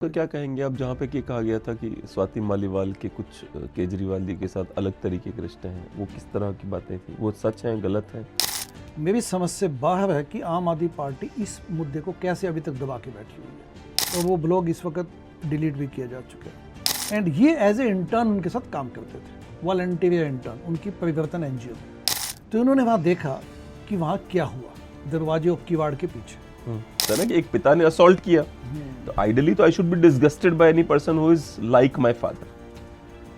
तो क्या कहेंगे आप, जहाँ पे कि कहा गया था कि स्वाति मालीवाल के कुछ केजरीवाल जी के साथ अलग तरीके के रिश्ते हैं, वो किस तरह की बातें थी, वो सच हैं गलत हैं? मेरी समझ से बाहर है कि आम आदमी पार्टी इस मुद्दे को कैसे अभी तक दबा के बैठी हुई है, और वो ब्लॉग इस वक्त डिलीट भी किया जा चुका है। एंड ये एज ए इंटर्न उनके साथ काम करते थे, वॉलंटियर इंटर्न, उनकी परिवर्तन एनजीओ। तो उन्होंने वहाँ देखा कि वहाँ क्या हुआ दरवाजे और किवाड़ के पीछे। ना कि एक पिता ने असॉल्ट किया, तो आइडियली तो I should be disgusted by any person who is like my father.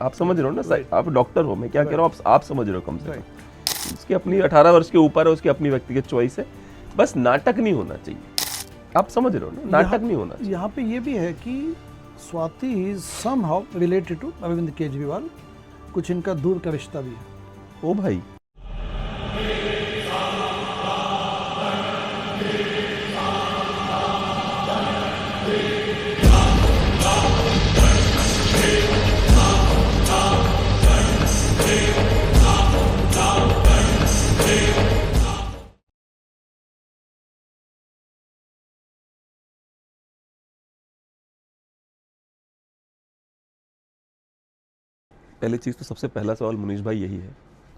आप समझ रहे हो ना, आप डॉक्टर हो, मैं क्या कह रहा हूँ आप समझ रहे हो। कम से कम उसकी अपनी 18 वर्ष के ऊपर है, उसकी अपनी व्यक्तिगत चॉइस है, बस नाटक नहीं होना चाहिए। आप समझ रहे हो ना, नाटक नहीं होना चाहिए। यहाँ पे ये भी है कि Swati is somehow related to Arvind Kejriwal, कुछ इनका दूर का रिश्ता भी है। ओ भाई, पहली चीज़ तो सबसे पहला सवाल मुनीश भाई यही है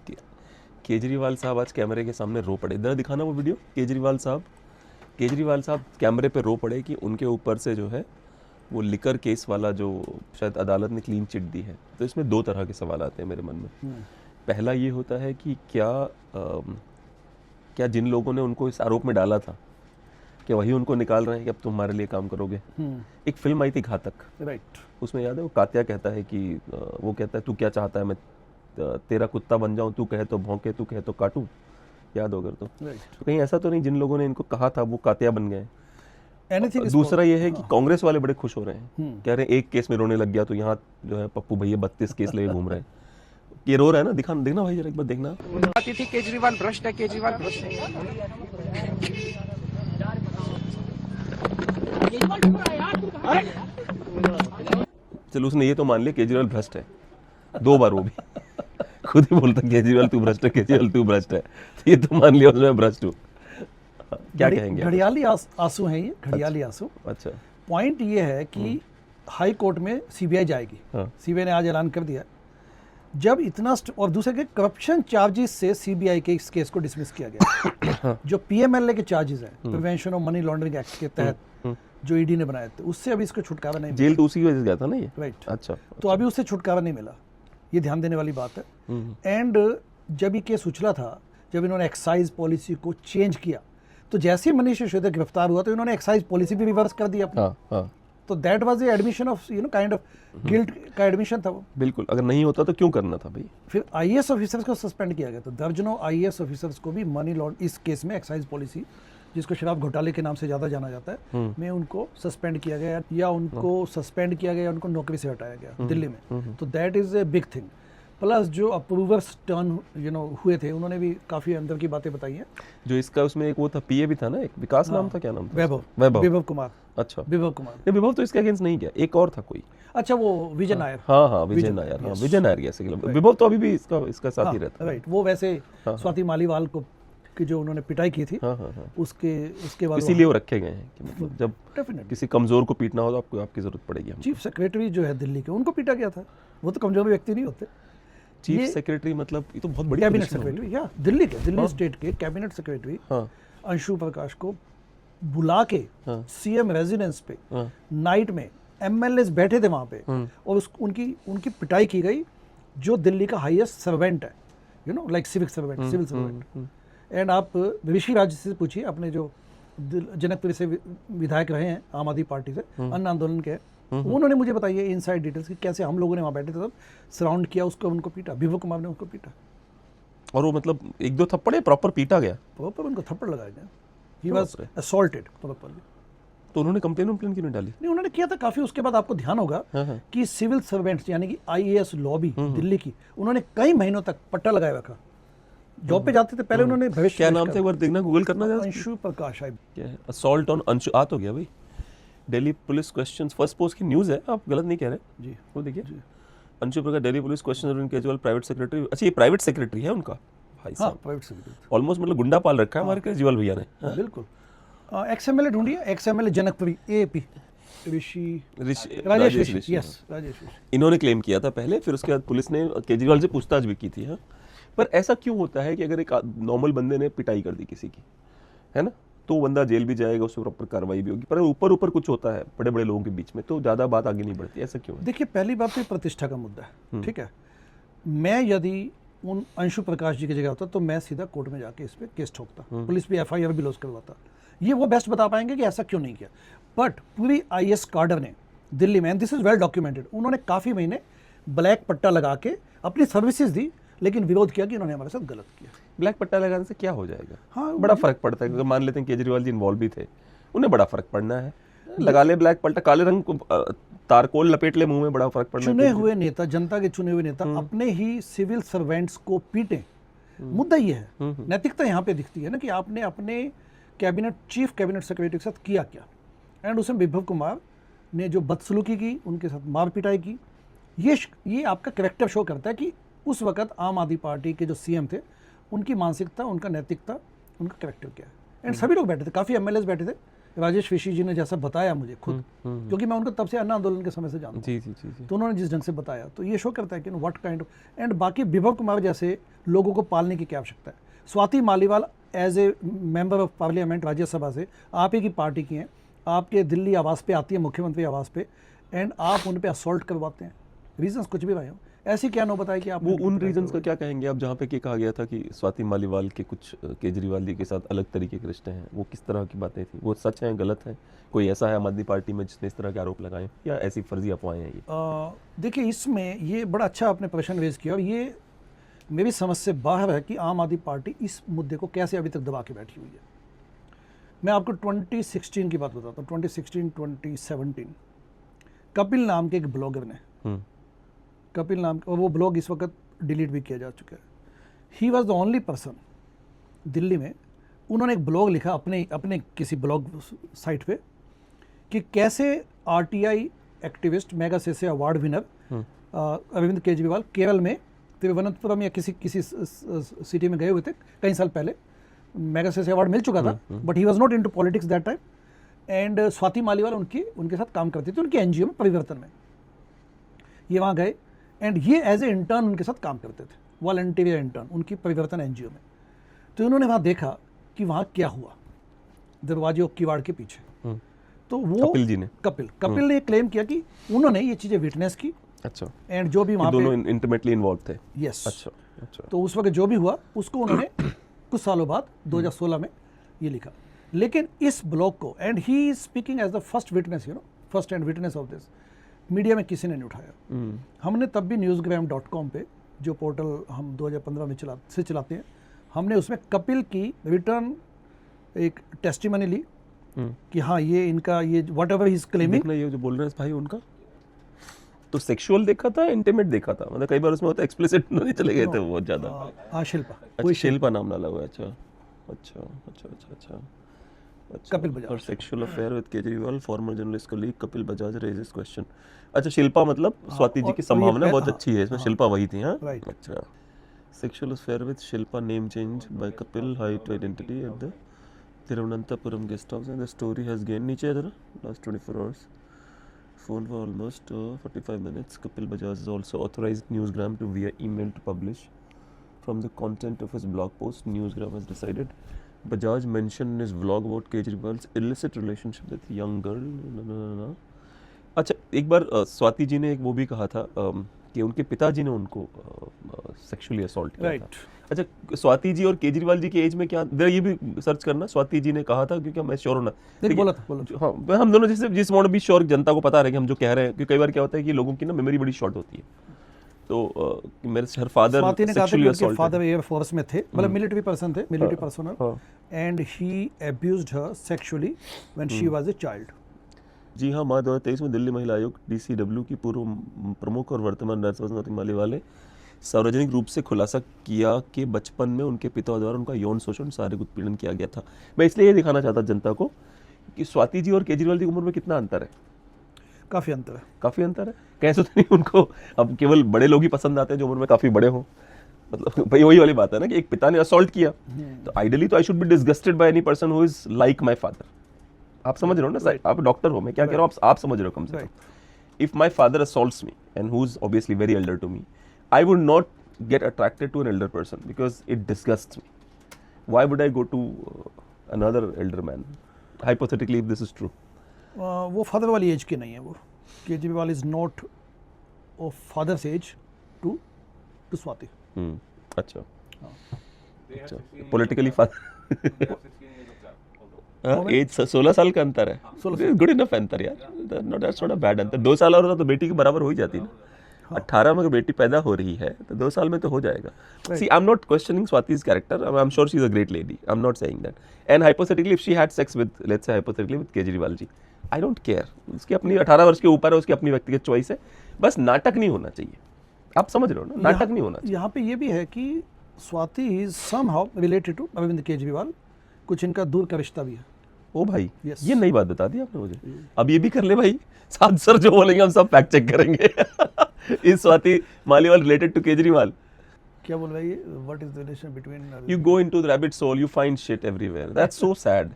कि केजरीवाल साहब आज कैमरे के सामने रो पड़े। इधर दिखाना वो वीडियो। केजरीवाल साहब कैमरे पे रो पड़े कि उनके ऊपर से जो है वो लिकर केस वाला जो शायद अदालत ने क्लीन चिट दी है। तो इसमें दो तरह के सवाल आते हैं मेरे मन में। पहला ये होता है कि क्या जिन लोगों ने उनको इस आरोप में डाला था, क्या वही उनको निकाल रहे हैं कि अब तुम हमारे लिए काम करोगे? एक फिल्म आई थी घातक, राइट। उसमें याद है वो कात्या कहता है कि वो कहता है तू क्या चाहता है, मैं तेरा कुत्ता बन जाऊं, तू कहे तो भौंके, तू कहे तो काटूं। याद होगा तो कहीं ऐसा तो नहीं जिन लोगों ने इनको कहा था वो कात्या बन गए? दूसरा ये है कि कांग्रेस वाले बड़े खुश हो रहे हैं, कह रहे हैं एक केस में रोने लग गया तो यहाँ जो है पप्पू भैया 32 केस लेके घूम रहे हैं। ये रो रहा है ना, देखना भाई जरा एक बार देखना। आती थी केजरीवाल भ्रष्ट है, केजरीवाल भ्रष्ट है। चलो उसने ये तो मान लिया केजरीवाल भ्रष्ट है, 2 बार वो भी खुद ही बोलता केजरीवाल तू भ्रष्ट है, केजरीवाल तू भ्रष्ट है, तो ये तो मान लिया उसने भ्रष्ट हूँ। क्या कहेंगे? घड़ियाली आंसू हैं ये, घड़ियाली आंसू। अच्छा, पॉइंट ये है कि हाई कोर्ट में सीबीआई जाएगी। सीबीआई ने आज ऐलान कर दिया। जब इतना और दूसरे के करप्शन चार्जेस से सीबीआई के इस केस को डिसमिस किया गया। जो पीएमएलए के चार्जेस हैं, prevention of money laundering act के तहत जो ईडी ने बनाए थे, उससे अभी इसको छुटकारा नहीं मिला। जेल तो उसी की वजह से गया था ना ये। राइट। अच्छा, तो अभी उससे छुटकारा नहीं मिला, ये ध्यान देने वाली बात है। एंड जब ये केस उछला था, जब इन्होंने एक्साइज पॉलिसी को चेंज किया, तो जैसे ही मनीष सिसोदिया गिरफ्तार हुआ तो इन्होंने एक्साइज पॉलिसी भी रिवर्स कर दी अपनी। तो that was a admission of kind of guilt का एडमिशन था वो। बिल्कुल, अगर नहीं होता तो क्यों करना था भाई? फिर आईएएस ऑफिसर्स को सस्पेंड किया गया। तो दर्जनों आईएएस ऑफिसर्स को भी मनी लॉन्ड्रिंग इस केस में एक्साइज पॉलिसी, जिसको शराब घोटाले के नाम से ज़्यादा जाना जाता है, में उनको सस्पेंड किया गया, या उनको सस्पेंड किया गया, उनको नौकरी से हटाया गया दिल्ली में। तो that is a big thing. Plus जो अप्रूवर्स टर्न हुए थे, उन्होंने भी काफ़ी अंदर की बातें बताई हैं। जो इसका उसमें एक वो था, पीए भी था ना, एक विकास नाम था, क्या नाम था? वैभव कुमार। अच्छा, विभव कुमार। नहीं, विभव तो इसके अगेंस्ट नहीं गया, एक और था कोई। अच्छा, वो विजय नायर। हाँ, विजय नायर। हाँ, विजय नायर गया। विभव तो अभी भी इसका साथ ही रहता है। राइट। वो वैसे स्वाति मालीवाल को कि जो उन्होंने पिटाई की थी, उसके बाद इसीलिए वो रखे गए हैं कि मतलब जब किसी कमजोर को पीटना हो तो आपको आपकी जरूरत पड़ेगी। चीफ सेक्रेटरी जो है दिल्ली के, उनको पीटा गया था। वो तो कमजोर व्यक्ति नहीं होते। चीफ सेक्रेटरी मतलब ये तो बहुत बड़ी कैबिनेट सेक्रेटरी, या दिल्ली स्टेट के कैबिनेट सेक्रेटरी अंशु प्रकाश को बुला के सीएम रेजिडेंस पे नाइट में एमएलए बैठे थे वहां पे, और उनकी पिटाई की गई, जो दिल्ली का हाईएस्ट सर्वेंट है, लाइक सिविल सर्वेंट। एंड आप ऋषि राज से पूछिए, अपने जो जनकपुरी से विधायक रहे हैं आम आदमी पार्टी से, अन्न आंदोलन के, उन्होंने मुझे बताई है इनसाइड डिटेल्स कि कैसे हम लोगों ने वहाँ बैठे थे, सब सराउंड किया उसको, उनको पीटा। विभव कुमार ने उनको पीटा, और वो मतलब 1-2 थप्पड़ प्रॉपर पीटा गया, प्रॉपर उनको थप्पड़ लगाया गया। He was assaulted properly. तो उन्होंने कंप्लेन क्यों नहीं डाली? नहीं, उन्होंने किया था काफी। उसके बाद आपको ध्यान होगा कि सिविल सर्वेंट्स यानी कि आईएएस लॉबी दिल्ली की, उन्होंने कई महीनों तक पट्टा लगाया रखा। जॉब पे जाते थे पहले, उन्होंने भविष्य, क्या नाम था एक बार देखना, गूगल करना। अंशु प्रकाश। क्या है असॉल्ट ऑन अंशु? आ तो गया भाई। Delhi police questions, first post की न्यूज़ है, आप गलत नहीं कह रहे जी। वो देखिए, Anshu Prakash, Delhi police question Arvind Kejriwal private secretary. अच्छा, ये प्राइवेट सेक्रेटरी है उनका भाई साहब? Private secretary. ऑलमोस्ट मतलब गुंडा पाल रखा है हमारे केजरीवाल भैया ने। बिल्कुल। एक्सएमएलए ढूंढिए, एक्सएमएलए जनकपुरी एपी। राजेश ऋषि, यस राजेश ऋषि। इन्होंने क्लेम किया था पहले, फिर उसके बाद पुलिस ने केजरीवाल से पूछताछ भी की थी। हाँ, पर ऐसा क्यों होता है कि अगर एक नॉर्मल बंदे ने पिटाई कर दी किसी की, है ना, तो बंदा जेल भी जाएगा, उसके ऊपर कार्रवाई भी होगी, पर ऊपर ऊपर कुछ होता है बड़े बड़े लोगों के बीच में, तो ज़्यादा बात आगे नहीं बढ़ती, ऐसा क्यों है? देखिए, पहली बात तो प्रतिष्ठा का मुद्दा है, ठीक है। मैं यदि उन अंशु प्रकाश जी की जगह होता तो मैं सीधा कोर्ट में जाके इस पर केस ठोकता, पुलिस भी FIR भी लॉन्च करवाता। ये वो बेस्ट बता पाएंगे कि ऐसा क्यों नहीं किया। बट पूरी IAS काडर ने दिल्ली में, दिस इज वेल डॉक्यूमेंटेड, उन्होंने काफ़ी महीने ब्लैक पट्टा लगा के अपनी सर्विसेज दी, लेकिन विरोध किया कि इन्होंने हमारे साथ गलत किया। ब्लैक पट्टा लगाने से क्या हो जाएगा? हाँ, बड़ा फर्क पड़ता है, क्योंकि मान लेते हैं केजरीवाल जी इन्वॉल्व भी थे, उन्हें बड़ा फर्क पड़ना है, लगा ले ब्लैक पट्टा, काले रंग को तारकोल लपेट ले मुंह में, बड़ा फर्क पड़ना है। चुने हुए नेता, जनता के चुने हुए नेता अपने ही सिविल सर्वेंट्स को पीटे, मुद्दा ये है। नैतिकता यहाँ पे दिखती है ना कि आपने अपने कैबिनेट, चीफ कैबिनेट सेक्रेटरी के साथ किया क्या, एंड उसमें विभव कुमार ने जो बदसलूकी की, उनके साथ मार पिटाई की, ये आपका कैरेक्टर शो करता है कि उस वक्त आम आदमी पार्टी के जो CM थे, उनकी मानसिकता, उनका नैतिकता, उनका कैरेक्टर क्या है। एंड सभी लोग बैठे थे, काफ़ी MLAs बैठे थे, राजेश ऋषि जी ने जैसा बताया मुझे खुद, क्योंकि मैं उनको तब से अन्ना आंदोलन के समय से जानता हूँ, तो उन्होंने जिस ढंग से बताया, तो ये शो करता है कि व्हाट काइंड ऑफ, एंड बाकी विभव कुमार जैसे लोगों को पालने की क्या आवश्यकता है। Swati Maliwal as a member of parliament, Rajya Sabha से आप ही की पार्टी की हैं, आपके दिल्ली आवास पे आती है, मुख्यमंत्री आवास पे, एंड आप उन पे असॉल्ट करवाते हैं, रीजंस कुछ भी रहे हो, ऐसी क्या नो बताए कि आप वो उन रीजंस का क्या कहेंगे आप, जहाँ पे कि कहा गया था कि स्वाति मालीवाल के कुछ केजरीवाल जी के साथ अलग तरीके के रिश्ते हैं, वो किस तरह की बातें थी, वो सच हैं, गलत है? कोई ऐसा है आम आदमी पार्टी में जिसने इस तरह के आरोप लगाए, या ऐसी फर्जी अफवाहें हैं ये? देखिए, इसमें ये बड़ा अच्छा आपने प्रश्न रेज किया, और ये मेरी समझ से बाहर है कि आम आदमी पार्टी इस मुद्दे को कैसे अभी तक दबा के बैठी हुई है। मैं आपको 2016 की बात बताता हूँ, 2016-2017 कपिल नाम के एक ब्लॉगर ने, कपिल नाम, और वो ब्लॉग इस वक्त डिलीट भी किया जा चुका है, he was the only person Delhi में, उन्होंने एक ब्लॉग लिखा अपने किसी ब्लॉग साइट पे कि कैसे RTI activist, Magsaysay award winner Arvind Kejriwal Kerala में तिरुवनंतपुरम या किसी सिटी में गए हुए थे कई साल पहले, मेगा सेसे अवार्ड मिल चुका था, but he was not into politics that time, and Swati Maliwal उनके साथ काम करती थी, उनकी NGO में, परिवर्तन में। ये वहाँ गए, एंड ये एज ए इंटर्न उनके साथ काम करते थे, वॉलंटियर इंटर्न उनकी परिवर्तन NGO में। तो उन्होंने वहाँ देखा कि वहाँ क्या हुआ दरवाजे और किवाड़ के पीछे। तो वो कपिल ने क्लेम किया कि उन्होंने ये चीज़ें विटनेस की। अच्छा। एंड जो भी वहाँ पे दोनों इंटीमेटली इन्वॉल्व थे। यस। अच्छा। तो उस वक्त जो भी हुआ उसको उन्होंने कुछ सालों बाद 2016 में ये लिखा। लेकिन इस ब्लॉग को, and he is speaking as the first witness, first hand witness of this, media में किसी ने नहीं उठाया। हमने तब भी newsgram.com पे, जो पोर्टल हम 2015 में चलाते हैं, हमने उसमें कपिल की रिटर्न एक टेस्टिमनी ली कि हाँ ये इनका, ये what ever he is claiming, ये जो बोल रहे हैं भाई उनका तो सेक्सुअल देखा था, इंटीमेट देखा था, मतलब कई बार उसमें होता एक्सप्लिसिट नहीं चले गए थे बहुत ज्यादा। शिल्पा, कोई शिल्पा नाम ना लगा। अच्छा। कपिल बजाज और sexual affair with Kejriwal, farmer journalist colleague Kapil Bajaj raises question. अच्छा, शिल्पा मतलब स्वाति जी की संभावना बहुत अच्छी है इसमें, शिल्पा वही थी। हाँ, अच्छा। Sexual affair with Shilpa, name change bye Kapil, hide identity at the Thiruvananthapuram guest house, and the story has gain, नीचे जरा, last 24 hours, phone for almost 45 minutes. Kapil Bajaj is also authorized Newsgram to via email to publish from the content of his blog post. Newsgram has decided. Bajaj mentioned in his vlog about Kejriwal's illicit relationship with young girl. अच्छा, एक बार स्वाति जी ने एक वो भी कहा था कि उनके पिताजी ने उनको सेक्सुअली असॉल्ट किया था। अच्छा, स्वाति जी और केजरीवाल जी की एज में क्या, ये भी सर्च करना, स्वाति जी ने कहा था, क्योंकि मैं श्योर होना बोला था। हाँ, हम दोनों जिस वांट बी श्योर, जनता को पता रहे कि हम जो कह रहे हैं, क्योंकि कई बार क्या होता है कि लोगों की ना मेमोरी बड़ी शॉर्ट होती है। तो मेरे her father sexually assaulted, father air force में थे, मतलब मिलिट्री पर्सन थे, military personnel, and he abused her sexually when she was a child. जी हाँ, मार्च 2023 में दिल्ली महिला आयोग DCW की पूर्व प्रमुख और वर्तमान नर्स स्वाति मालीवाल ने सार्वजनिक रूप से खुलासा किया कि बचपन में उनके पिता द्वारा उनका यौन शोषण, शारीरिक उत्पीड़न किया गया था। मैं इसलिए ये दिखाना चाहता जनता को कि स्वाति जी और केजरीवाल जी की उम्र में कितना अंतर है। काफ़ी अंतर है। कैसे तो नहीं, उनको अब केवल बड़े लोग ही पसंद आते हैं जो उम्र में काफ़ी बड़े हों। मतलब भाई वही वाली बात है ना कि एक पिता ने असॉल्ट किया, तो आइडियली तो I should be disgusted by any person who is like my father. आप समझ रहे हो ना, आप डॉक्टर हो, मैं क्या कह रहा हूँ आप समझ रहे हो कम से कम. If my father assaults me and who's obviously very elder to me, I would not get attracted to an elder person because it disgusts me. Why would I go to another elder man? Hypothetically, if this is true. वो father वाली age की नहीं है वो. Kejriwal is not of father's age to Swati. अच्छा. अच्छा. Politically father. As 16 साल का अंतर है. गुड इनफ अंतर यार. दैट्स नॉट अ बैड अंतर. 2 साल और तो बेटी के बराबर हो ही जाती है ना. 18 में बेटी पैदा हो रही है तो 2 साल में तो हो जाएगा. See, I am not questioning Swati's character. I am sure she is a great lady. I am not saying that. And hypothetically if she had sex with, let's say hypothetically with Kejriwal ji, I don't care. उसकी अपनी 18 वर्ष के ऊपर है, उसकी अपनी व्यक्तिगत choice है. बस नाटक नहीं होना चाहिए. आप समझ रहे हो ना, नाटक नहीं होना चाहिए. यहाँ पे ये भी है कि Swati is somehow related to Arvind Kejriwal. कुछ इनका दूर का रिश्ता भी है. ओ भाई, ये नई बात बता दी आपने मुझे. अब ये भी कर ले भाई. साथ सर जो बोलेंगे हम सब फैक्ट चेक करेंगे. Is Swati Maliwal related to Kejriwal? क्या बोल रहा है ये? What is the relation between? You go into the rabbit hole, you find shit everywhere. That's so sad.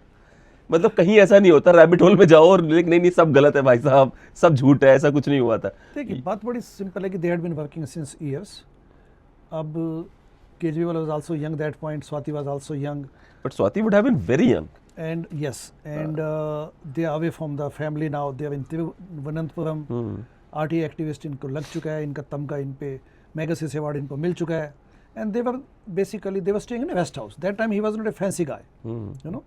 मतलब कहीं ऐसा नहीं होता रैबिट होल में जाओ और नहीं सब गलत है भाई साहब, सब झूठ है, ऐसा कुछ नहीं हुआ था. देखिए बात बड़ी सिंपल है कि they had been working since years. अब Kejriwal was also young that point, Swati was also young. But Swati would have been very young. And yes, and they are away from the family now. They are in Thiruvananthapuram. RT activist इनको लग चुका है, इनका तमगा इन पे मेगासिस award इनको मिल चुका है. And they were basically they were staying in a rest house. That time he was not a fancy guy. You know,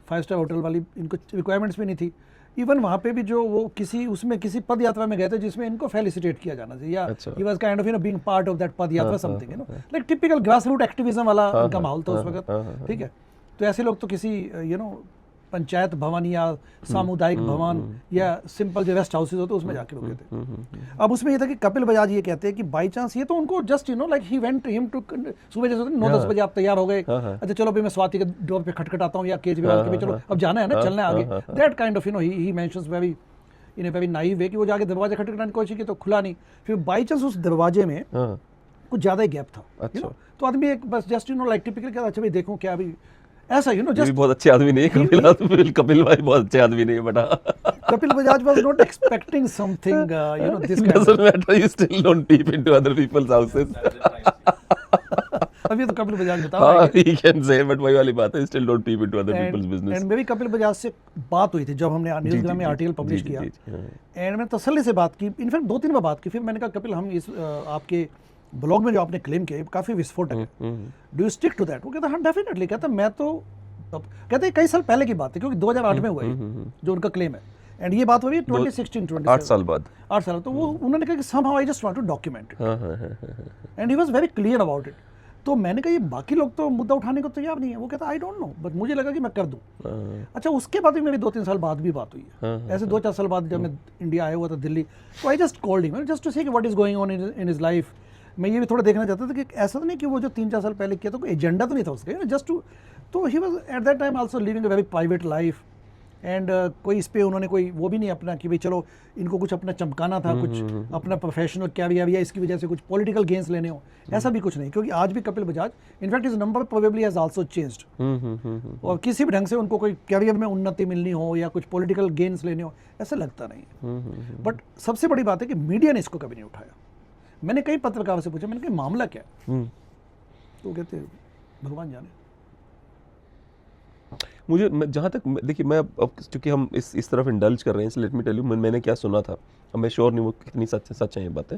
5-star hotel वाली इनको रिक्वायरमेंट्स भी नहीं थी. इवन वहाँ पे भी जो वो किसी पद यात्रा में गए थे जिसमें इनको फेलिसिटेट किया जाना चाहिए. या he was kind of being part of that पद यात्रा something, you know, like typical grassroots activism वाला इनका माहौल था उस वक्त. ठीक है. तो ऐसे लोग तो किसी पंचायत भवन या सामुदायिक भवन या सिंपल जो रेस्ट हाउसेज होते उसमें जाके रुके थे. अब उसमें ये था कि कपिल बजाज ये कहते हैं कि बाई चांस ये तो उनको just like he went him to सुबह जैसे 9-10 बजे आप तैयार हो गए. अच्छा चलो भाई मैं स्वाति के डोर पे खटखटाता हूँ या केजरीवाल के भी चलो अब जाना है ना, चलना है आगे. That kind of he mentions very in a very naive way कि वो जाके दरवाजा खटखटाने की कोशिश की तो खुला नहीं. फिर बाई चांस उस दरवाजे में कुछ ज्यादा ही गैप था. तो आदमी एक बस जस्ट लाइक टिपिकल क्या, अच्छा भाई देखो क्या अभी ऐसा जस्ट बहुत अच्छे आदमी नहीं है. कपिल भाई बहुत अच्छे आदमी नहीं है बेटा. Kapil Bajaj was not expecting something this kind. Doesn't matter, you still don't peep into other people's houses. अभी तो कपिल बजाज बताओ. हाँ, he can say, but वही वाली बात है, still don't peep into other people's business. And मेरी कपिल बजाज से बात हुई थी जब हमने न्यूज़ग्राम में आर्टिकल पब्लिश किया. एंड मैंने तसल्ली से बात की, इनफैक्ट 2-3 बार बात की. फिर मैंने कहा कपिल हम इस आपके ब्लॉग में जो आपने क्लेम किया काफी विस्फोटक है, do you stick to that? वो कहता हाँ डेफिनेटली. कहता मैं तो कहते कई साल पहले की बात है क्योंकि 2008 में हुआ है जो उनका क्लेम है. एंड ये बात हुई 2016-2017 8 साल बाद. 8 साल. तो वो उन्होंने कहा कि somehow I just want to document it. And he was very clear about it. तो मैंने कहा ये बाकी लोग तो मुद्दा उठाने को तैयार नहीं है. वो कहता आई डोंट नो बट मुझे लगा कि मैं कर दूं. अच्छा उसके बाद भी मेरी 2-3 साल बाद भी बात हुई है. ऐसे 2-4 साल बाद जब मैं इंडिया आया हुआ था दिल्ली, तो I just called him just to see what is going on in his life. मैं ये भी थोड़ा देखना चाहता था कि ऐसा तो नहीं कि वो जो 3-4 साल पहले किया तो कोई एजेंडा तो नहीं था उसका, जस्ट टू. तो he was at that time also living a very private life. And कोई इस पे उन्होंने कोई वो भी नहीं अपना कि भाई चलो इनको कुछ अपना चमकाना था, कुछ अपना प्रोफेशनल कैरियर या इसकी वजह से कुछ पॉलिटिकल गेन्स लेने हो, ऐसा भी कुछ नहीं. क्योंकि आज भी Kapil Bajaj in fact is number probably has also changed. और किसी भी ढंग से उनको कोई कैरियर में उन्नति मिलनी हो या कुछ पॉलिटिकल गेन्स लेने हो ऐसा लगता नहीं है. बट सबसे बड़ी बात है कि मीडिया ने इसको कभी नहीं उठाया. मैंने कई पत्रकारों से पूछा, मैंने कहा मामला क्या है? तो कहते भगवान जाने. मुझे जहाँ तक देखिए मैं अब क्योंकि हम इस तरफ इंडल्ज कर रहे हैं, इसलिए लेट मी टेल यू मैंने क्या सुना था. अब मैं श्योर नहीं वो कितनी सच है ये बातें.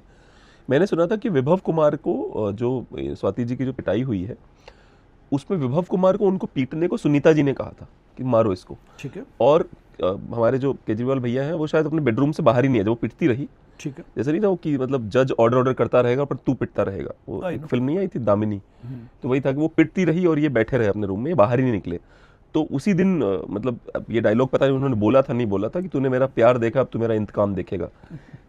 मैंने सुना था कि विभव कुमार को जो स्वाति जी की जो पिटाई हुई है उसमें विभव कुमार को उनको पीटने को सुनीता जी ने कहा था कि मारो इसको. ठीक है. और हमारे जो केजरीवाल भैया हैं वो शायद अपने बेडरूम से बाहर ही नहीं है जब वो पिटती रही. ठीक है. जैसे नहीं था वो कि मतलब जज ऑर्डर करता रहेगा पर तू पिटता रहेगा. वो एक फिल्म नहीं आई थी दामिनी, तो वही था कि वो पिटती रही और ये बैठे रहे अपने रूम में, बाहर ही नहीं निकले. तो उसी दिन मतलब ये डायलॉग पता नहीं उन्होंने बोला था नहीं बोला था कि तूने मेरा प्यार देखा अब तू मेरा इंतकाम देखेगा.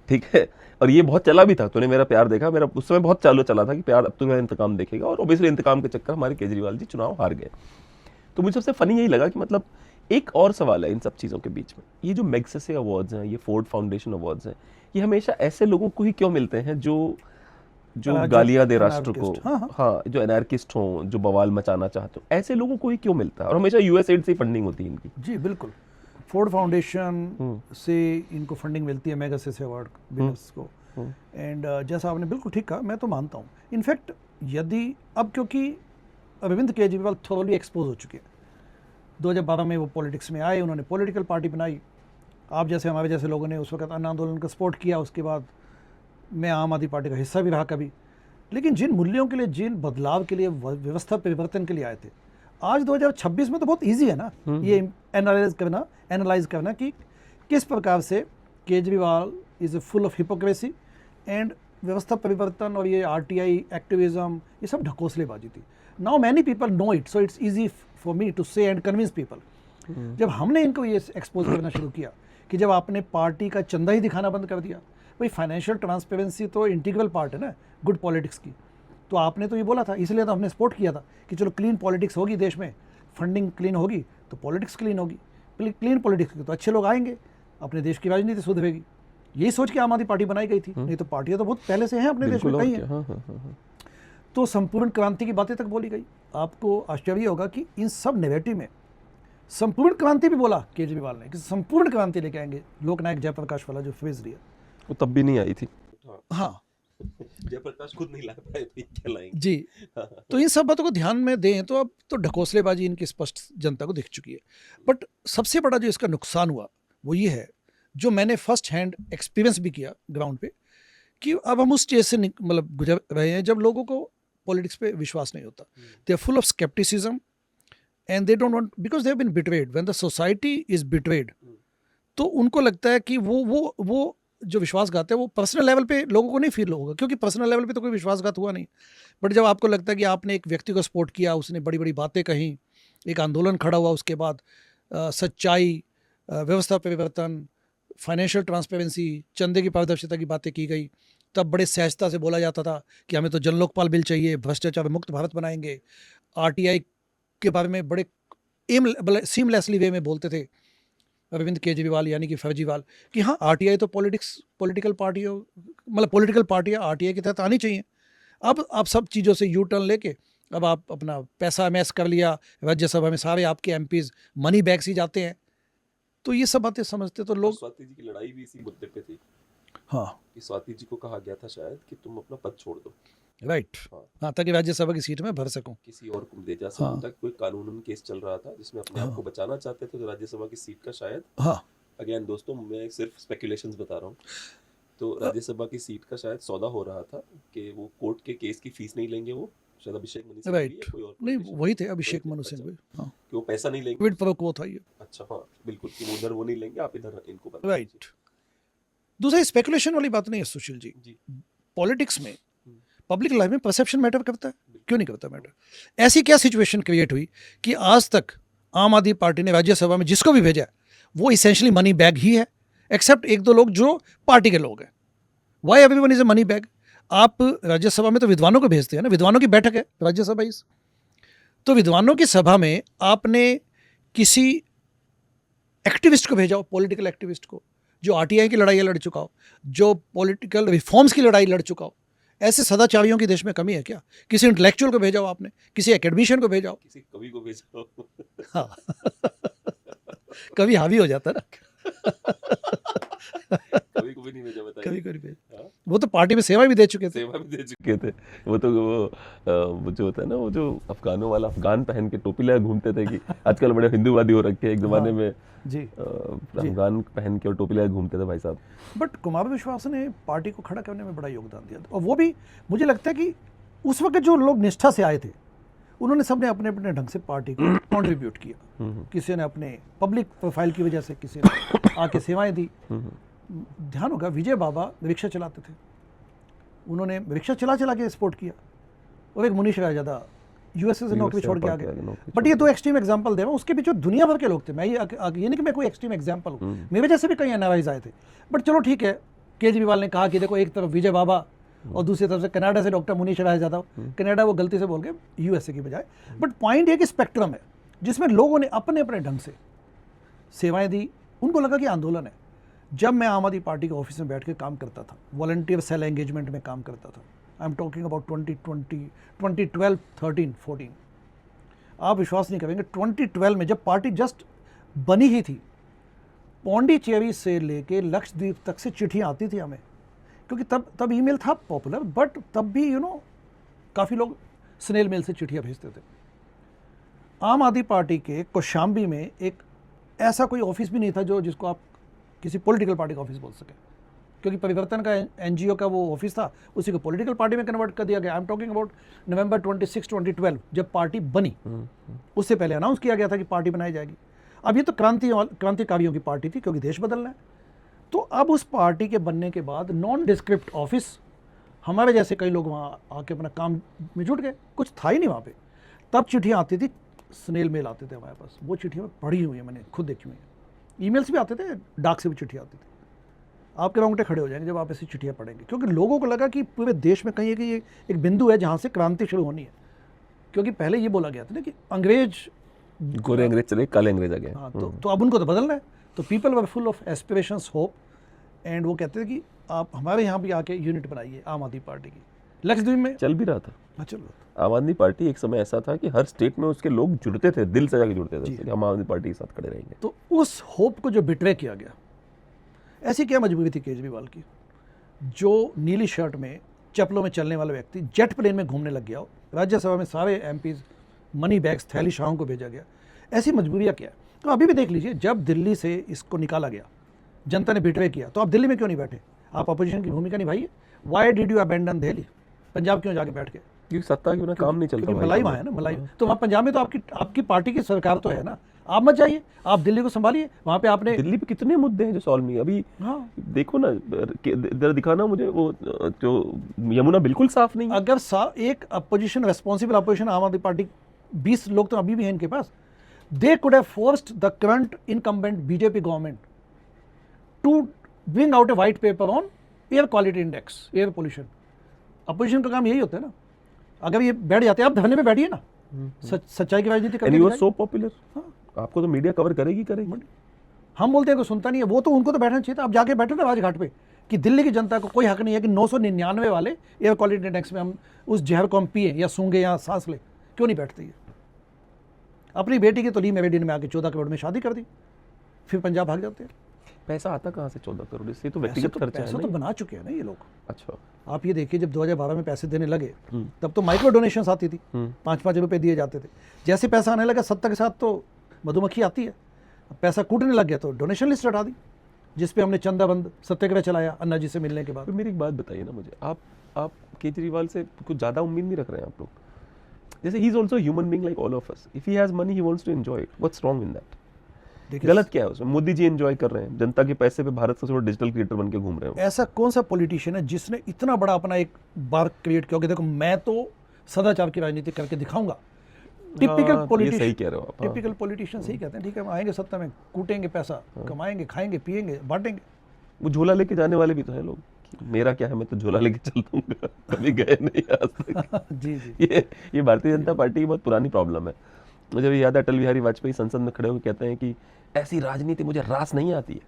ठीक है. और ये बहुत चला भी था, तूने मेरा प्यार देखा, मेरा उस समय बहुत चालू चला था कि प्यार अब तू मेरा इंतकाम देखेगा. और ऑब्वियसली इंतकाम के चक्कर हमारे केजरीवाल जी चुनाव हार गए. तो मुझे सबसे फनी यही लगा कि मतलब एक और सवाल है इन सब चीज़ों के बीच में, ये जो मैग्सेसे अवार्ड्स हैं, ये फोर्ड फाउंडेशन अवार्ड्स हैं, ये हमेशा ऐसे लोगों को ही क्यों मिलते हैं जो गालियां दे राष्ट्र को. हाँ, जो एनार्किस्ट हों, जो बवाल मचाना चाहते हो, ऐसे लोगों को ही क्यों मिलता है? और हमेशा यूएसएड से फंडिंग होती है इनकी. जी बिल्कुल. फोर्ड फाउंडेशन से इनको फंडिंग मिलती है मेगासेस अवार्ड विनर्स को। एंड जैसा आपने बिल्कुल ठीक कहा, मैं तो मानता हूँ। इनफैक्ट यदि अब क्योंकि अरविंद केजरीवाल थोरली एक्सपोज हो चुके हैं, 2012 में वो पॉलिटिक्स में आए, उन्होंने पॉलिटिकल पार्टी बनाई, आप जैसे हमारे जैसे लोगों ने उस वक्त अन्न आंदोलन का सपोर्ट किया, उसके बाद मैं आम आदमी पार्टी का हिस्सा भी रहा कभी। लेकिन जिन मूल्यों के लिए, जिन बदलाव के लिए, व्यवस्था परिवर्तन के लिए आए थे, आज 2026 में तो बहुत इजी है ना ये एनालाइज करना कि किस प्रकार से Kejriwal is full of hypocrisy and व्यवस्था परिवर्तन और ये आरटीआई एक्टिविज्म, ये सब ढकोसलेबाजी थी। Now many people know it, so it's easy for me to say and convince people. जब हमने इनको ये एक्सपोज करना शुरू किया कि जब आपने पार्टी का चंदा ही दिखाना बंद कर दिया, भाई फाइनेंशियल ट्रांसपेरेंसी तो इंटीग्रल पार्ट है ना गुड पॉलिटिक्स की, तो आपने तो ये बोला था, इसलिए तो हमने सपोर्ट किया था कि चलो क्लीन पॉलिटिक्स होगी देश में, फंडिंग क्लीन होगी तो पॉलिटिक्स क्लीन होगी, क्लीन पॉलिटिक्स की तो अच्छे लोग आएंगे, अपने देश की राजनीति सुधरेगी। यही सोच के आम आदमी पार्टी बनाई गई थी, नहीं तो पार्टियां तो बहुत पहले से हैं अपने देश में, कई हैं। तो संपूर्ण क्रांति की बातें तक बोली गई। आपको आश्चर्य होगा कि इन सब नेगेटिव में संपूर्ण क्रांति भी बोला केजरीवाल ने कि संपूर्ण क्रांति लेके आएंगे, लोकनायक जयप्रकाश वाला जो फ्रेज लिया, वो तब भी नहीं आई थी। हाँ, जयप्रकाश खुद नहीं ला पाए थे, क्या लाएंगे जी। तो इन सब बातों को ध्यान में दें तो अब तो ढकोसलेबाजी इनकी स्पष्ट जनता को दिख चुकी है। बट सबसे बड़ा जो इसका नुकसान हुआ वो ये है, जो मैंने फर्स्ट हैंड एक्सपीरियंस भी किया ग्राउंड पे, कि अब हम उस स्टेज से मतलब गुजर रहे हैं जब लोगों को पॉलिटिक्स पे विश्वास नहीं होता। They are full of scepticism and they don't want, because they have been betrayed. When the society is betrayed, तो उनको लगता है कि वो जो विश्वासघात है वो पर्सनल लेवल पे लोगों को नहीं फील होगा, क्योंकि पर्सनल लेवल पे तो कोई विश्वासघात हुआ नहीं। बट जब आपको लगता है कि आपने एक व्यक्ति को सपोर्ट किया, उसने बड़ी बड़ी बातें कहीं, एक आंदोलन खड़ा हुआ, उसके बाद सच्चाई, व्यवस्था परिवर्तन, फाइनेंशियल ट्रांसपेरेंसी, चंदे की पारदर्शिता की बातें की गई, तब बड़े सहजता से बोला जाता था कि हमें तो जन लोकपाल बिल चाहिए, भ्रष्टाचार मुक्त भारत बनाएंगे, आरटीआई के बारे में बड़े सीमलेसली वे में बोलते थे अरविंद केजरीवाल यानी कि फर्जीवाल, कि हाँ आरटीआई तो पॉलिटिकल पार्टियों, मतलब पॉलिटिकल पार्टियाँ आरटीआई के तहत आनी चाहिए। अब आप सब चीज़ों से यू टर्न लेके अब आप अपना पैसा मैस कर लिया, राज्यसभा में सारे आपके एमपीज मनी बैग्स ही जाते हैं, तो ये सब बातें समझते तो लोग। स्वाति जी की लड़ाई भी इसी मुद्दे पे थी। हाँ, कि स्वाति जी को कहा गया था शायद कि तुम अपना पद छोड़ दो, राइट। हाँ, ताकि राज्यसभा की सीट में भर सकूं, किसी और को दे जा सकूं। तक कोई कानूनन केस चल रहा था जिसमें अपने आप को बचाना चाहते थे तो राज्यसभा की सीट का शायद, अगेन दोस्तों मैं सिर्फ स्पेकुलेशंस बता रहा हूँ, तो राज्यसभा की सीट का शायद सौदा हो रहा था कि वो कोर्ट के केस की फीस नहीं लेंगे, वो शायद अभिषेक मनु सिंह, राइट, नहीं वही थे अभिषेक मनु सिंह, कि वो पैसा नहीं लेंगे, क्विड प्रो क्वो था ये। अच्छा, हाँ बिल्कुल, कि वो उधर वो नहीं लेंगे, आप इधर इनको बता। राइट। दूसरा स्पेकुलेशन वाली बात नहीं है सुशील जी, पॉलिटिक्स में पब्लिक लाइफ में परसेप्शन मैटर करता है, क्यों नहीं करता मैटर? ऐसी क्या सिचुएशन क्रिएट हुई कि आज तक आम आदमी पार्टी ने राज्यसभा में जिसको भी भेजा वो इसेंशियली मनी बैग ही है, एक्सेप्ट एक दो लोग जो पार्टी के लोग हैं। Why everyone is a money bag? आप राज्यसभा में तो विद्वानों को भेजते हैं ना, विद्वानों की बैठक है राज्यसभा इस, तो विद्वानों की सभा में आपने किसी एक्टिविस्ट को भेजा हो, पॉलिटिकल एक्टिविस्ट को, जो आरटीआई की लड़ाई लड़ चुका हो, जो पॉलिटिकल रिफॉर्म्स की लड़ाई लड़ चुका हो। ऐसे सदाचारियों की देश में कमी है क्या? किसी इंटेलेक्चुअल को भेजा हो आपने, किसी एकेडमिशियन को भेजा हो, किसी कवि को भेजा हो। हाँ कभी हावी हो जाता ना कभी को भी नहीं भेजा, बताइए। कभी को नहीं भेजा, वो तो पार्टी में सेवा भी दे चुके थे। वो तो वो जो होता है ना, वो जो अफगानों वाला अफगान पहन के टोपी लगा घूमते थे, कि आजकल बड़े हिंदूवादी हो रखे हैं, एक जमाने में जी अफगान पहन के और टोपी लगा घूमते थे भाई साहब। बट कुमार विश्वास ने पार्टी को खड़ा करने में बड़ा योगदान दिया, और वो भी मुझे लगता है कि उस वक्त जो लोग निष्ठा से आए थे उन्होंने सबने अपने अपने ढंग से पार्टी को कंट्रीब्यूट किया। किसी ने अपने पब्लिक प्रोफाइल की वजह से, किसी ने आके सेवाएं दी। ध्यान होगा विजय बाबा रिक्शा चलाते थे, उन्होंने रिक्शा चला के सपोर्ट किया, और एक मुनीश रायजादा यूएसए से नौकरी छोड़ के आ गए। बट ये दो एक्सट्रीम एग्जांपल दे रहा हूँ, उसके पीछे दुनिया भर के लोग थे। मैं ये नहीं कि मैं कोई एक्सट्रीम एग्जांपल हूँ, मेरे जैसे भी कई एनआरआईज आए थे। बट चलो ठीक है, केजरीवाल ने कहा कि देखो एक तरफ विजय बाबा और दूसरी तरफ से कनाडा से डॉक्टर मुनीश रायजादा, कनाडा वो गलती से बोल गए यूएसए की बजाय। बट पॉइंट ये कि स्पेक्ट्रम है जिसमें लोगों ने अपने अपने ढंग से सेवाएं दी, उनको लगा कि आंदोलन है। जब मैं आम आदमी पार्टी के ऑफिस में बैठ के काम करता था, वॉलंटियर सेल एंगेजमेंट में काम करता था, आई एम टॉकिंग अबाउट 2020, 2012, 13, 14, आप विश्वास नहीं करेंगे, 2012 में जब पार्टी जस्ट बनी ही थी, पौंडीचेरी से लेके लक्षद्वीप तक से चिट्ठियाँ आती थी हमें, क्योंकि तब ईमेल था पॉपुलर, बट तब भी काफ़ी लोग स्नेल मेल से चिट्ठियाँ भेजते थे। आम आदमी पार्टी के कौशाम्बी में एक ऐसा कोई ऑफिस भी नहीं था जिसको आप किसी पॉलिटिकल पार्टी का ऑफिस बोल सके, क्योंकि परिवर्तन का एनजीओ का वो ऑफिस था, उसी को पॉलिटिकल पार्टी में कन्वर्ट कर दिया गया। आई एम टॉकिंग अबाउट नवंबर 26, 2012 जब पार्टी बनी, उससे पहले अनाउंस किया गया था कि पार्टी बनाई जाएगी। अब ये तो क्रांतिकारियों की पार्टी थी, क्योंकि देश बदलना है। तो अब उस पार्टी के बनने के बाद नॉन डिस्क्रिप्ट ऑफिस, हमारे जैसे कई लोग वहाँ आके अपना काम में जुट गए, कुछ था ही नहीं वहाँ पे। तब चिट्ठियाँ आती थी, स्नेल मेल आते थे हमारे पास, वो चिट्ठियाँ पढ़ी हुई है, मैंने खुद देखी हुई है। ईमेल्स भी आते थे, डाक से भी चिट्ठियाँ आती थी। आपके रोंगटे खड़े हो जाएंगे जब आप ऐसी चिट्ठियाँ पढ़ेंगे, क्योंकि लोगों को लगा कि पूरे देश में कहीं कि एक बिंदु है जहाँ से क्रांति शुरू होनी है। क्योंकि पहले ये बोला गया था ना कि अंग्रेज, गोरे अंग्रेज चले, काले अंग्रेज आ गए। हाँ, तो अब उनको तो बदलना है। तो people were full of aspirations, hope, and वो कहते थे कि आप हमारे यहाँ भी आके यूनिट बनाइए आम आदमी पार्टी की। लक्षद्वीप में चल भी रहा था। हाँ, चल रहा था। आम आदमी पार्टी एक समय ऐसा था कि हर स्टेट में उसके लोग जुड़ते थे, दिल से जाके जुड़ते थे कि हम आम आदमी पार्टी के साथ खड़े रहेंगे। तो उस होप को जो बिट्रे किया गया, ऐसी क्या मजबूरी थी केजरीवाल की, जो नीली शर्ट में चप्पलों में चलने वाला व्यक्ति जेट प्लेन में घूमने लग गया हो, राज्यसभा में सारे एमपीज मनी बैग्स थैली शाहों को भेजा गया। ऐसी मजबूरियाँ क्या है? तो अभी भी देख लीजिए, जब दिल्ली से इसको निकाला गया, जनता ने बिट्रे किया, तो आप दिल्ली में क्यों नहीं बैठे? आप अपोजिशन की भूमिका निभाइए। Why did you abandon Delhi? Punjab क्यों जाके बैठ गए? क्योंकि सत्ता की काम नहीं चलता, मलाई वहाँ है ना, मलाई। तो वहाँ पंजाब में तो आपकी पार्टी की सरकार तो है ना, आप मत जाइए, आप दिल्ली को संभालिए। वहाँ पे आपने दिल्ली पे कितने मुद्दे हैं जो सॉल्व नहीं। अभी हाँ, देखो ना, इधर दिखाना मुझे वो जो यमुना बिल्कुल साफ नहीं है। अगर एक अपोजिशन, रेस्पॉन्सिबल अपोजिशन आम आदमी पार्टी, 20 लोग तो अभी भी हैं इनके पास, they could have forced the current incumbent BJP government to bring out a white paper on air quality index, air pollution. Opposition का काम यही होता है ना। अगर ये बैठ जाते हैं, आप धरने पे बैठिए ना, सच्चाई की राजनीति And you are करने। so popular। आपको तो मीडिया कवर करेगी। हम बोलते हैं कोई सुनता नहीं है, वो तो उनको तो बैठना चाहिए था। आप जाके बैठे ना राजघाट पे, कि दिल्ली की जनता को कोई हक नहीं है कि 999 वाले एयर क्वालिटी इंडेक्स में हम उस जहर को हम पिए या सूंघे या सांस ले। क्यों नहीं बैठते? ये अपनी बेटी की तो ली मेरिडियन में आके 14 करोड़ में शादी कर दी, फिर पंजाब भाग जाते हैं। पैसा आता कहाँ से 14 करोड़? इससे तो व्यक्तिगत खर्चा है पैसा ना। तो बना चुके हैं ना ये लोग। अच्छा, आप ये देखिए, जब 2012 में पैसे देने लगे, तब तो माइक्रो डोनेशंस आती थी, 5-5 रुपए दिए जाते थे। जैसे पैसा आने लगा, सत्ता के साथ तो मधुमक्खी आती है। अब पैसा कूटने लग गया तो डोनेशन लिस्ट हटा दी, जिसपे हमने चंदा बंद सत्याग्रह चलाया अन्ना जी से मिलने के बाद। तो मेरी एक बात बताइए ना मुझे, आप केजरीवाल से कुछ ज़्यादा उम्मीद नहीं रख रहे हैं आप लोग? जैसे he is also human being like all of us. If he has money, he wants to enjoy it. What's wrong in that? गलत क्या है उसमें? मोदी जी एंजॉय कर रहे हैं, जनता के पैसे पे भारत का थोड़ा डिजिटल क्रिएटर बन के घूम रहे हैं। ऐसा कौन सा पॉलिटिशियन है जिसने इतना बड़ा अपना एक बार क्रिएट किया कि देखो मैं तो सदाचार की राजनीति करके दिखाऊंगा? टिपिकल पॉलिटिशियन, सही कह रहे हो आप। टिपिकल पॉलिटिशियन सही कहते हैं। ठीक है, हम आएंगे सत्ता में, कूटेंगे पैसा, कमाएंगे, खाएंगे, पिएंगे, बांटेंगे। वो झोला लेके जाने वाले भी तो हैं लोग। मेरा क्या है, मैं तो झोला लेके चल दूंगा। कभी गए नहीं आज तक। जी जी। ये भारतीय जनता पार्टी की बहुत पुरानी प्रॉब्लम है। मुझे भी याद है, अटल बिहारी वाजपेयी संसद में खड़े होकर कहते हैं कि ऐसी राजनीति मुझे रास नहीं आती है।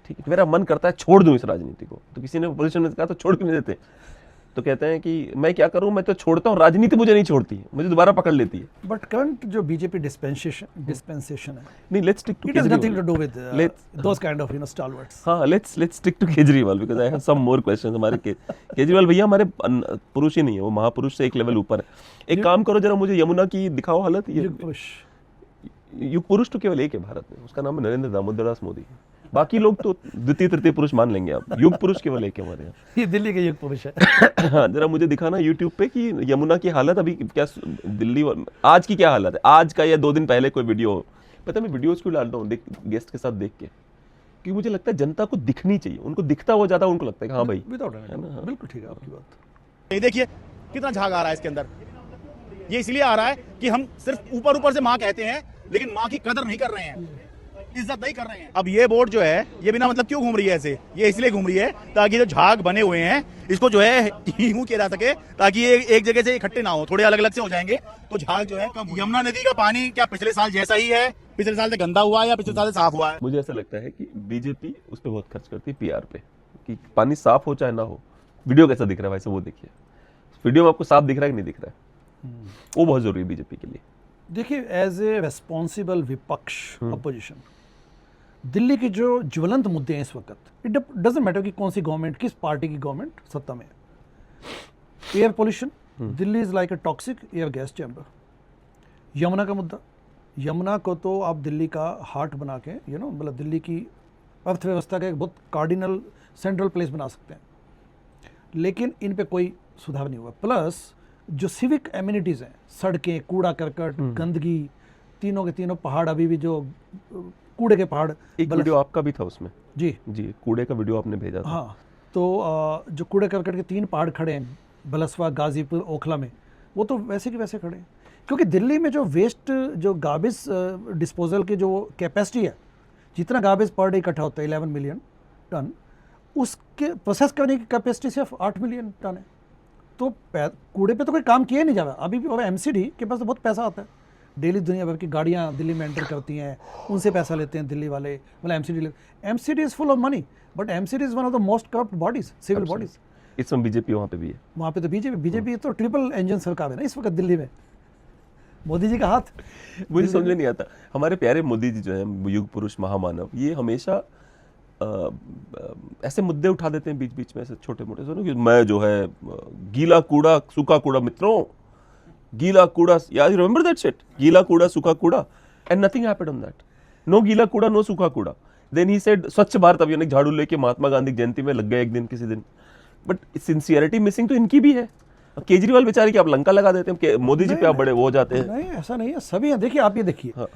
ठीक है, मेरा मन करता है छोड़ दूं इस राजनीति को। तो किसी ने अपोजिशन में कहा तो छोड़ क्यों नहीं देते? तो कहते हैं कि मैं क्या करूं, मैं तो छोड़ता हूं, राजनीति मुझे नहीं छोड़ती, मुझे दोबारा पकड़ लेती है। बट करंट जो बीजेपी डिस्पेंसेशन है, नहीं, let's stick to it has nothing to do with Let's- those kind of stalwarts. हाँ, let's stick to Kejriwal because I have some more questions. हमारे केजरीवाल भैया हमारे पुरुष ही नहीं है, वो महापुरुष से एक लेवल ऊपर है। एक काम करो जरा, मुझे यमुना की दिखाओ हालत। ये युग पुरुष तो केवल एक है भारत में, उसका नाम है नरेंद्र दामोदर दास मोदी। बाकी लोग तो द्वितीय तृतीय पुरुष मान लेंगे आप, युग पुरुष केवल एक है हमारे यहाँ। ये दिल्ली के युग पुरुष है। हाँ, जरा मुझे दिखाना यूट्यूब पे कि यमुना की हालत अभी क्या, दिल्ली आज की क्या हालत है, आज का या 2 दिन पहले कोई वीडियो हो। पता है मैं वीडियोस क्यों डालता हूँ गेस्ट के साथ देख के? क्योंकि मुझे लगता है जनता को दिखनी चाहिए। उनको दिखता हुआ ज्यादा उनको लगता है कि हाँ भाई, विदाउट है ना? बिल्कुल ठीक है आपकी बात। ये देखिए कितना झाग आ रहा है इसके अंदर। ये इसलिए आ रहा है कि हम सिर्फ ऊपर ऊपर से माँ कहते हैं, लेकिन माँ की कदर नहीं कर रहे हैं, इज्जत नहीं कर रहे हैं। अब ये बोर्ड जो है, ये बिना मतलब क्यों घूम रही है ऐसे? ये इसलिए घूम रही है ताकि जो झाग बने हुए हैं, इसको जो है यूं किया जा सके, ताकि ये एक जगह से इकट्ठे ना हो, थोड़े अलग अलग से हो जाएंगे तो झाग जो है कम। यमुना नदी का पानी क्या पिछले साल जैसा ही है? पिछले साल से गंदा हुआ है या पिछले साल से साफ हुआ है? मुझे ऐसा लगता है कि बीजेपी उस पर बहुत खर्च करती है, पीआर पे, कि पानी साफ हो चाहे ना हो। वीडियो कैसा दिख रहा है भाई, से वो देखिए। वीडियो में आपको साफ दिख रहा है कि नहीं दिख रहा है? वो बहुत जरूरी है बीजेपी के लिए। देखिए, एज ए रेस्पॉन्सिबल विपक्ष, अपोजिशन, दिल्ली के जो ज्वलंत मुद्दे हैं इस वक्त, इट डजंट मैटर कि कौन सी गवर्नमेंट, किस पार्टी की गवर्नमेंट सत्ता में है। Air pollution, Delhi is like a toxic air gas chamber. Yamuna का मुद्दा, यमुना को तो आप दिल्ली का हार्ट बना के मतलब दिल्ली की अर्थव्यवस्था का एक बहुत कार्डिनल सेंट्रल प्लेस बना सकते हैं, लेकिन इन पे कोई सुधार नहीं हुआ। प्लस जो सिविक एमिनिटीज़ हैं, सड़कें, कूड़ा करकट, गंदगी, तीनों के तीनों पहाड़ अभी भी जो कूड़े के पहाड़। एक वीडियो आपका भी था उसमें जी जी, कूड़े का वीडियो आपने भेजा था। हाँ, तो जो कूड़े करकट के 3 पहाड़ खड़े हैं बलसवा, गाजीपुर, ओखला में, वो तो वैसे के वैसे खड़े हैं, क्योंकि दिल्ली में जो वेस्ट, जो गार्बेज डिस्पोजल की जो कैपेसिटी है, जितना गार्बेज पर डे इकट्ठा होता है 11 मिलियन टन, उसके प्रोसेस करने की कैपेसिटी सिर्फ 8 मिलियन टन है। तो कूड़े पे तो कोई काम किया ही नहीं जा रहा अभी भी। और एमसीडी के पास तो बहुत पैसा आता है, डेली दुनिया भर की गाड़ियाँ दिल्ली में एंटर करती हैं, उनसे पैसा लेते हैं दिल्ली वाले, मतलब MCD is full of money, but MCD is one of the most corrupt bodies, civil bodies. इसमें बीजेपी वहाँ पे भी है, वहाँ पे तो बीजेपी तो ट्रिपल इंजन सरकार है ना इस वक्त दिल्ली में, मोदी जी का हाथ। मुझे समझ में नहीं आता, हमारे प्यारे मोदी जी जो है युग पुरुष महामानव, ये हमेशा ऐसे मुद्दे उठा देते हैं बीच बीच में, ऐसे छोटे मोटे से, कि मैं जो है गीला कूड़ा सूखा कूड़ा, मित्रों गीला कूड़ा, यार रिमेंबर दैट शिट, गीला कूड़ा सूखा कूड़ा, and nothing happened on that, no गीला कूड़ा नो सूखा कूड़ा। देन ही सेड स्वच्छ भारत अभियान, झाड़ू लेके महात्मा गांधी जयंती में लग गए एक दिन किसी दिन, बट सिंसियरिटी मिसिंग तो इनकी भी है। केजरीवाल बेचारे की आप लंका लगा देते हैं, मोदी जी पे आप बड़े वो हो जाते हैं। नहीं, ऐसा नहीं है, सभी हैं। देखिए, आप ये देखिए,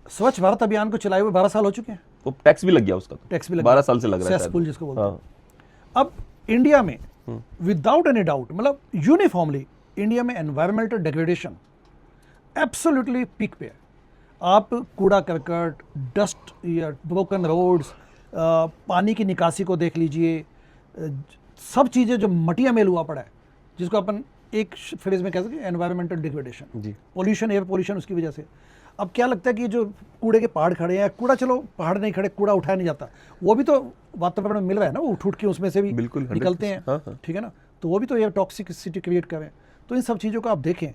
स्वच्छ भारत अभियान को चलाए हुए 12 साल हो चुके हैं, वो टैक्स भी लग गया उसका, टैक्स भी लग 12 साल से लग रहा है, सेसफुल जिसको बोलते हैं। अब इंडिया में विदाउट एनी डाउट, मतलब यूनिफॉर्मली इंडिया में एनवायरमेंटल डिग्रेडेशन एब्सोल्युटली पीक पे है। आप कूड़ा करकट, डस्ट, या ब्रोकन रोड्स, पानी की निकासी को देख लीजिए, सब चीज़ें जो मटिया मेल हुआ पड़ा है, जिसको अपन एक फ्रेज में कह सकते हैं environmental degradation, pollution, air pollution, उसकी वजह से। अब क्या लगता है कि जो कूड़े के पहाड़ खड़े हैं, कूड़ा चलो पहाड़ नहीं खड़े, कूड़ा उठाया नहीं जाता, वो भी तो वातावरण में मिल रहा है ना, वो उठ के उसमें से भी बिल्कुल निकलते हैं, ठीक है ना, तो वो भी तो एयर टॉक्सिसिटी क्रिएट कर रहे हैं। तो इन सब चीज़ों को आप देखें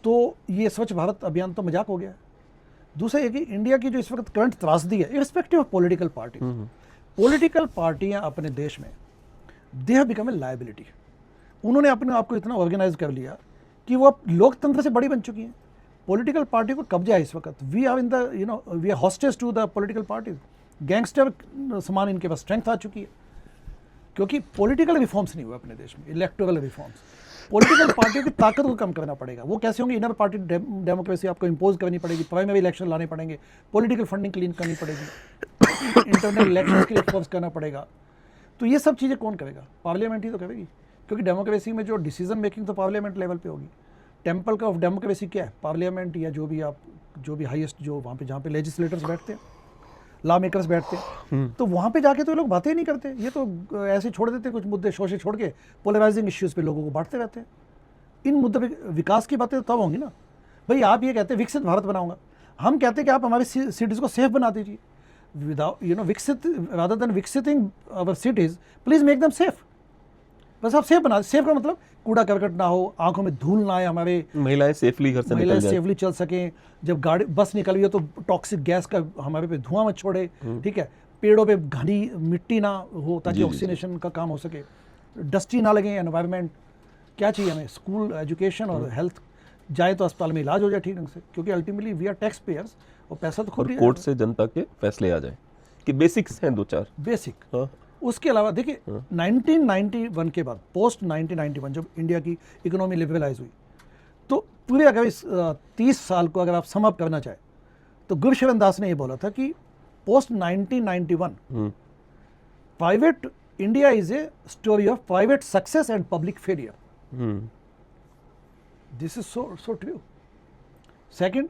तो ये स्वच्छ भारत अभियान तो मजाक हो गया है। दूसरा ये कि इंडिया की जो इस वक्त करंट त्रासदी है, irrespective of political party, political पार्टियां अपने देश में they have become a liability. उन्होंने अपने आप को इतना ऑर्गेनाइज कर लिया कि वो अब लोकतंत्र से बड़ी बन चुकी हैं। पॉलिटिकल पार्टी को कब्जा है इस वक्त। We are in the we are hostage to the political parties. Gangster समान इनके पास स्ट्रेंथ आ चुकी है, क्योंकि पॉलिटिकल रिफॉर्म्स नहीं हुए अपने देश में, इलेक्टोरल रिफॉर्म्स। पॉलिटिकल पार्टियों की ताकत को कम करना पड़ेगा। वो कैसे होंगे? इनर पार्टी डेमोक्रेसी आपको इम्पोज करनी पड़ेगी, प्राइमरी इलेक्शन लाने पड़ेंगे, पॉलिटिकल फंडिंग क्लीन करनी पड़ेगी, इंटरनल इलेक्शन के लिए फोर्स करना पड़ेगा। तो ये सब चीज़ें कौन करेगा? पार्लियामेंट ही तो करेगी, क्योंकि डेमोक्रेसी में जो डिसीजन मेकिंग तो पार्लियामेंट लेवल पे होगी। टेम्पल का ऑफ डेमोक्रेसी क्या है? पार्लियामेंट, या जो भी हाईएस्ट जो वहाँ पे जहाँ पे लेजिस्लेटर्स बैठते हैं, लॉ मेकर्स बैठते हैं, तो वहाँ पे जाके तो लोग बातें ही नहीं करते। ये तो ऐसे छोड़ देते हैं, कुछ मुद्दे शोषे छोड़ के पोलराइजिंग इश्यूज़ पे लोगों को बांटते रहते हैं। इन मुद्दों पे विकास की बातें तब होंगी ना भाई। आप ये कहते हैं विकसित भारत बनाऊंगा, हम कहते हैं कि आप हमारी सिटीज़ को सेफ बना दीजिए। विदाउट विकसित, रादर देन विकसिटिंग our cities, please make them safe. बस आप सेफ बना। सेफ का मतलब कूड़ा करकट ना हो, आंखों में धूल ना आए, हमारे महिलाएं सेफली घर से निकल जाए, सेफली चल सकें, जब गाड़ी बस निकल रही हो तो टॉक्सिक गैस का हमारे पे धुआं मत छोड़े, ठीक है, पेड़ों पे घनी मिट्टी ना हो ताकि ऑक्सीनेशन का काम हो सके, डस्टी ना लगे एनवायरनमेंट। क्या चाहिए हमें? स्कूल, एजुकेशन और हेल्थ जाए तो अस्पताल में इलाज हो जाए ठीक ढंग से, क्योंकि ultimately we are taxpayers और पैसा तो खुद ही कोर्ट से जनता के फैसले आ जाए, कि बेसिक्स हैं 2-4 बेसिक। उसके अलावा देखिए 1991 के बाद, पोस्ट 1991 जब इंडिया की इकोनॉमी लिबरलाइज हुई, तो पूरे अगर इस 30 साल को अगर आप सम अप करना चाहें तो गुरशरण दास ने ये बोला था कि post 1991 private India is a story of private success and public failure. This is so true. Second,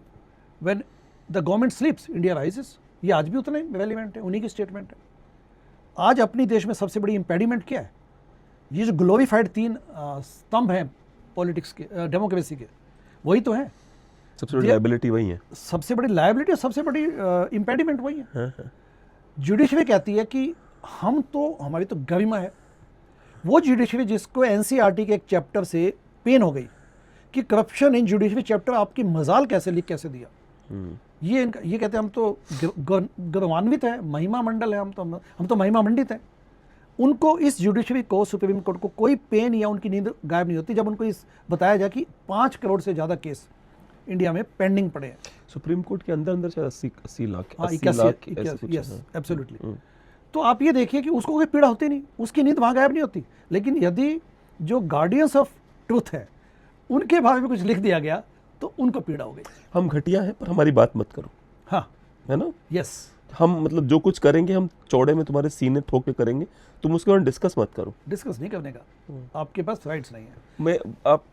when the government स्लीप्स India rises. ये आज भी उतना ही रेलिवेंट है, उन्हीं की स्टेटमेंट है। आज अपनी देश में सबसे बड़ी इंपेडिमेंट क्या है? ये जो ग्लोरीफाइड 3 स्तंभ हैं पॉलिटिक्स के, डेमोक्रेसी के, वही तो हैं। सबसे बड़ी लायबिलिटी वही है, सबसे बड़ी लायबिलिटी और सबसे बड़ी इंपेडिमेंट वही है। जुडिशरी कहती है कि हम तो, हमारी तो गरिमा है। वो जुडिशरी जिसको एनसीईआरटी के एक चैप्टर से पेन हो गई कि करप्शन इन जुडिशरी चैप्टर आपकी मजाल कैसे लीक कैसे दिया, ये कहते हैं हम तो गौरवान्वित है, महिमा मंडल है, हम तो महिमा मंडित हैं। उनको इस जुडिशरी को, सुप्रीम कोर्ट को कोई पेन या उनकी नींद गायब नहीं होती जब उनको इस बताया जाए कि 5 करोड़ से ज़्यादा केस इंडिया में पेंडिंग पड़े हैं। सुप्रीम कोर्ट के अंदर शायद 80 लाख, हाँ, 80 लाख यस एब्सोल्युटली। तो आप ये देखिए कि उसको कोई पीड़ा होती नहीं, उसकी नींद वहाँ गायब नहीं होती। लेकिन यदि जो गार्डियंस ऑफ ट्रूथ है उनके बारे में कुछ लिख दिया गया तो उनको पीड़ा हो गई। हम घटिया हैं पर हमारी बात मत करो, हाँ, है ना? यस। हम मतलब जो कुछ करेंगे हम चौड़े में तुम्हारे सीने ठोक के करेंगे, तुम उसके बारे में डिस्कस मत करो। डिस्कस नहीं करने का आपके पास राइट्स नहीं है।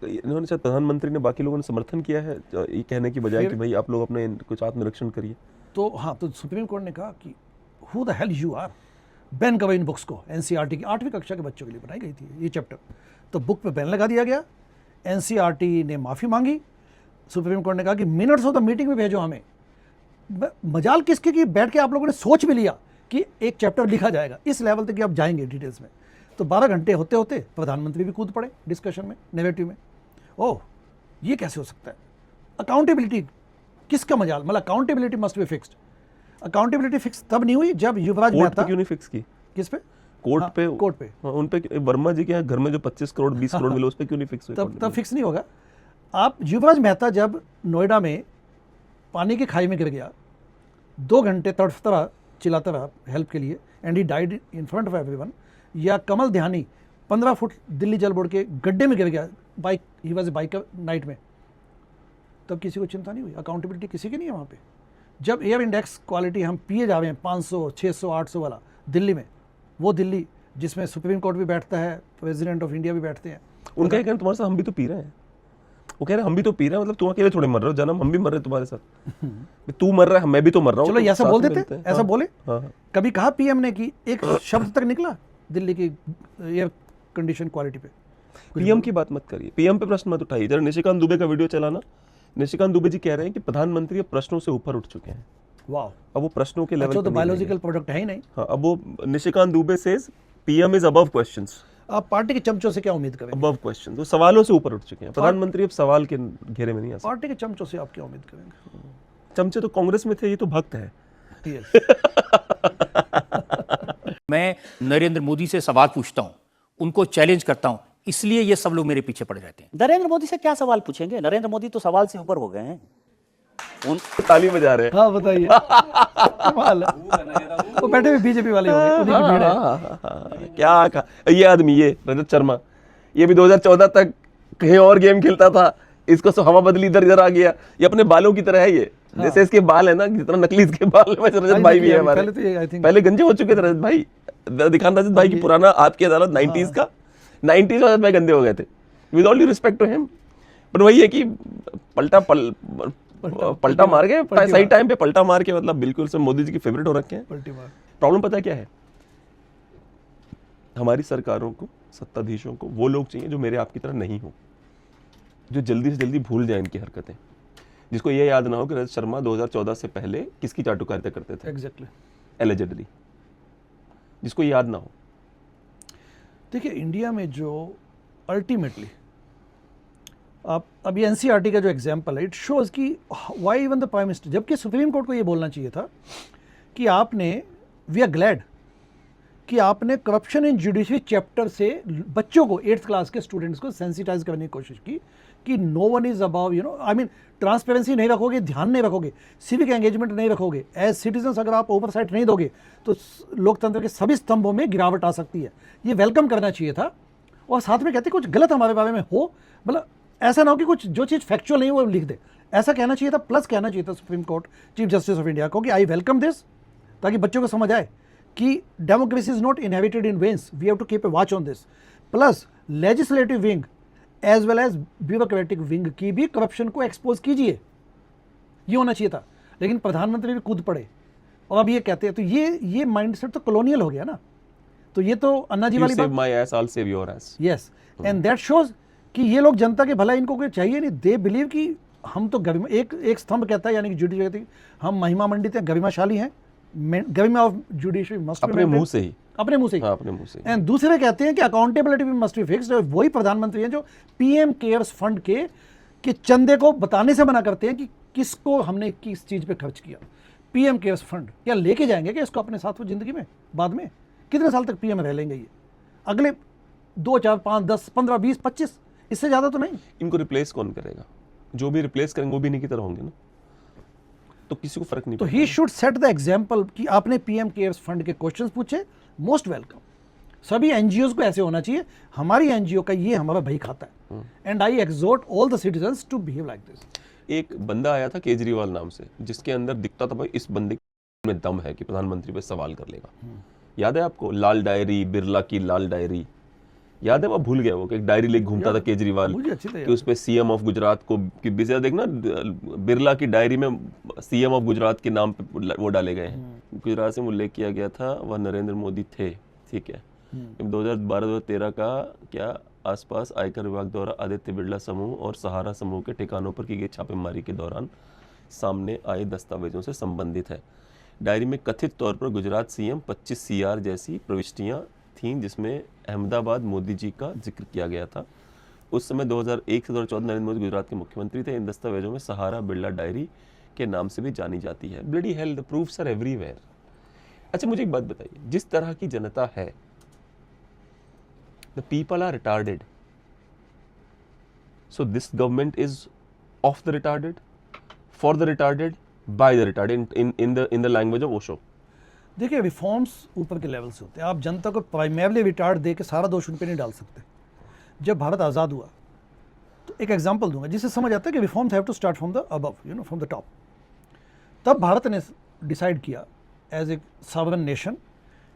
इन्होंने शायद प्रधानमंत्री ने, बाकी लोगों ने समर्थन किया है ये कहने की बजाय कि भाई आप लोग अपने कुछ आत्मनिरीक्षण करिए। तो हाँ, तो सुप्रीम कोर्ट ने कहा कि who the hell you are, ban करो इन बुक्स को। एनसीईआरटी की 8वीं कक्षा के बच्चों के लिए बनाई गई थी ये चैप्टर, तो बुक पे बैन लगा दिया गया। एनसीईआरटी ने माफ़ी मांगी। सुप्रीम कोर्ट ने कहा कि मिनट्स ऑफ द मीटिंग में भेजो हमें। मजाल किसके कि बैठ के आप लोगों ने सोच भी लिया कि एक चैप्टर लिखा जाएगा, इस लेवल तक कि आप जाएंगे डिटेल्स में। तो 12 घंटे होते होते प्रधानमंत्री भी कूद पड़े डिस्कशन में, नेगेटिव में। ओह, ये कैसे हो सकता है? अकाउंटेबिलिटी किसका मजाल, मतलब accountability must be fixed. Accountability fix तब नहीं हुई जब युवराज मेहता, क्यों नहीं फिक्स की? किस पे? कोर्ट पे। कोर्ट पे। उन पे वर्मा जी के घर में जो 25 करोड़ 20 करोड़ मिले उस पे क्यों नहीं फिक्स हुई? तब फिक्स नहीं होगा। आप युवराज मेहता जब नोएडा में पानी की खाई में गिर गया, 2 घंटे तड़फता रहा, चिल्लाता रहा हेल्प के लिए, and he died in front of everyone. या कमल ध्यानी 15 फुट दिल्ली जल बोर्ड के गड्ढे में गिर गया, bike, he was bike night में, तब किसी को चिंता नहीं हुई। अकाउंटेबिलिटी किसी की नहीं है वहाँ पे। जब एयर इंडेक्स क्वालिटी हम पिए जा रहे हैं 500, 600, 800 वाला दिल्ली में, वो दिल्ली जिसमें सुप्रीम कोर्ट भी बैठता है, प्रेसिडेंट ऑफ इंडिया भी बैठते हैं, उनका ये कहना तुम्हारे साथ हम भी तो पी रहे हैं। वो कह रहे हैं हम भी तो पी रहे हैं, मतलब तुम अकेले थोड़े मर रहे हो जन्म, हम भी मर रहे हैं तुम्हारे साथ। तू मर रहा है, मैं भी तो मर रहा हूँ। चलो ऐसा बोल देते, ऐसा बोले। हाँ। कभी कहा पीएम ने कि एक शब्द तक निकला दिल्ली की एयर कंडीशन क्वालिटी पे? पीएम की बात मत करिए, पीएम पे प्रश्न मत उठाइए। जरा निशिकांत दुबे का वीडियो चलाना। निशिकांत दुबे जी कह रहे हैं कि प्रधानमंत्री अब प्रश्नों से ऊपर उठ चुके हैं। वाह, अब वो प्रश्नों के लेवल अच्छा, तो बायोलॉजिकल प्रोडक्ट है ही नहीं। हाँ, अब वो Nishikant Dubey says PM is above questions. आप पार्टी के चमचों से क्या उम्मीद करें? अबव क्वेश्चन, तो सवालों से ऊपर उठ चुके हैं प्रधानमंत्री, अब सवाल के घेरे में नहीं आ सकते। पार्टी के चमचों से आप क्या उम्मीद करेंगे? चमचे तो कांग्रेस में थे, ये तो भक्त है। मैं नरेंद्र मोदी से सवाल पूछता हूं, उनको चैलेंज करता हूं, इसलिए ये सब लोग मेरे पीछे पड़ जाते हैं। नरेंद्र मोदी से क्या सवाल पूछेंगे? नरेंद्र मोदी तो सवाल से ऊपर हो गए हैं। ताली बजा रहे हैं। हाँ, बताइए। वो बैठे हुए बीजेपी वाले होंगे, उन्हीं की भीड़ है। क्या कहा ये आदमी, ये रजत शर्मा, ये भी 2014 तक कहीं और गेम खेलता था, इसको सब हवा बदली इधर इधर आ गया। ये अपने बालों की तरह है, ये जैसे इसके बाल है ना, जितना नकली इसके बाल है, वैसे रजत भाई भी है हमारे। पहले गंजे हो चुके थे रजत भाई, दिखाना रजत भाई की पुराना आपकी अदालत 90s का, 90s रजत भाई गंदे हो गए थे, with all due respect to him. पर वही है कि पलटा मार के, सही टाइम पे पलटा मार के, मतलब बिल्कुल से मोदी जी की फेवरेट हो रखे हैं। प्रॉब्लम पता है क्या है? हमारी सरकारों को, सत्ताधीशों को वो लोग चाहिए जो मेरे आपकी तरह नहीं हो, जो जल्दी से जल्दी भूल जाए इनकी हरकतें, जिसको ये याद ना हो कि रजत शर्मा 2014 से पहले किसकी चाटुकारिता करते थे, एग्जैक्टली, एलिजिडली, जिसको याद ना हो। देखिए, इंडिया में जो अल्टीमेटली आप अभी एनसीईआरटी का जो एग्जांपल है, इट शोज कि why even the prime minister, जबकि सुप्रीम कोर्ट को ये बोलना चाहिए था कि आपने, वी आर ग्लैड कि आपने करप्शन इन जुडिशरी चैप्टर से बच्चों को, 8th क्लास के स्टूडेंट्स को सेंसिटाइज करने की कोशिश की कि no one is above, you know, I mean transparency नहीं रखोगे, ध्यान नहीं रखोगे, सिविक एंगेजमेंट नहीं रखोगे, एज सिटीजन्स अगर आप ओवरसाइट नहीं दोगे तो लोकतंत्र के सभी स्तंभों में गिरावट आ सकती है। ये वेलकम करना चाहिए था। और साथ में कहते कुछ गलत हमारे बारे में हो, मतलब ऐसा ना हो कि कुछ जो चीज़ फैक्चुअल नहीं वो लिख दे, ऐसा कहना चाहिए था। प्लस कहना चाहिए था supreme court chief justice of India को कि आई वेलकम दिस, ताकि बच्चों को समझ आए कि democracy is not inhabited in veins, we have to keep a watch on this. Plus legislative wing as well as bureaucratic wing की भी करप्शन को एक्सपोज कीजिए, ये होना चाहिए था। लेकिन प्रधानमंत्री भी कूद पड़े और अब ये कहते हैं, तो ये माइंडसेट तो कॉलोनियल हो गया ना। तो ये तो अन्ना जी वाली बात, my ass, I'll save your ass. Yes, and that shows कि ये लोग जनता के भला इनको कोई चाहिए नहीं। दे बिलीव कि हम तो गरिमा, एक स्तंभ कहता है, यानी कि जुडिशरी, हम महिमा मंडित हैं, गरिमाशाली हैं, गरिमा ऑफ जुडिशरी मस्ट बी, अपने मुंह से ही, अपने मुंह से ही, हाँ, अपने मुंह से। एंड दूसरे कहते हैं कि अकाउंटेबिलिटी भी मस्ट बी फिक्स्ड। वही प्रधानमंत्री हैं जो पीएम केयर्स फंड के चंदे को बताने से मना करते हैं कि किसको हमने किस चीज़ पे खर्च किया। पीएम केयर्स फंड क्या लेके जाएंगे क्या इसको अपने साथ वो ज़िंदगी में? बाद में कितने साल तक पीएम रह लेंगे ये? अगले 2, 4, 5, 10, 15, 20, 25, इससे ज़्यादा तो नहीं। इनको रिप्लेस कौन करेगा? जो भी रिप्लेस करेंगे वो भी इन्हीं की तरह होंगे ना, तो किसी को फर्क नहीं तो पड़ता। He should set the example कि आपने पीएम केयर्स फंड के क्वेश्चंस पूछे, मोस्ट वेलकम। सभी एनजीओ को ऐसे होना चाहिए, हमारी एनजीओ का ये हमारा भाई खाता है, and I exhort all the citizens to behave like this. एक बंदा आया था केजरीवाल नाम से, जिसके अंदर दिखता था भाई इस बंदे में दम है कि प्रधानमंत्री पे सवाल कर लेगा। याद है आपको लाल डायरी, बिरला की लाल डायरी, याद है? मैं भूल गया वो कि एक डायरी लेके घूमता था केजरीवाल मुझे अच्छी तरह कि उस पे सीएम ऑफ गुजरात को कि देखना बिरला की डायरी में सीएम ऑफ गुजरात के नाम पे वो डाले गए हैं। गुजरात से उल्लेख किया गया था, वह नरेंद्र मोदी थे, ठीक है। 2012-2013 का क्या आसपास आयकर विभाग द्वारा आदित्य बिरला समूह और सहारा समूह के ठिकानों पर की गई छापेमारी के दौरान सामने आए दस्तावेजों से संबंधित है। डायरी में कथित तौर पर गुजरात सीएम 25 CR जैसी प्रविष्टियां थीं, जिसमें अहमदाबाद मोदी जी का जिक्र किया गया था। उस समय 2001 से 2014 नरेंद्र मोदी गुजरात के मुख्यमंत्री थे। इन दस्तावेजों में सहारा बिरला डायरी के नाम से भी जानी जाती है। Bloody hell, the proofs are everywhere. अच्छा मुझे एक बात बताइए, जिस तरह की जनता है, the people are retarded, so this government is of the retarded, for the retarded, by the retarded, in the language of Osho. देखिए रिफॉर्म्स ऊपर के लेवल से होते हैं, आप जनता को प्राइमरली रिटार्ड दे के सारा दोष उन पे नहीं डाल सकते। जब भारत आज़ाद हुआ तो एक एग्जांपल दूंगा जिससे समझ आता है कि reforms have to start from the above, from the top. तब भारत ने डिसाइड किया एज ए सॉवरेन नेशन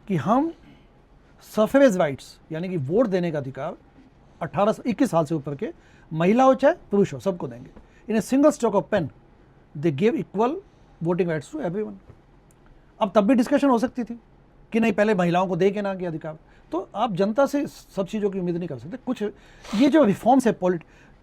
कि हम सफरेज राइट्स यानी कि वोट देने का अधिकार 18-21 साल से ऊपर के महिला हो चाहे पुरुष हो सबको देंगे। In a single stroke of pen they give equal voting rights to everyone. अब तब भी डिस्कशन हो सकती थी कि नहीं पहले महिलाओं को दे के ना के अधिकार। तो आप जनता से सब चीज़ों की उम्मीद नहीं कर सकते। कुछ ये जो रिफॉर्म्स है,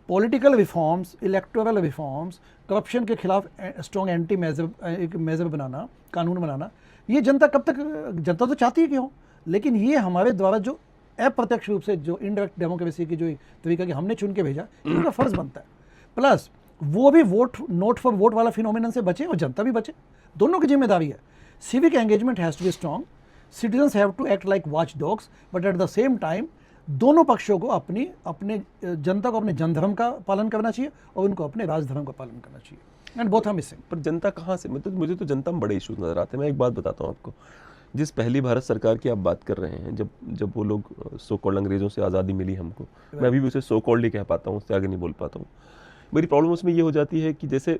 political reforms, electoral reforms, corruption के खिलाफ स्ट्रॉन्ग एंटी मेजर बनाना, कानून बनाना, ये जनता कब तक, जनता तो चाहती है कि हो, लेकिन ये हमारे द्वारा जो अप्रत्यक्ष रूप से जो इनडायरेक्ट डेमोक्रेसी की जो तरीका कि हमने चुन के भेजा, इनका फर्ज बनता है। प्लस वो भी वोट नोट फॉर वोट वाला फिनोमिनन से बचे और जनता भी बचे, दोनों की जिम्मेदारी है। Civic engagement has to be strong, citizens have to act like watchdogs, but at the same time दोनों पक्षों को अपने जनता को अपने जनधर्म का पालन करना चाहिए और उनको अपने राजधर्म का पालन करना चाहिए। And both are missing. पर जनता कहाँ से, मुझे तो जनता में बड़े इशूज नजर आते हैं। मैं एक बात बताता हूँ आपको, जिस पहली भारत सरकार की आप बात कर रहे हैं, जब वो लोग सो कॉल्ड अंग्रेजों से आज़ादी मिली हमको, मैं अभी भी उसे सो कॉल्ड ही कह पाता हूँ, उससे आगे नहीं बोल पाता हूँ। मेरी प्रॉब्लम उसमें ये हो जाती है कि जैसे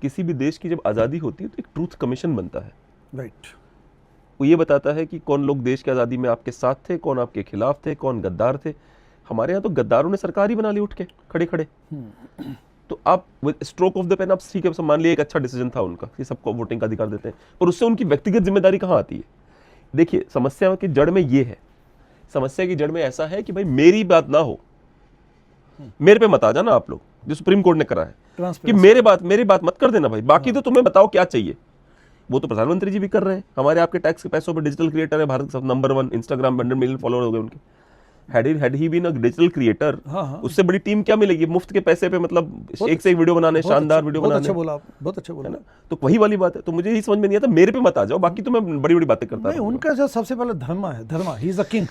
किसी भी देश की जब आज़ादी होती है तो एक ट्रूथ कमीशन बनता है, राइट। वो ये बताता है कि कौन लोग देश की आज़ादी में आपके साथ थे, कौन आपके खिलाफ थे, कौन गद्दार थे। हमारे यहाँ तो गद्दारों ने सरकार ही बना ली उठ के खड़े खड़े। तो आप स्ट्रोक ऑफ द पेन आप ठीक है, मान लिया एक अच्छा डिसीजन था उनका कि सबको वोटिंग का अधिकार देते हैं, और उससे उनकी व्यक्तिगत जिम्मेदारी कहाँ आती है? देखिए समस्या की जड़ में ये है, समस्या की जड़ में ऐसा है कि भाई मेरी बात ना हो, मेरे पे मत आ जाना आप लोग, जो सुप्रीम कोर्ट ने करा है कि मेरी बात मत कर देना भाई, बाकी तो तुम्हें बताओ क्या चाहिए। वो तो प्रधानमंत्री जी भी कर रहे हैं, हमारे आपके टैक्स के पैसों पर डिजिटल क्रिएटर है भारत का सब नंबर 1, इंस्टाग्राम 100 मिलियन फॉलोअर हो गए उनके। had he been a digital creator, उससे बड़ी टीम क्या मिलेगी मुफ्त के पैसे पे, मतलब एक से एक वीडियो बनाने, शानदार वीडियो बनाने। अच्छा बोला आप, बहुत अच्छा बोला। तो वही वाली बात है। तो मुझे ही समझ में नहीं आता, मेरे पे मत आ जाओ, बाकी तो मैं बड़ी बड़ी बातें करता नहीं, उनका जो सबसे पहले धर्म है, he is the king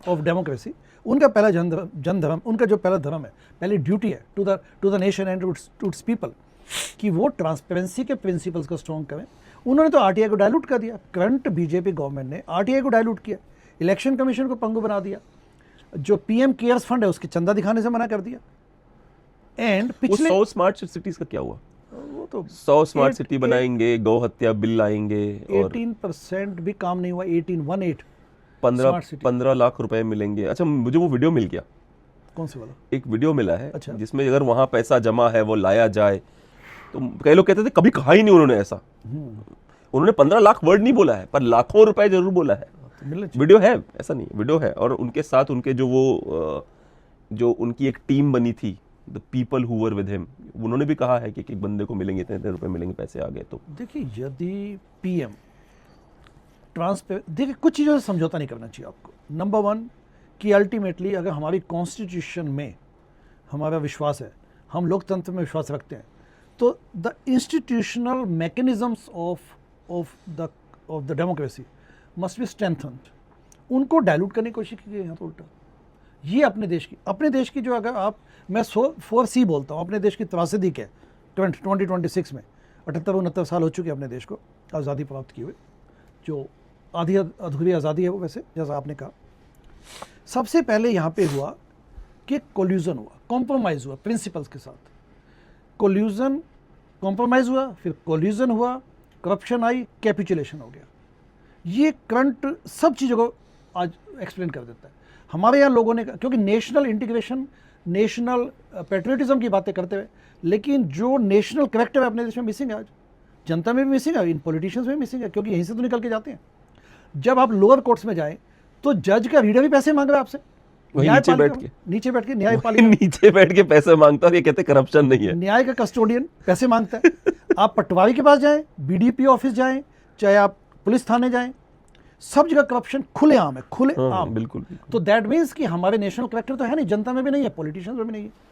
of democracy. उनका पहला जनधर्म, उनका जो पहला धर्म है, पहली ड्यूटी है to the nation and to its people कि वो ट्रांसपेरेंसी के प्रिंसिपल्स को स्ट्रॉन्ग करें। उन्होंने तो आरटीआई को डायलूट कर दिया, करंट बीजेपी गवर्नमेंट ने आरटीआई को डायलूट किया, इलेक्शन कमीशन को पंगु बना दिया, जो पीएम केयर्स फंड है उसके चंदा दिखाने से मना कर दिया। एंड पिछले 100 स्मार्ट सिटीज का क्या हुआ? वो तो 100 स्मार्ट सिटी बनाएंगे, गौ हत्या बिल लाएंगे, और 18% भी काम नहीं हुआ। 18 15 लाख रुपए मिलेंगे। अच्छा मुझे वो वीडियो मिल गया। कौन सी वाला? एक वीडियो मिला है। अच्छा। जिसमें अगर वहां पैसा जमा है वो लाया जाए, तो कई लोग कहते थे कभी कहा ही नहीं उन्होंने ऐसा। उन्होंने 15 लाख वर्ड नहीं बोला है, पर लाखों रुपए जरूर बोला है। वीडियो है, ऐसा नहीं, वीडियो है। और उनके साथ उनके जो उनकी एक टीम बनी थी, the people who were with him, उन्होंने भी कहा है कि एक बंदे को मिलेंगे इतने रुपए मिलेंगे, पैसे आ गए। तो देखिए यदि पीएम देखिए कुछ चीज़ों से समझौता नहीं करना चाहिए आपको। नंबर 1 कि अल्टीमेटली अगर हमारी कॉन्स्टिट्यूशन में हमारा विश्वास है, हम लोकतंत्र में विश्वास रखते हैं, तो the institutional mechanisms of the democracy must be strengthened. उनको डायलूट करने की कोशिश की गई यहाँ पर उल्टा। ये अपने देश की जो, अगर आप, मैं 4C बोलता हूँ, अपने देश की त्रासदी क्या है 2026 में 78-69 साल हो चुके अपने देश को आज़ादी प्राप्त किए हुए, जो आधी अधूरी आज़ादी है वो, वैसे जैसा आपने कहा। सबसे पहले यहाँ पे हुआ कि कोल्यूजन हुआ, कॉम्प्रोमाइज़ हुआ प्रिंसिपल्स के साथ, कोल्यूजन, कॉम्प्रोमाइज़ हुआ, फिर कोल्यूजन हुआ, करप्शन आई, कैपिचुलेशन हो गया। ये करंट सब चीज़ों को आज एक्सप्लेन कर देता है। हमारे यहाँ लोगों ने, क्योंकि नेशनल इंटीग्रेशन, नेशनल पेट्रियटिज्म की बातें करते हुए, लेकिन जो नेशनल करेक्टर है अपने देश में मिसिंग है। आज जनता में भी मिसिंग है, इन पॉलिटिशियंस में मिसिंग है, क्योंकि यहीं से तो निकल के जाते हैं। जब आप लोअर कोर्ट्स में जाएं तो जज का रीडर भी पैसे मांग रहा है आपसे, नीचे बैठ के न्यायपालिका नीचे बैठ के पैसे मांगता है, ये कहते करप्शन नहीं है। न्याय का कस्टोडियन पैसे मांगता है। आप पटवारी के पास जाएं, बीडीपी ऑफिस जाएं, चाहे आप पुलिस थाने जाएं, सब जगह करप्शन खुलेआम है, खुलेआम। बिल्कुल। तो दैट मीन्स कि हमारे नेशनल करेक्टर तो है नहीं, जनता में भी नहीं है, पॉलिटिशियंस में भी नहीं है।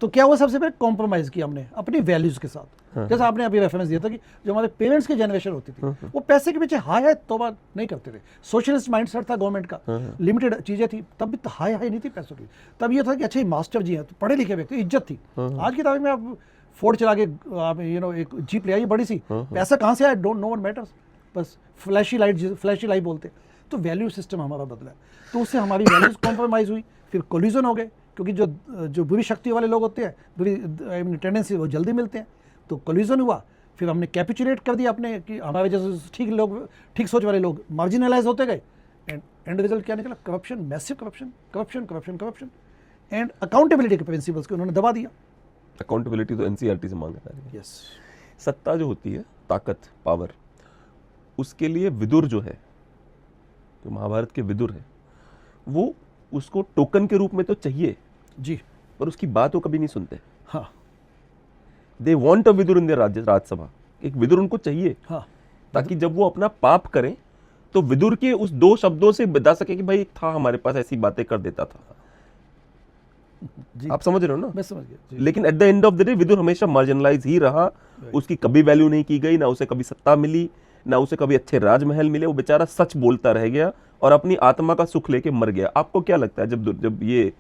तो क्या हुआ, सबसे पहले कॉम्प्रोमाइज़ किया हमने अपनी वैल्यूज़ के साथ। जैसा आपने अभी रेफरेंस दिया था कि जो हमारे पेरेंट्स की जनरेशन होती थी, वो पैसे के पीछे हाय तौबा नहीं करते थे। सोशलिस्ट माइंडसेट था गवर्नमेंट का, लिमिटेड चीज़ें थी, तब भी तो हाय नहीं थी पैसों की। तब ये था कि अच्छा, मास्टर जी हैं, तो पढ़े लिखे व्यक्ति, इज्जत थी। आज की तारीख में आप फोर्ड चला के आप एक जीप ले आइए बड़ी सी, पैसा कहाँ से आया, डोंट नो वन मैटर्स, बस फ्लैशी लाइट बोलते। तो वैल्यू सिस्टम हमारा बदला है, तो उससे हमारी वैल्यूज कॉम्प्रोमाइज़ हुई, फिर कोल्यूजन हो गए, क्योंकि जो बुरी शक्ति वाले लोग होते हैं, बुरी टेंडेंसी, वो जल्दी मिलते हैं, तो कोल्यूजन हुआ। फिर हमने कैपिचुलेट कर दिया अपने, कि हमारे जैसे ठीक सोच वाले लोग मार्जिनलाइज होते गए, एंड रिजल्ट क्या निकला, corruption, massive corruption and accountability के प्रिंसिपल्स को उन्होंने दबा दिया। अकाउंटेबिलिटी तो एनसीईआरटी से मांगा था। यस। सत्ता जो होती है, ताकत, पावर, उसके लिए विदुर जो है, जो महाभारत के विदुर है, वो उसको टोकन के रूप में तो चाहिए जी, पर उसकी बात वो कभी नहीं सुनते। हाँ, they want a Vidur in their Rajya Sabha, एक विदुर उनको चाहिए। हाँ, ताकि जब वो अपना पाप करें तो विदुर के उस 2 शब्दों से बता सके कि भाई था हमारे पास, ऐसी बातें कर देता था। जी, आप समझ रहे हो ना? मैं समझ गया। लेकिन at the end of the day Vidur हमेशा मार्जिनलाइज ही रहा, उसकी कभी वैल्यू नहीं की गई, ना उसे कभी सत्ता मिली, ना उसे कभी अच्छे राजमहल मिले। वो बेचारा सच बोलता रह गया और अपनी आत्मा का सुख लेके मर गया। आपको क्या लगता है, जब ये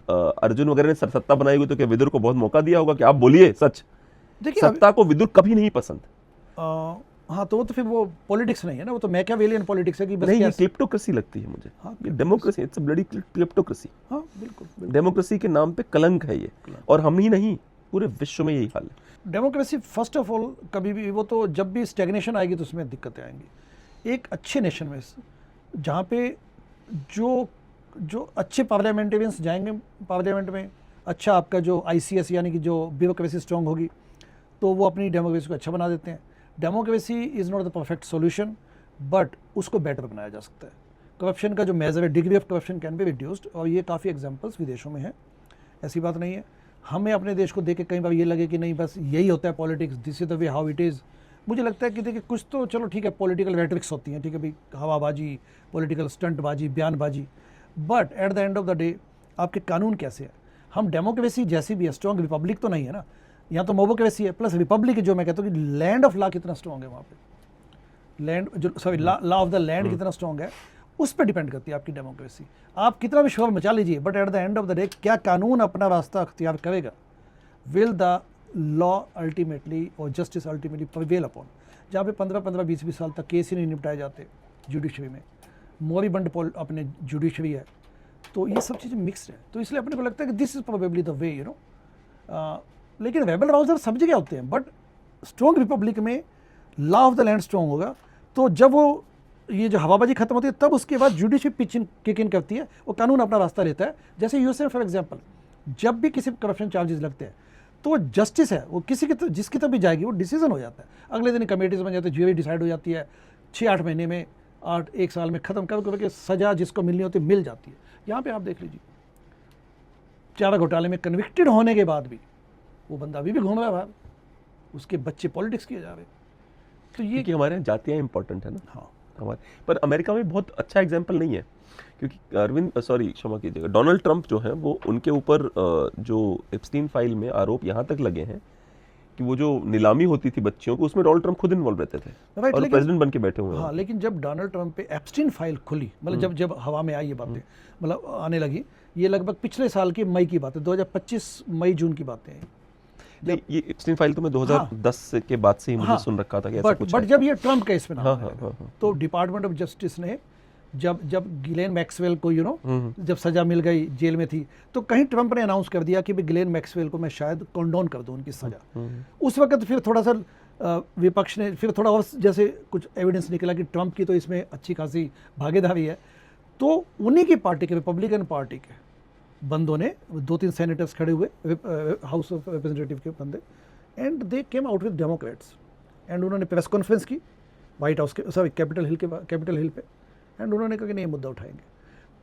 अर्जुन वगैरह ने सत्ता बनाई हुई, तो क्या विदुर को बहुत मौका दिया होगा कि आप बोलिए सच? देखिए, सत्ता को विदुर कभी नहीं पसंद। हाँ, तो वो तो फिर वो पॉलिटिक्स नहीं है ना, वो तो मैकियावेलियन पॉलिटिक्स है कि बस नहीं, ये क्लिप्टोक्रेसी लगती है मुझे। हाँ, ये डेमोक्रेसी, इट्स अ ब्लडी क्लिप्टोक्रेसी। हाँ, बिल्कुल। डेमोक्रेसी के नाम पे कलंक है ये, और हम ही नहीं, पूरे विश्व में यही हाल है। डेमोक्रेसी फर्स्ट ऑफ ऑल कभी भी, वो तो जब भी स्टैग्नेशन आएगी तो उसमें दिक्कतें आएंगी। एक अच्छे नेशन में, जहाँ पे जो अच्छे पार्लियामेंटेरियंस जाएंगे पार्लियामेंट में, अच्छा आपका जो ICS यानी कि जो ब्यूरोक्रेसी स्ट्रॉन्ग होगी, तो वो अपनी डेमोक्रेसी को अच्छा बना देते हैं। Democracy is not the perfect solution, but उसको बेटर बनाया जा सकता है। करप्शन का जो मेजर है, degree of corruption can be reduced, और ये काफ़ी एग्जांपल्स विदेशों में है, ऐसी बात नहीं है। हमें अपने देश को देख के कई बार ये लगे कि नहीं बस यही होता है politics, this is the way how it is. मुझे लगता है कि देखिए, कुछ तो चलो ठीक है, पॉलिटिकल रेटरिक्स होती हैं, ठीक है भाई, हवाबाजी, पॉलिटिकल स्टंटबाजी, बयानबाजी, but at the end of the day आपके कानून कैसे है। हम डेमोक्रेसी जैसी भी है, स्ट्रॉन्ग रिपब्लिक तो नहीं है ना, यहाँ तो मोबोक्रेसी है प्लस रिपब्लिक, जो मैं कहता हूँ कि लैंड ऑफ लॉ कितना स्ट्रॉन्ग है वहाँ पे, लॉ ऑफ द लैंड कितना स्ट्रॉन्ग है, उस पर डिपेंड करती है आपकी डेमोक्रेसी। आप कितना भी शोर मचा लीजिए, but at the end of the day क्या कानून अपना रास्ता अख्तियार करेगा, विल द लॉ अल्टीमेटली और जस्टिस अल्टीमेटली प्रिवेल अपॉन। जहाँ पे 15-15, 20-20 साल तक केस ही नहीं निपटाए जाते जुडिशरी में, मोरीबंड अपने जुडिशरी है, तो ये सब चीज़ें मिक्सड है। तो इसलिए अपने को लगता है कि this is probably the way, लेकिन रेबल राउजर सब जगह होते हैं, बट स्ट्रॉन्ग रिपब्लिक में law of the land strong होगा, तो जब वो ये जो हवाबाजी खत्म होती है, तब उसके बाद जुडिशरी किक इन करती है, वो कानून अपना रास्ता लेता है। जैसे यूएसए फॉर एग्जांपल, जब भी किसी करप्शन चार्जेस लगते हैं, तो जस्टिस है वो जिसकी तरफ भी जाएगी, वो डिसीजन हो जाता है, अगले दिन कमेटीज बन जाती है, ज्यूरी डिसाइड हो जाती है, 6-8 महीने में, 1 साल में ख़त्म करके सज़ा जिसको मिलनी होती है मिल जाती है। यहाँ पे आप देख लीजिए, चारा घोटाले में कन्विक्टेड होने के बाद भी वो बंदा अभी भी घूम रहा है बाहर, उसके बच्चे पॉलिटिक्स किए जा रहे हैं। तो ये कि हमारे यहाँ जातियाँ इंपॉर्टेंट है ना। हाँ, हमारे, पर अमेरिका में बहुत अच्छा एग्जाम्पल नहीं है, क्योंकि क्षमा कीजिएगा, डोनाल्ड ट्रंप जो है वो, उनके ऊपर जो एप्स्टीन फाइल में आरोप यहाँ तक लगे हैं कि वो जो नीलामी होती थी बच्चियों को, उसमें डोनाल्ड ट्रंप खुद इन्वॉल्व रहते थे और प्रेसिडेंट बन के बैठे हुए हैं। हाँ, लेकिन जब डोनाल्ड ट्रंप पे एप्स्टीन फाइल खुली, मतलब जब हवा में आई ये बातें, मतलब आने लगी, ये लगभग पिछले साल की मई की बात है, 2025 मई जून की बातें हैं। ये एप्स्टीन फाइल तो मैं 2010 के बाद से ही मुझे सुन रखा था कि ऐसा कुछ बट है। जब ये ट्रंप केस में हाँ, तो डिपार्टमेंट ऑफ जस्टिस ने जब गिलेन मैक्सवेल को जब सजा मिल गई, जेल में थी, तो कहीं ट्रंप ने अनाउंस कर दिया कि भाई गिलेन मैक्सवेल को मैं शायद कंडोन कर दूं उनकी सजा। उस वक्त फिर थोड़ा सा विपक्ष ने फिर थोड़ा और जैसे कुछ एविडेंस निकला कि ट्रंप की तो इसमें अच्छी खासी भागीदारी है, तो उन्हीं की पार्टी के, रिपब्लिकन पार्टी के बंदों ने, 2-3 सेनेटर्स खड़े हुए हाउस ऑफ रिप्रेजेंटेटिव के बंदे, and they came out with Democrats, and उन्होंने प्रेस कॉन्फ्रेंस की व्हाइट हाउस के, सॉरी कैपिटल हिल पे, एंड उन्होंने कहा कि नहीं, मुद्दा उठाएंगे।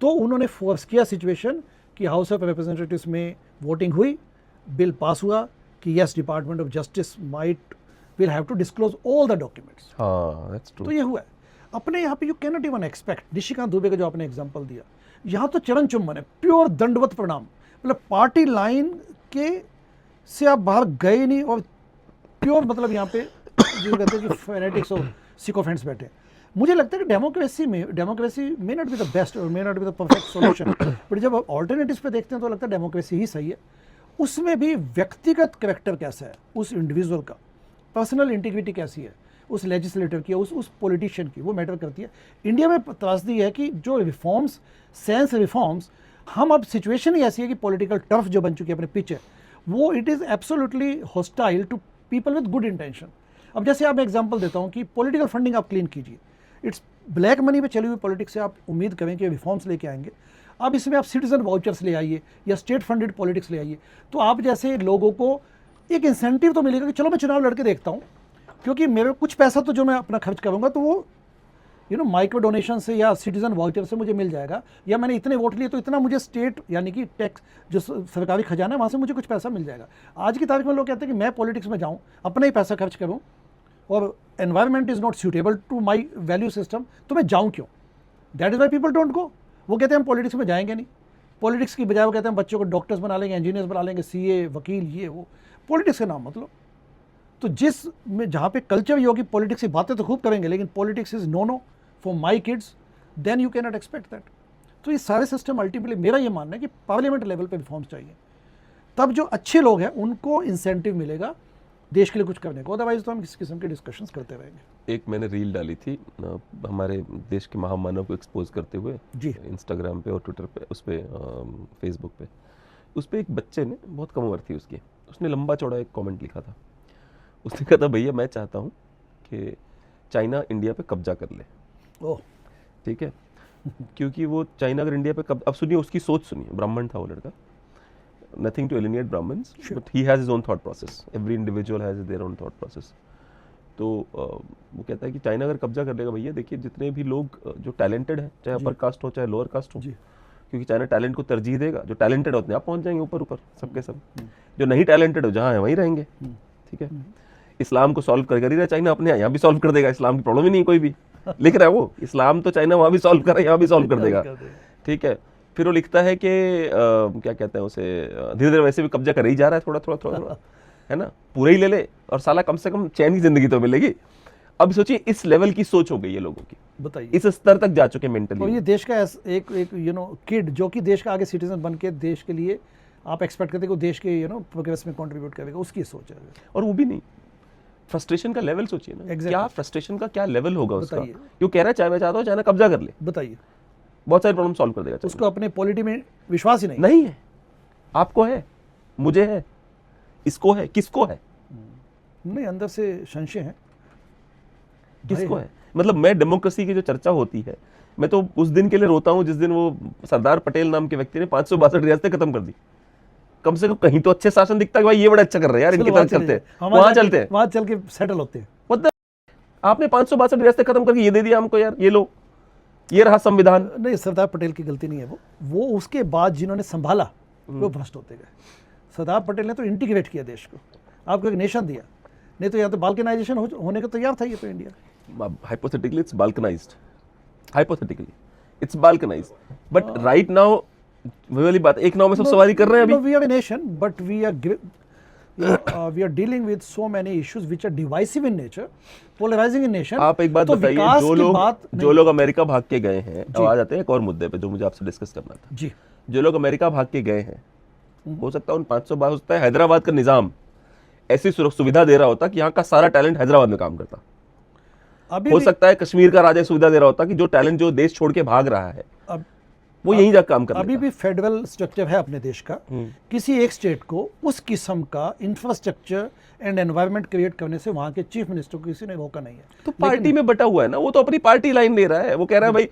तो उन्होंने फोर्स किया सिचुएशन कि हाउस ऑफ रिप्रेजेंटेटिव्स में वोटिंग हुई, बिल पास हुआ कि yes, department of justice will have to disclose all the documents. हाँ, that's true। तो ये हुआ है। अपने यहाँ पे you can not even expect, Nishikant Dubey का जो आपने एग्जांपल दिया, यहाँ तो चरण चुम्बन है, प्योर दंडवत प्रणाम, मतलब पार्टी लाइन के से आप बाहर गए नहीं, और प्योर मतलब यहाँ पे जो कहते हैं कि फैनेटिक्स और सिकोफेंट्स बैठे। मुझे लगता है कि democracy may not be the best और may not be the perfect solution, but जब ऑल्टरनेटिव्स पे देखते हैं तो लगता है डेमोक्रेसी ही सही है। उसमें भी व्यक्तिगत कैरेक्टर कैसा है उस इंडिविजुअल का, पर्सनल इंटीग्रिटी कैसी है उस लेजिस्लेटर की, उस पॉलिटिशियन की, वो मैटर करती है। इंडिया में त्रासदी है कि जो रिफॉर्म्स, सेंस रिफॉर्म्स, हम अब सिचुएशन ही ऐसी है कि पॉलिटिकल टर्फ जो बन चुकी है अपने पिच है, वो it is absolutely hostile to people with good intention. अब जैसे आप एग्जांपल देता हूँ कि पॉलिटिकल फंडिंग आप क्लीन कीजिए, इट्स ब्लैक मनी पे चली हुई पॉलिटिक्स से आप उम्मीद करें कि रिफॉर्म्स लेके आएंगे। अब इसमें आप सिटीजन वाउचर्स ले आइए या स्टेट फंडेड पॉलिटिक्स ले आइए, तो आप जैसे लोगों को एक इंसेंटिव तो मिलेगा कि चलो मैं चुनाव लड़के देखता हूँ, क्योंकि मेरे कुछ पैसा तो जो मैं अपना खर्च करूँगा तो वो माइक्रो डोनेशन से या सिटीजन वाउचर से मुझे मिल जाएगा, या मैंने इतने वोट लिए तो इतना मुझे स्टेट यानी कि टैक्स जो सरकारी खजाना है वहाँ से मुझे कुछ पैसा मिल जाएगा। आज की तारीख में लोग कहते हैं कि मैं पॉलिटिक्स में जाऊँ, अपना ही पैसा खर्च करूँ, और environment is not suitable to my value system, तो मैं जाऊँ क्यों? That is why people don't go. वो कहते हैं हम पॉलिटिक्स में जाएंगे नहीं, पॉलिटिक्स की बजाय वो कहते हैं हम बच्चों को डॉक्टर्स बना लेंगे, इंजीनियर्स बना लेंगे, सीए, वकील, ये वो, पॉलिटिक्स का नाम मतलब। तो जिस में जहाँ पे कल्चर ये होगी, पॉलिटिक्स की बातें तो खूब करेंगे, लेकिन politics is no for my kids, then you can not expect that. तो ये सारे सिस्टम अल्टीमेटली मेरा ये मानना है कि पार्लियामेंट लेवल पे रिफॉर्म्स चाहिए, तब जो अच्छे लोग हैं उनको इंसेंटिव मिलेगा देश के लिए कुछ करने को, अदरवाइज तो हम किस किस्म के डिस्कशंस करते रहेंगे। एक मैंने रील डाली थी हमारे देश के महामानव को एक्सपोज करते हुए जी, इंस्टाग्राम पे और ट्विटर पे, उस पे फेसबुक पे। उस पे एक बच्चे ने, बहुत कम उम्र थी उसकी, उसने लंबा चौड़ा एक कमेंट लिखा था। उसने कहा था, भैया मैं चाहता हूँ कि चाइना इंडिया पे कब्जा कर ले। ओह, ठीक है, क्योंकि वो चाइना अगर इंडिया पे अब सुनिए उसकी सोच सुनिए, ब्राह्मण था वो लड़का, nothing to alienate Brahmins, Sure. but he has his own thought process. Every individual has their own thought process. तो वो कहता है कि चाइना अगर कब्जा कर लेगा, भैया देखिए जितने भी लोग जो टैलेंटेड हैं, चाहे अपर कास्ट हो चाहे लोअर कास्ट हो, क्योंकि चाइना टैलेंट को तरजीह देगा, जो टैलेंटेड होते हैं आप पहुंच जाएंगे ऊपर सबके सब, जो नहीं टैलेंटेड हो जहाँ है वहीं रहेंगे। ठीक है, इस्लाम को सॉल्व कर ही रहा चाइना अपने यहाँ भी सॉल्व कर देगा, इस्लाम की प्रॉब्लम ही नहीं कोई भी, लिख रहा है वो, इस्लाम तो चाइना वहाँ भी सॉल्व कर रहा है, यहाँ भी सॉल्व कर देगा। ठीक है, फिर वो लिखता है कि क्या कहते हैं उसे, धीरे धीरे वैसे भी कब्जा कर ही जा रहा है, थोड़ा है ना, पूरा ही ले ले और साला कम से कम चैन की जिंदगी तो मिलेगी। अब सोचिए इस लेवल की सोच हो गई है लोगों की, बताइए इस स्तर तक जा चुके मेंटली। और ये देश का एक किड जो कि देश का आगे सिटीजन बन के देश के लिए आप एक्सपेक्ट करते हो देश के प्रोग्रेस में कंट्रीब्यूट करेगा, उसकी सोच है। और वो भी नहीं, फ्रस्ट्रेशन का लेवल सोचिए ना, Exactly. क्या फ्रस्ट्रेशन का क्या लेवल होगा उसका, बताइए। क्यों कह रहा है चाहे मैं चाहता हूँ चाइना कब्जा कर ले, बताइए, बहुत सारी प्रॉब्लम सॉल्व कर देगा। उसको अपने पॉलिटी में विश्वास ही नहीं है, आपको है, मुझे है, इसको है, किसको है, नहीं, अंदर से संशय है, किसको है। मतलब मैं डेमोक्रेसी की जो चर्चा होती है, मैं तो उस दिन के लिए रोता हूँ जिस दिन वो सरदार पटेल नाम के व्यक्ति ने 562 रियासतें खत्म कर दी। कम से कम कहीं तो अच्छे शासन दिखता है कि भाई ये बड़ा अच्छा कर रहे हैं यार, इनकी तरफ चलते हैं, वहां चलते हैं, वहां चल के सेटल होते हैं। मतलब आपने 562 रियासतें खत्म करके ये दे दिया हमको यार, ये लो, ये रहा संविधान। नहीं, सरदार पटेल की गलती नहीं है, वो उसके बाद जिन्होंने संभाला वो भ्रष्ट होते गए। सरदार पटेल ने तो इंटीग्रेट किया देश को, आपको एक नेशन दिया, नहीं तो यहाँ तो बाल्कनाइजेशन होने को तैयार था ये तो India. Hypothetically it's balkanized, hypothetically it's balkanized, but right now वही वाली बात, एक नाव में सब सवारी कर रहे हैं अभी। We are a nation but we are we are dealing with so many issues which are divisive in nature, polarizing in nation. आप एक बात तो बताइए, विकास जो की लोग बात जो लोग अमेरिका भाग के गए हैं, अब आ जाते हैं एक और मुद्दे पे जो मुझे आपसे डिस्कस करना था। जी, जो लोग अमेरिका भाग के गए हैं, हो सकता है उन 500 बार, हो सकता है हैदराबाद का निजाम ऐसी सुविधा दे रहा होता कि यहाँ का सारा टैलेंट हैदराबाद में काम करता। अभी हो भी- सकता है कश्मीर का राजा सुविधा दे रहा होता कि जो टैलेंट जो देश छोड़ के भाग रहा है अब वो यहीं जाकर काम कर अभी लेता। भी फेडरल स्ट्रक्चर है अपने देश का, किसी एक स्टेट को उस किस्म का इंफ्रास्ट्रक्चर एंड एनवायरनमेंट क्रिएट करने से वहां के चीफ मिनिस्टर को किसी ने रोका नहीं है। तो पार्टी में बटा हुआ है ना, वो तो अपनी पार्टी लाइन ले रहा है। वो कह रहा है भाई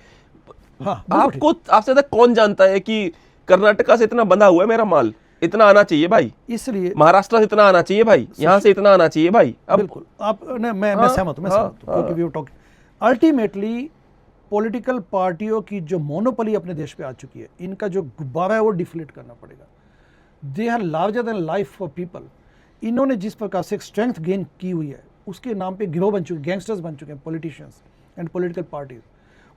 हाँ, बिल्कुल ठीक। आपको आपसे ज्यादा कौन जानता है कि कर्नाटका से इतना बंधा हुआ है मेरा माल, इतना आना चाहिए भाई, इसलिए महाराष्ट्र से इतना आना चाहिए भाई, यहाँ से इतना आना चाहिए भाई। अब बिल्कुल आप मैं सहमत हूं, क्योंकि we are talking ultimately political पार्टियों की जो मोनोपोली अपने देश पे आ चुकी है, इनका जो गुब्बारा है वो डिफ्लेट करना पड़ेगा। They are larger than life for people. इन्होंने जिस प्रकार से एक स्ट्रेंथ गेन की हुई है, उसके नाम पे गिरोह बन चुके, गैंगस्टर्स बन चुके हैं पॉलिटिशियंस एंड पॉलिटिकल पार्टीज,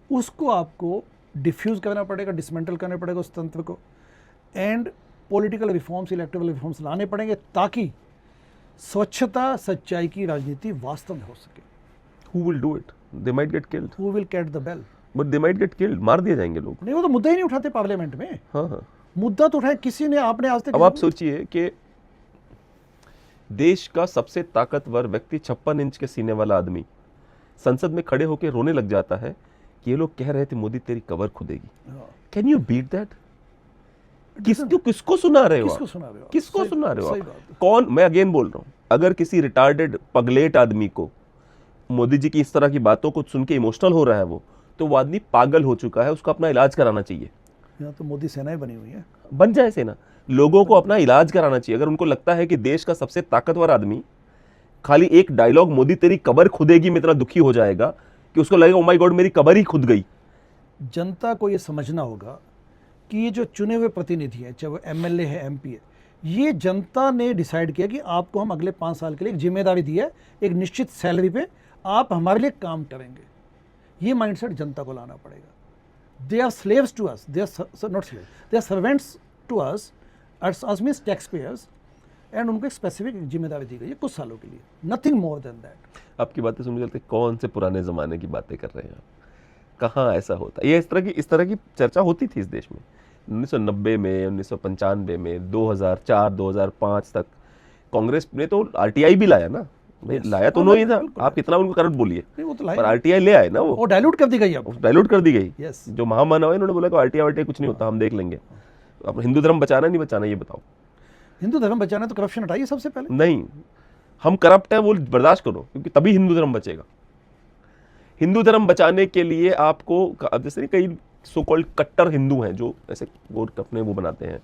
उसको आपको डिफ्यूज करना पड़ेगा, डिसमेंटल करना पड़ेगा उस तंत्र को, and political reforms, electoral reforms लाने पड़ेंगे ताकि स्वच्छता सच्चाई की राजनीति वास्तव में हो सके। who will do it? They might get killed. Who will get the bell? But they might get killed. मार दिए जाएंगे लोग। नहीं, वो तो मुद्दा ही नहीं उठाते पार्लियामेंट में। हाँ हाँ। मुद्दा तो उठाया किसी ने, आपने आज तक। अब आप सोचिए कि देश का सबसे ताकतवर व्यक्ति, 56 इंच के सीने वाला आदमी, संसद में खड़े होकर रोने लग जाता है कि ये लोग कह रहे थे मोदी तेरी कबर खुदेगी। Can you beat that? किसको सुना रहे हो? किसको सुना रहे हो? किसको सुना रहे हो सही आप? बात है। कौन? मैं अगेन बोल रहा हूं, अगर किसी रिटार्डेड पगलेट आदमी को मोदी जी की इस तरह की बातों को सुन के इमोशनल हो रहा है वो आदमी पागल हो चुका है, उसको अपना इलाज कराना चाहिए। यहाँ तो मोदी सेनाएं बनी हुई है। बन जाए सेना, लोगों को अपना इलाज कराना चाहिए। अगर उनको लगता है कि देश का सबसे ताकतवर आदमी खाली एक डायलॉग मोदी तेरी कबर खुदेगी में इतना दुखी हो जाएगा कि उसको लगेगा ओ माय गॉड मेरी कबर ही खुद गई। जनता को ये समझना होगा कि ये जो चुने हुए प्रतिनिधि हैं, चाहे वो एमएलए है, एमपी है, ये जनता ने डिसाइड किया कि आपको हम अगले 5 साल के लिए एक जिम्मेदारी दी है, एक निश्चित सैलरी पे आप हमारे लिए काम करेंगे। ये माइंडसेट जनता को लाना पड़ेगा। They are slaves to us, they are not slaves, they are servants to us, us means taxpayers, and उनको एक स्पेसिफिक जिम्मेदारी दी गई है कुछ सालों के लिए, नथिंग मोर देन दैट। आपकी बातें सुन के लगता है कौन से पुराने जमाने की बातें कर रहे हैं आप? कहाँ ऐसा होता है? ये इस तरह की चर्चा होती थी इस देश में 1990 में, 1995 में, 2004 2005 तक। कांग्रेस ने तो आरटीआई भी लाया ना भाई, लाया तो उन्होंने ही था। आप कितना उनको करप्ट बोलिए, वो तो पर आरटीआई ले आए ना, वो डाइल्यूट कर दी गई, अब डायलूट कर दी गई। Yes. जो महामानव है इन्होंने बोला कि आरटीआई कुछ नहीं होता, हम देख लेंगे। अब हिंदू धर्म बचाना नहीं बचाना ये बताओ। हिंदू धर्म बचाना है तो करप्शन हटाइए सबसे पहले। नहीं, हम करप्ट है वो बर्दाश्त करो, क्योंकि तभी हिंदू धर्म बचेगा। हिंदू धर्म बचाने के लिए आपको, अब जैसे कई सो कॉल्ड कट्टर हिंदू हैं जो ऐसे वो अपने वो बनाते हैं,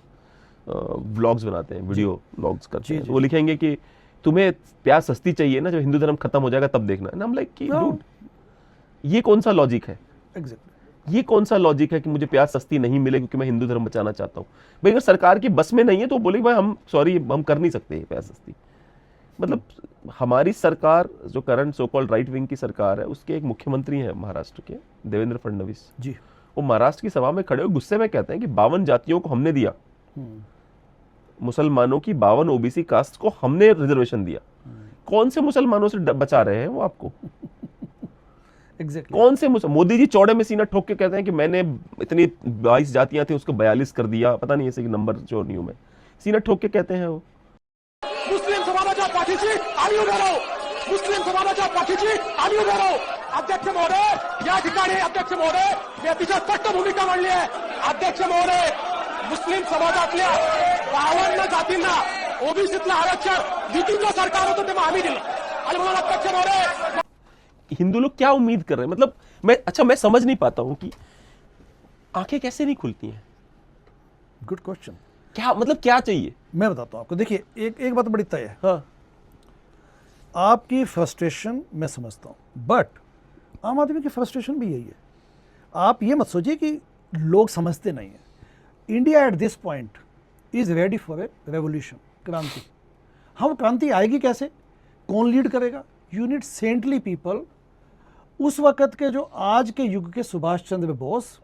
व्लॉग्स बनाते हैं, वीडियो व्लॉग्स करते हैं, वो लिखेंगे कि तुम्हें प्याज सस्ती चाहिए ना, जब हिंदू धर्म खत्म हो जाएगा तब देखना। हम लाइक कि डूड, ये कौन सा लॉजिक है? एग्जैक्टली, ये कौन सा लॉजिक है कि मुझे प्याज सस्ती नहीं मिले क्योंकि मैं हिंदू धर्म बचाना चाहता हूँ? भाई अगर सरकार की बस में नहीं है तो बोले भाई हम सॉरी, हम कर नहीं सकते प्याज सस्ती। मतलब हमारी सरकार जो current so called right wing की सरकार है, उसके एक मुख्यमंत्री हैं महाराष्ट्र के, देवेंद्र फडणवीस जी, वो महाराष्ट्र की सभा में खड़े हो गुस्से में कहते हैं कि 52 जातियों को हमने दिया, मुसलमानों की 52 ओबीसी कास्ट को हमने रिजर्वेशन दिया। कौन से मुसलमानों से बचा रहे हैं वो आपको? एग्जैक्टली। कौन से मोदी जी चौड़े में सीना ठोक के कहते हैं कि मैंने इतनी 22 जातियां थी उसको 42 कर दिया, पता नहीं ऐसे कि नंबर जो न्यू में सीना ठोक के कहते हैं वो। मुस्लिम समाजाच्या पाठीशी आम्ही उभे राहू, मुस्लिम समाजाच्या पाठीशी आम्ही उभे राहू। अध्यक्ष महोदय, या ठिकाणी अध्यक्ष महोदय मी अतिशय स्पष्ट भूमिका मांडली आहे। अध्यक्ष महोदय, मुस्लिम समाजातल्या 52 जातींना ओबीसीतलं आरक्षण युतीचं सरकार होतं तेव्हा आम्ही दिलं, आणि म्हणून अध्यक्ष महोदय हिंदू लोग क्या उम्मीद कर रहे हैं? मतलब मैं समझ नहीं पाता हूं कि आंखें कैसे नहीं खुलती हैं। Good question. क्या मतलब क्या चाहिए? मैं बताता हूँ आपको। देखिए, एक बात बड़ी तय है, हाँ, आपकी फ्रस्ट्रेशन मैं समझता हूँ, बट आम आदमी की फ्रस्ट्रेशन भी यही है। आप ये मत सोचिए कि लोग समझते नहीं हैं। India at this point is ready for a revolution, क्रांति। हम क्रांति आएगी कैसे, कौन लीड करेगा? You need saintly people. उस वक़्त के जो आज के युग के सुभाष चंद्र बोस,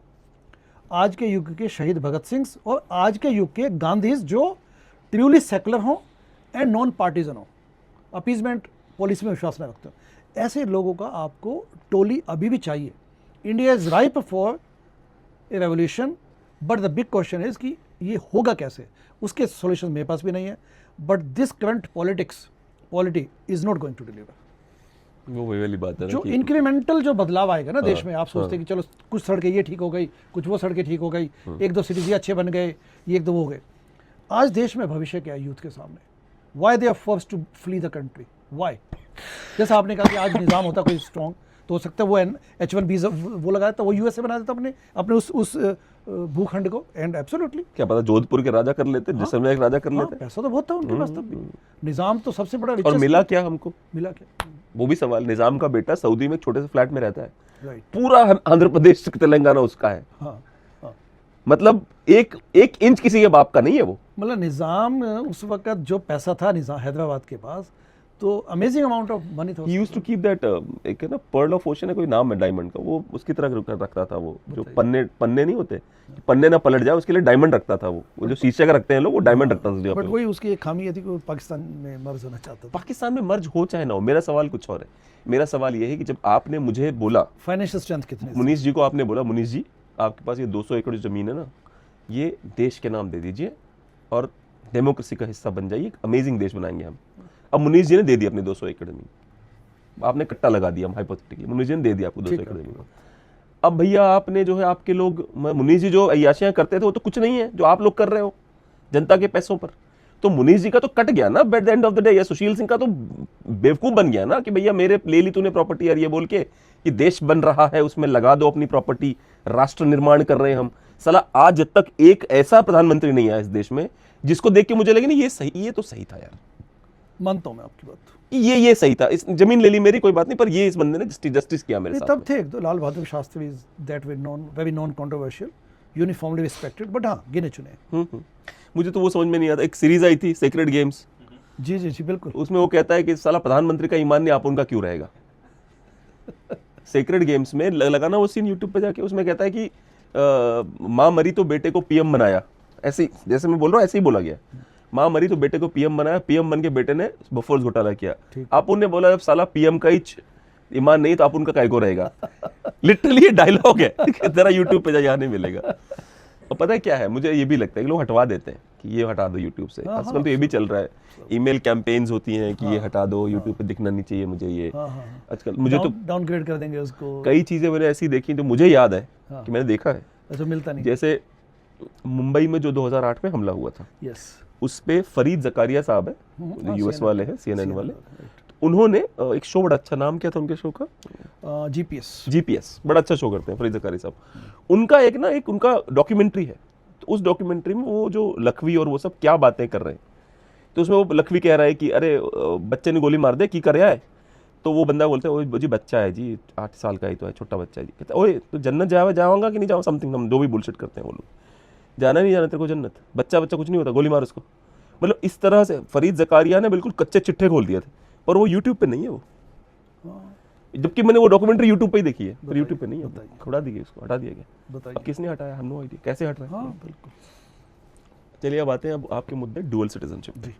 आज के युग के शहीद भगत सिंह और आज के युग के गांधीज जो ट्रूली सेकुलर हों, एंड नॉन पार्टीजन हो, अपीजमेंट पॉलिसी में विश्वास न रखते हो, ऐसे लोगों का आपको टोली अभी भी चाहिए। India is ripe for a revolution, but the big question is कि ये होगा कैसे, उसके सॉल्यूशन मेरे पास भी नहीं है। But this current polity is not going to deliver. वो वही वाली बात है ना जो कि इंक्रीमेंटल जो बदलाव आएगा ना देश में, आप सोचते हैं कि चलो कुछ सड़कें ये ठीक हो गई, कुछ वो सड़कें ठीक हो गई, एक दो सिटीज ये अच्छे बन गए, ये एक दो वो हो गए। आज देश में भविष्य क्या है यूथ के सामने? Why they are forced to flee the country? Why? जैसा आपने कहा कि आज निज़ाम होता कोई स्ट्रॉन्ग तो हो सकता है वो H1B वो लगाया था, वो यूएसए बना देता अपने उस भूखंड को। एंड एब्सोल्युटली, क्या पता जोधपुर के राजा कर लेते, जैसलमेर के राजा कर लेते। पैसा तो बहुत था उनके पास तब भी, निज़ाम तो सबसे बड़ा और मिला क्या हमको? मिला क्या? वो भी सवाल। निजाम का बेटा सऊदी में एक छोटे से फ्लैट में रहता है, राइट। पूरा आंध्र प्रदेश तेलंगाना उसका है। हाँ, मतलब एक इंच किसी के बाप का नहीं है वो। मतलब निज़ाम उस वक्त जो पैसा था निज़ाम हैदराबाद के पास, तो अमेजिंग अमाउंट ऑफ मनी था। He used to keep that, एक है ना पर्ल ऑफ ओशन है कोई नाम है डायमंड का, वो उसकी तरह रखता था वो, जो पन्ने नहीं होते, पन्ने ना पलट जाए उसके लिए डायमंड रखता था वो जो शीशे का रखते हैं लोग, वो डायमंड रखता था। बट वही उसकी एक खामी ये थी कि पाकिस्तान में मर्ज होना चाहता था। पाकिस्तान में मर्ज हो चाहे ना हो, मेरा सवाल कुछ और है। मेरा सवाल ये है कि जब आपने मुझे बोला, फाइनेंशियल स्ट्रेंथ कितनी, मुनीष जी को आपने बोला, मुनीष जी आपके पास ये 200 एकड़ जमीन है ना, ये देश के नाम दे दीजिए और डेमोक्रेसी का हिस्सा बन जाइए, एक अमेजिंग देश बनाएंगे हम। अब मुनीष जी ने दे दी अपनी 200 एकड़ जमीन, आपने कट्टा लगा दिया, हम हाइपोथेटिकली मुनीष जी ने दे दिया आपको 200 एकड़ जमीन। अब भैया आपने जो है, आपके लोग, मुनीष जी जो अय्याशियां करते थे वो तो कुछ नहीं है जो आप लोग कर रहे हो जनता के पैसों पर। तो मुनीष जी का तो कट गया ना eight the end of the day. या सुशील सिंह का तो बेवकूफ बन गया ना कि भैया मेरे ले ली तूने प्रॉपर्टी यार, ये बोल के कि देश बन रहा है उसमें लगा दो अपनी प्रॉपर्टी, राष्ट्र निर्माण कर रहे हैं हम। साला आज तक एक ऐसा प्रधानमंत्री नहीं आया इस देश में जिसको देख के मुझे लगे नहीं ये सही, ये तो सही था यार। मानता हूं मैं आपकी बात, ये सही था, इस जमीन ले ली मेरी कोई बात नहीं, पर ये इस बंदे ने जस्टिस किया मेरे साथ। तब थे एक दो, Lal Bahadur Shastri is that very non controversial, uniformly respected, but हाँ गिने चुने। मुझे तो वो समझ में नहीं आता। एक सीरीज आई थी सेक्रेड गेम्स, जी जी जी बिल्कुल, उसमें वो कहता है कि साला प्रधानमंत्री का ईमान नहीं, आप उनका क्यों रहेगा। सेक्रेड गेम्स में लगाना वो सीन यूट्यूब पे जाके, उसमें कहता है कि माँ मरी तो बेटे को पीएम बनाया, ऐसे जैसे मैं बोल रहा हूँ ऐसे ही बोला गया, माँ मरी तो बेटे को पीएम बनाया, पीएम बन के बेटे ने बोफोर्स घोटाला किया। आप उन्हें बोला जब साला पीएम का ही ईमान नहीं तो आप उनका कायको रहेगा। लिटरली ये डायलॉग है, जरा यूट्यूब पे यहाँ नहीं मिलेगा। और पता है क्या है, मुझे ये भी लगता है कि लोग हटवा देते हैं कि ये हटा दो यूट्यूब से। आजकल तो ये भी चल रहा है, ईमेल कैंपेन्स होती हैं कि ये हटा दो, यूट्यूब पे दिखना नहीं चाहिए मुझे ये। आजकल मुझे तो डाउनग्रेड कर देंगे उसको। कई चीजें मैंने ऐसी देखी जो मुझे याद है कि मैंने देखा है, अच्छा मिलता नहीं। जैसे मुंबई में जो 2008 में हमला हुआ था, यस, उस पे फरीद जकारिया साहब है, यूएस वाले हैं, CNN वाले, उन्होंने एक शो, बड़ा अच्छा नाम क्या था उनके शो का, जीपीएस, बड़ा अच्छा शो करते हैं फरीद जकारिया साहब। उनका एक उनका डॉक्यूमेंट्री है, तो उस डॉक्यूमेंट्री में वो जो लखवी और वो सब क्या बातें कर रहे हैं, तो उसमें वो लखवी कह रहा है कि अरे बच्चे ने गोली मार दे, की कर रहा है। तो वो बंदा बोलता है ओए जी बच्चा है जी, 8 साल का ही तो है, छोटा बच्चा है जी। कहता है ओए तो जन्नत जाऊंगा कि नहीं जाऊँ, समथिंग, हम जो भी बुलशिट करते हैं वो लोग, जाना नहीं जाना तेरे को जन्नत, बच्चा कुछ नहीं होता, गोली मार उसको। मतलब इस तरह से फरीद जकारिया ने बिल्कुल कच्चे चिट्ठे खोल दिए थे, पर वो यूट्यूब पे नहीं है वो, जबकि मैंने वो डॉक्यूमेंट्री यूट्यूब पे ही देखी है, पर यूट्यूब पे नहीं है, हटा दी गई उसको, हटा दिया गया। अब किसने हटाया, हम नो आइडिया कैसे हट रहा है। बिल्कुल। चलिए अब आते हैं अब आपके मुद्दे डुअल सिटीजनशिप।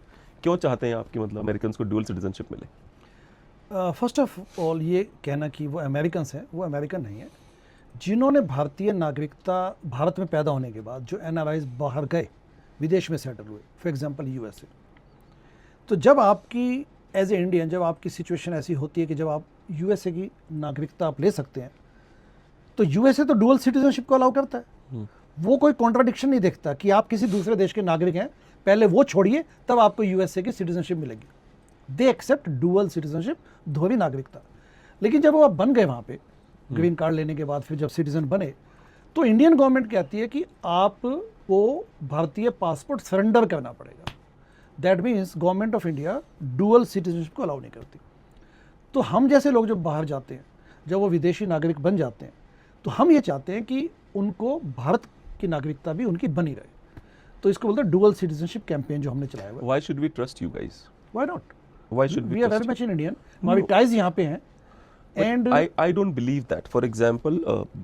क्यों चाहते हैं आपकी मतलब अमेरिकन को डुअल सिटीजनशिप मिले? फर्स्ट ऑफ ऑल ये कहना कि वो अमेरिकन हैं, वो अमेरिकन नहीं है। जिन्होंने भारतीय नागरिकता भारत में पैदा होने के बाद जो NRIs बाहर गए, विदेश में सेटल हुए, फॉर एग्जांपल USA, तो जब आपकी एज ए इंडियन जब आपकी सिचुएशन ऐसी होती है कि जब आप USA की नागरिकता आप ले सकते हैं, तो USA तो डुअल सिटीजनशिप को अलाउ करता है। वो कोई कॉन्ट्राडिक्शन नहीं देखता कि आप किसी दूसरे देश के नागरिक हैं, पहले वो छोड़िए तब आपको USA की सिटीजनशिप मिलेगी। दे एक्सेप्ट डुअल सिटीजनशिप, दोहरी नागरिकता। लेकिन जब वो आप बन गए वहाँ पे ग्रीन कार्ड लेने के बाद, फिर जब सिटीजन बने, तो इंडियन गवर्नमेंट कहती है कि आपको भारतीय पासपोर्ट सरेंडर करना पड़ेगा। That means government of India dual citizenship को अलाउ नहीं करती। तो हम जैसे लोग जब बाहर जाते हैं, जब वो विदेशी नागरिक बन जाते हैं, तो हम ये चाहते हैं कि उनको भारत की नागरिकता भी उनकी बनी रहे। तो इसको बोलते हैं डुअल सिटीजनशिप कैंपेन जो हमने चलाया हुआ है। Why should we trust you guys? Why not? Why should we are very much in Indian, हमारी टाइज यहाँ पे हैं, and I don't believe that. For example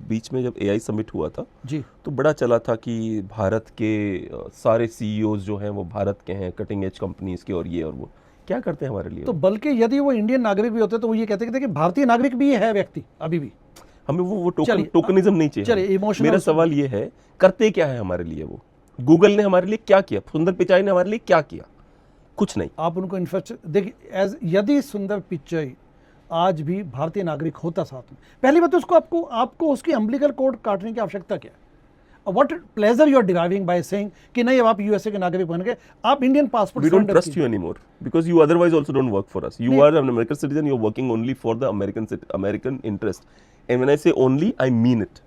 बीच में जब एआई समिट हुआ था जी, तो बड़ा चला था कि भारत के सारे सीईओज जो हैं वो भारत के हैं, कटिंग एज कंपनीज के, और ये और वो क्या करते हैं हमारे लिए। तो बल्कि यदि वो इंडियन नागरिक भी होते तो वो ये कहते कि भारतीय नागरिक भी है व्यक्ति अभी भी। हमें वो चलिए, टोकनिज्म नहीं चलिए, चाहिए। emotional मेरा सवाल ये है, करते क्या है हमारे लिए वो? गूगल ने हमारे लिए क्या किया? सुंदर पिचाई ने हमारे लिए क्या किया? कुछ नहीं। आप उनको इंफ्रास्ट्रक्चर देखिए, एज यदि सुंदर पिचाई आज भी भारतीय नागरिक होता साथ में, पहली बात तो उसको आपको उसकी अम्बिलिकल कोड काटने की आवश्यकता क्या है? What pleasure you are deriving by saying कि नहीं अब आप यूएसए के नागरिक बन गए, आप Indian passport We don't trust you anymore because you otherwise also don't work for us. You are an American citizen. You're working only for the American interest. And when I say only, I mean it.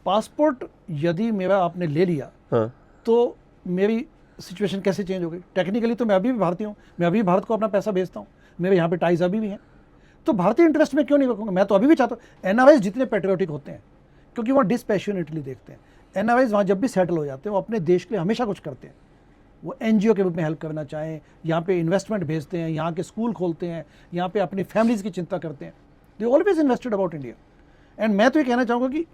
Passport यदि मेरा आपने ले लिया हाँ। तो मेरी situation कैसे change हो गई? टेक्निकली तो मैं अभी भी भारतीय हूँ, मैं अभी भारत को अपना पैसा भेजता हूँ, मेरे यहाँ पे टाइज अभी भी हैं, तो भारतीय इंटरेस्ट में क्यों नहीं रखूँगा? मैं तो अभी भी चाहता हूँ। एनआरआईज जितने पैट्रियोटिक होते हैं क्योंकि वहाँ डिस्पैशनेटली देखते हैं, एनआरआईज वहाँ जब भी सेटल हो जाते हैं वो अपने देश के लिए हमेशा कुछ करते हैं। वो एनजीओ के रूप में हेल्प करना चाहें, यहाँ पे इन्वेस्टमेंट भेजते हैं, यहाँ के स्कूल खोलते हैं, यहाँ पे अपनी फैमिलीज़ की चिंता करते हैं। They always invested about India. And मैं तो ये कहना चाहूँगा कि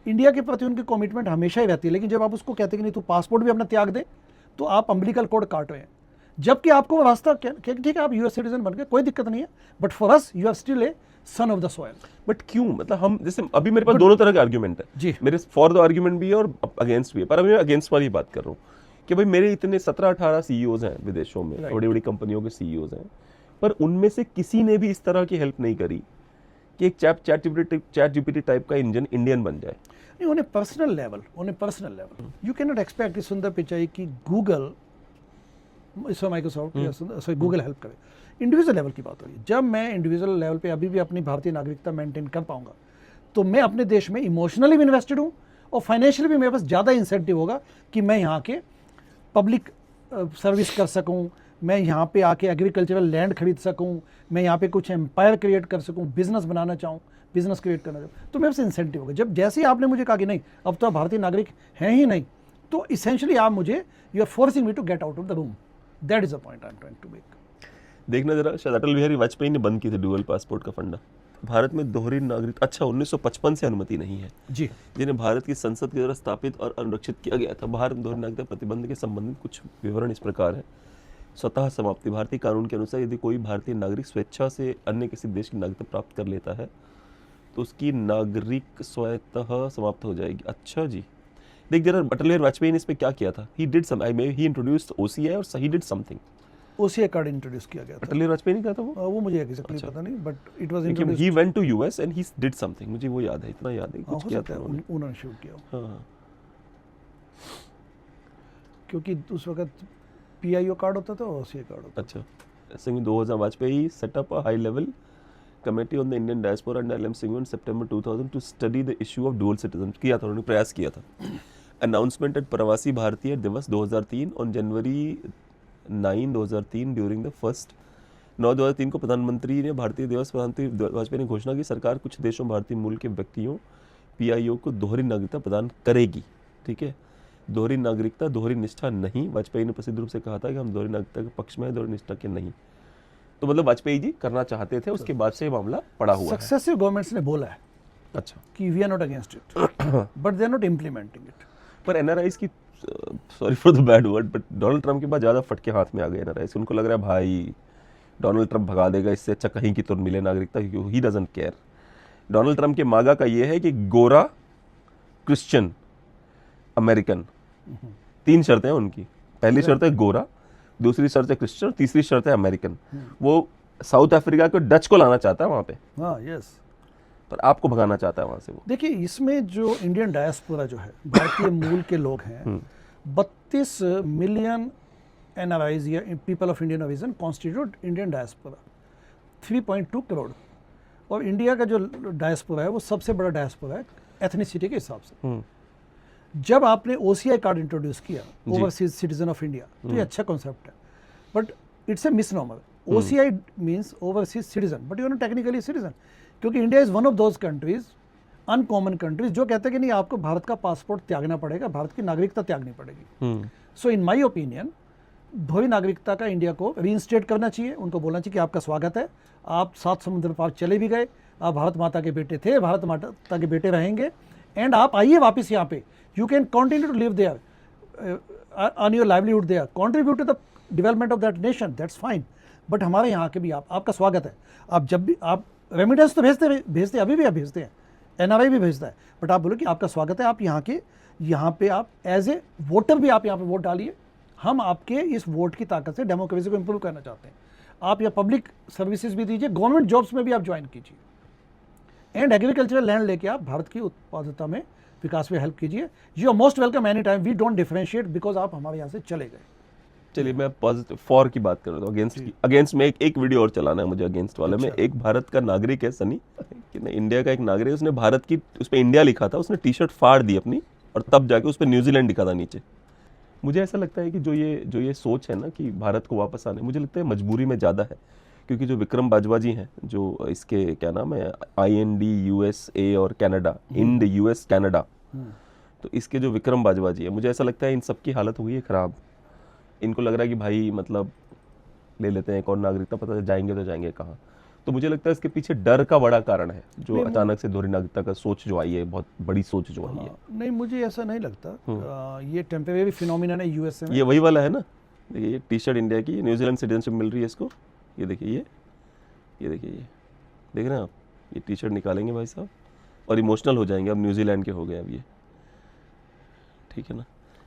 इंडिया के प्रति उनकी कमिटमेंट हमेशा ही रहती है, लेकिन जब आप उसको कहते हैं कि नहीं तू पासपोर्ट भी अपना त्याग दे, तो आप अम्बिलिकल कोड काट रहे हैं। जबकि आपको वो रास्ता ठीक है, आप यूएस सिटीजन बन गए, कोई दिक्कत नहीं है, but for us you are still a son of the soil. But क्यों? मतलब हम जैसे अभी मेरे पास दोनों तरह के आर्ग्यूमेंट है जी। मेरे फॉर द आर्ग्यूमेंट भी है और अगेंस्ट भी है, पर अभी मैं अगेंस्ट वाली बात कर रहा हूँ कि भाई मेरे इतने 17-18 सीईओज हैं विदेशों में, बड़ी बड़ी कंपनियों के सीईओज हैं, पर उनमें से किसी ने भी इस तरह की हेल्प नहीं करी कि एक चैट जीपीटी टाइप का इंजन इंडियन बन जाए। नहीं, उन्हें personal level you can not expect कि सुंदर पिचाई की गूगल माइक्रोसॉफ्ट या सॉरी गूगल हेल्प करे। इंडिविजुअल लेवल की बात हो रही है। जब मैं इंडिविजुअल लेवल पे अभी भी अपनी भारतीय नागरिकता मेंटेन कर पाऊंगा तो मैं अपने देश में इमोशनली भी इन्वेस्टेड हूँ और फाइनेंशियली भी मेरे पास ज़्यादा इंसेंटिव होगा कि मैं यहाँ के पब्लिक सर्विस कर सकूँ, मैं यहाँ पे आके एग्रीकल्चरल लैंड खरीद सकूँ, मैं यहाँ पे कुछ एम्पायर क्रिएट कर सकूँ, बिजनेस बनाना चाहूँ, बिजनेस क्रिएट करना चाहूँ, तो मेरे पास इंसेंटिव होगा। जब जैसे ही आपने मुझे कहा कि नहीं अब तो आप भारतीय नागरिक हैं ही नहीं, तो इसेंशियली आप मुझे you are forcing me to get out of the room. That is the point I am trying to make. देखना जरा, शायद अटल बिहारी वाजपेयी ने बंद की थी डुअल पासपोर्ट का फंडा। भारत में दोहरी नागरिक 1955 से अनुमति नहीं है जी, जिन्हें भारत की संसद के द्वारा स्थापित और अनुरक्षित किया गया था। भारत में दोहरी नागरिकता प्रतिबंध के संबंधित कुछ विवरण इस प्रकार है। स्वतः समाप्ति। भारतीय कानून के अनुसार यदि कोई भारतीय नागरिक स्वेच्छा से अन्य किसी देश की नागरिकता प्राप्त कर लेता है तो उसकी नागरिक स्वतः समाप्त हो जाएगी। अच्छा जी, देख जरा अटल बिहारी वाजपेयी ने इस पे क्या किया था? He did some, he introduced OCI और he did something. OCI card introduce किया गया था। अटल बिहारी वाजपेयी ने कहा था वो? मुझे एक्जेक्टली पता नहीं, बट इट वाज लेकिन introduce. He went to US and he did something, मुझे वो याद है, इतना याद है कुछ किया था उन्होंने शूट किया। हाँ। क्योंकि उस वक्त पीआईओ कार्ड होता था और ओसीआई कार्ड होता अच्छा, Singh 2000 Vajpayee set up a high level committee on the Indian diaspora under LM Singh in September 2000 to study the issue of dual citizen. किया था उन्होंने, प्रयास किया था। अनाउंसमेंट एट प्रवासी भारतीय दिवस 2003 on January 9 2003 during the first 9 2003 को प्रधानमंत्री ने भारतीय दिवस प्रधानमंत्री वाजपेयी ने घोषणा की सरकार कुछ देशों भारतीय मूल के व्यक्तियों पीआईओ को दोहरी नागरिकता प्रदान करेगी। ठीक है, दोहरी नागरिकता दोहरी निष्ठा नहीं। वाजपेयी ने प्रसिद्ध रूप से कहा था कि हम दोहरी नागरिकता के पक्ष में हैं, दोहरी निष्ठा के नहीं। तो मतलब वाजपेयी जी करना चाहते थे, उसके बाद से ये मामला पड़ा हुआ है। सक्सेसिव गवर्नमेंट्स ने बोला है अच्छा, कि we are not against it but they are not implementing it. पर एनआरआईज की, sorry for the bad word, but Donald Trump के बाद ज़्यादा फटके हाथ में आ गए एनआरआईज। उनको लग रहा है भाई डोनाल्ड ट्रंप भगा देगा, इससे अच्छा कहीं की तो मिले नागरिकता, क्योंकि he doesn't care. Donald Trump के मागा का ये है कि गोरा, क्रिश्चियन, अमेरिकन, 3 शर्तें हैं उनकी। पहली शर्त है गोरा, दूसरी शर्त है क्रिश्चियन, तीसरी शर्त है अमेरिकन। वो साउथ अफ्रीका को, डच को लाना चाहता है वहाँ पे, हाँ यस, पर आपको भगाना चाहता है वहाँ से वो। देखिए इसमें जो इंडियन डायस्पोरा जो है, भारतीय मूल के लोग हैं, 32 मिलियन एनआरआईज या people of Indian origin constitute Indian diaspora, 3.2 crore. और इंडिया का जो डायस्पोरा है वो सबसे बड़ा डायस्पोरा है एथनिसिटी के हिसाब से। जब आपने ओसीआई कार्ड इंट्रोड्यूस किया, ओवरसीज सिटीजन ऑफ इंडिया, तो ये अच्छा कॉन्सेप्ट है, but it's a misnomer. OCI means overseas citizen, but you are not technically citizen, क्योंकि India is one of those countries, uncommon countries, जो कहते हैं कि नहीं आपको भारत का पासपोर्ट त्यागना पड़ेगा, भारत की नागरिकता त्यागनी पड़ेगी। सो इन माई ओपिनियन ध्रुवीय नागरिकता का इंडिया को रीइंस्टेट करना चाहिए, उनको बोलना चाहिए कि आपका स्वागत है, आप 7 समुद्र पार चले भी गए, आप भारत माता के बेटे थे, भारत माता के बेटे रहेंगे, एंड आप आइए वापस यहाँ पे, you can continue to live there on your livelihood there, contribute to the development of that nation, that's fine, but हमारे यहाँ के भी आपका स्वागत है। आप जब भी आप रेमिटेंस तो भेजते अभी भी आप भेजते हैं, एनआरआई भी भेजता है, बट आप बोलो कि आपका स्वागत है, आप यहाँ पे आप एज ए वोटर भी आप यहाँ पे वोट डालिए, हम आपके इस वोट की ताकत से डेमोक्रेसी को इम्प्रूव करना चाहते हैं। आप यहाँ पब्लिक सर्विसेज भी दीजिए, गवर्नमेंट जॉब्स में भी आप ज्वाइन कीजिए, एंड एग्रीकल्चरल लैंड लेके आप भारत की उत्पादकता में विकास में हेल्प कीजिए। You are most welcome any time, we don't differentiate because आप हमारे यहाँ से चले गए। चलिए मैं पॉजिटिव फॉर की बात कर रहा हूँ, अगेंस्ट में एक वीडियो और चलाना है मुझे अगेंस्ट वाले में। एक भारत का नागरिक है सनी, कि इंडिया का एक नागरिक, उसने भारत की, उस पर इंडिया लिखा था, उसने टी शर्ट फाड़ दी अपनी और तब जाके उस पर न्यूजीलैंड लिखा था नीचे। मुझे ऐसा लगता है कि जो ये सोच है ना कि भारत को वापस आने, मुझे लगता है मजबूरी में ज़्यादा है, क्योंकि जो विक्रम बाजवा जी हैं, जो इसके क्या नाम है IND USA और कनाडा, इंड US कनाडा, तो इसके जो विक्रम बाजवा जी है, मुझे ऐसा लगता है इन सब की हालत हो गई है ख़राब। इनको लग रहा है कि भाई मतलब ले लेते हैं एक और नागरिकता, पता है जाएंगे तो जाएंगे कहाँ। तो मुझे लगता है इसके पीछे डर का बड़ा कारण है, जो अचानक से दोहरी नागरिकता का सोच जो आई है, बहुत बड़ी सोच जो आई है। नहीं, मुझे ऐसा नहीं लगता, ये टेम्परेरी फिनोमिना है यूएसए में। ये वही वाला है ना, देखिए ये टी शर्ट इंडिया की, न्यूजीलैंड सिटीजनशिप मिल रही है इसको, ये देखिए ये देखिए ये देख रहे हैं आप, ये टी शर्ट निकालेंगे भाई साहब और इमोशनल हो जाएंगे, अब न्यूजीलैंड के हो गए अब ये, ठीक है ना।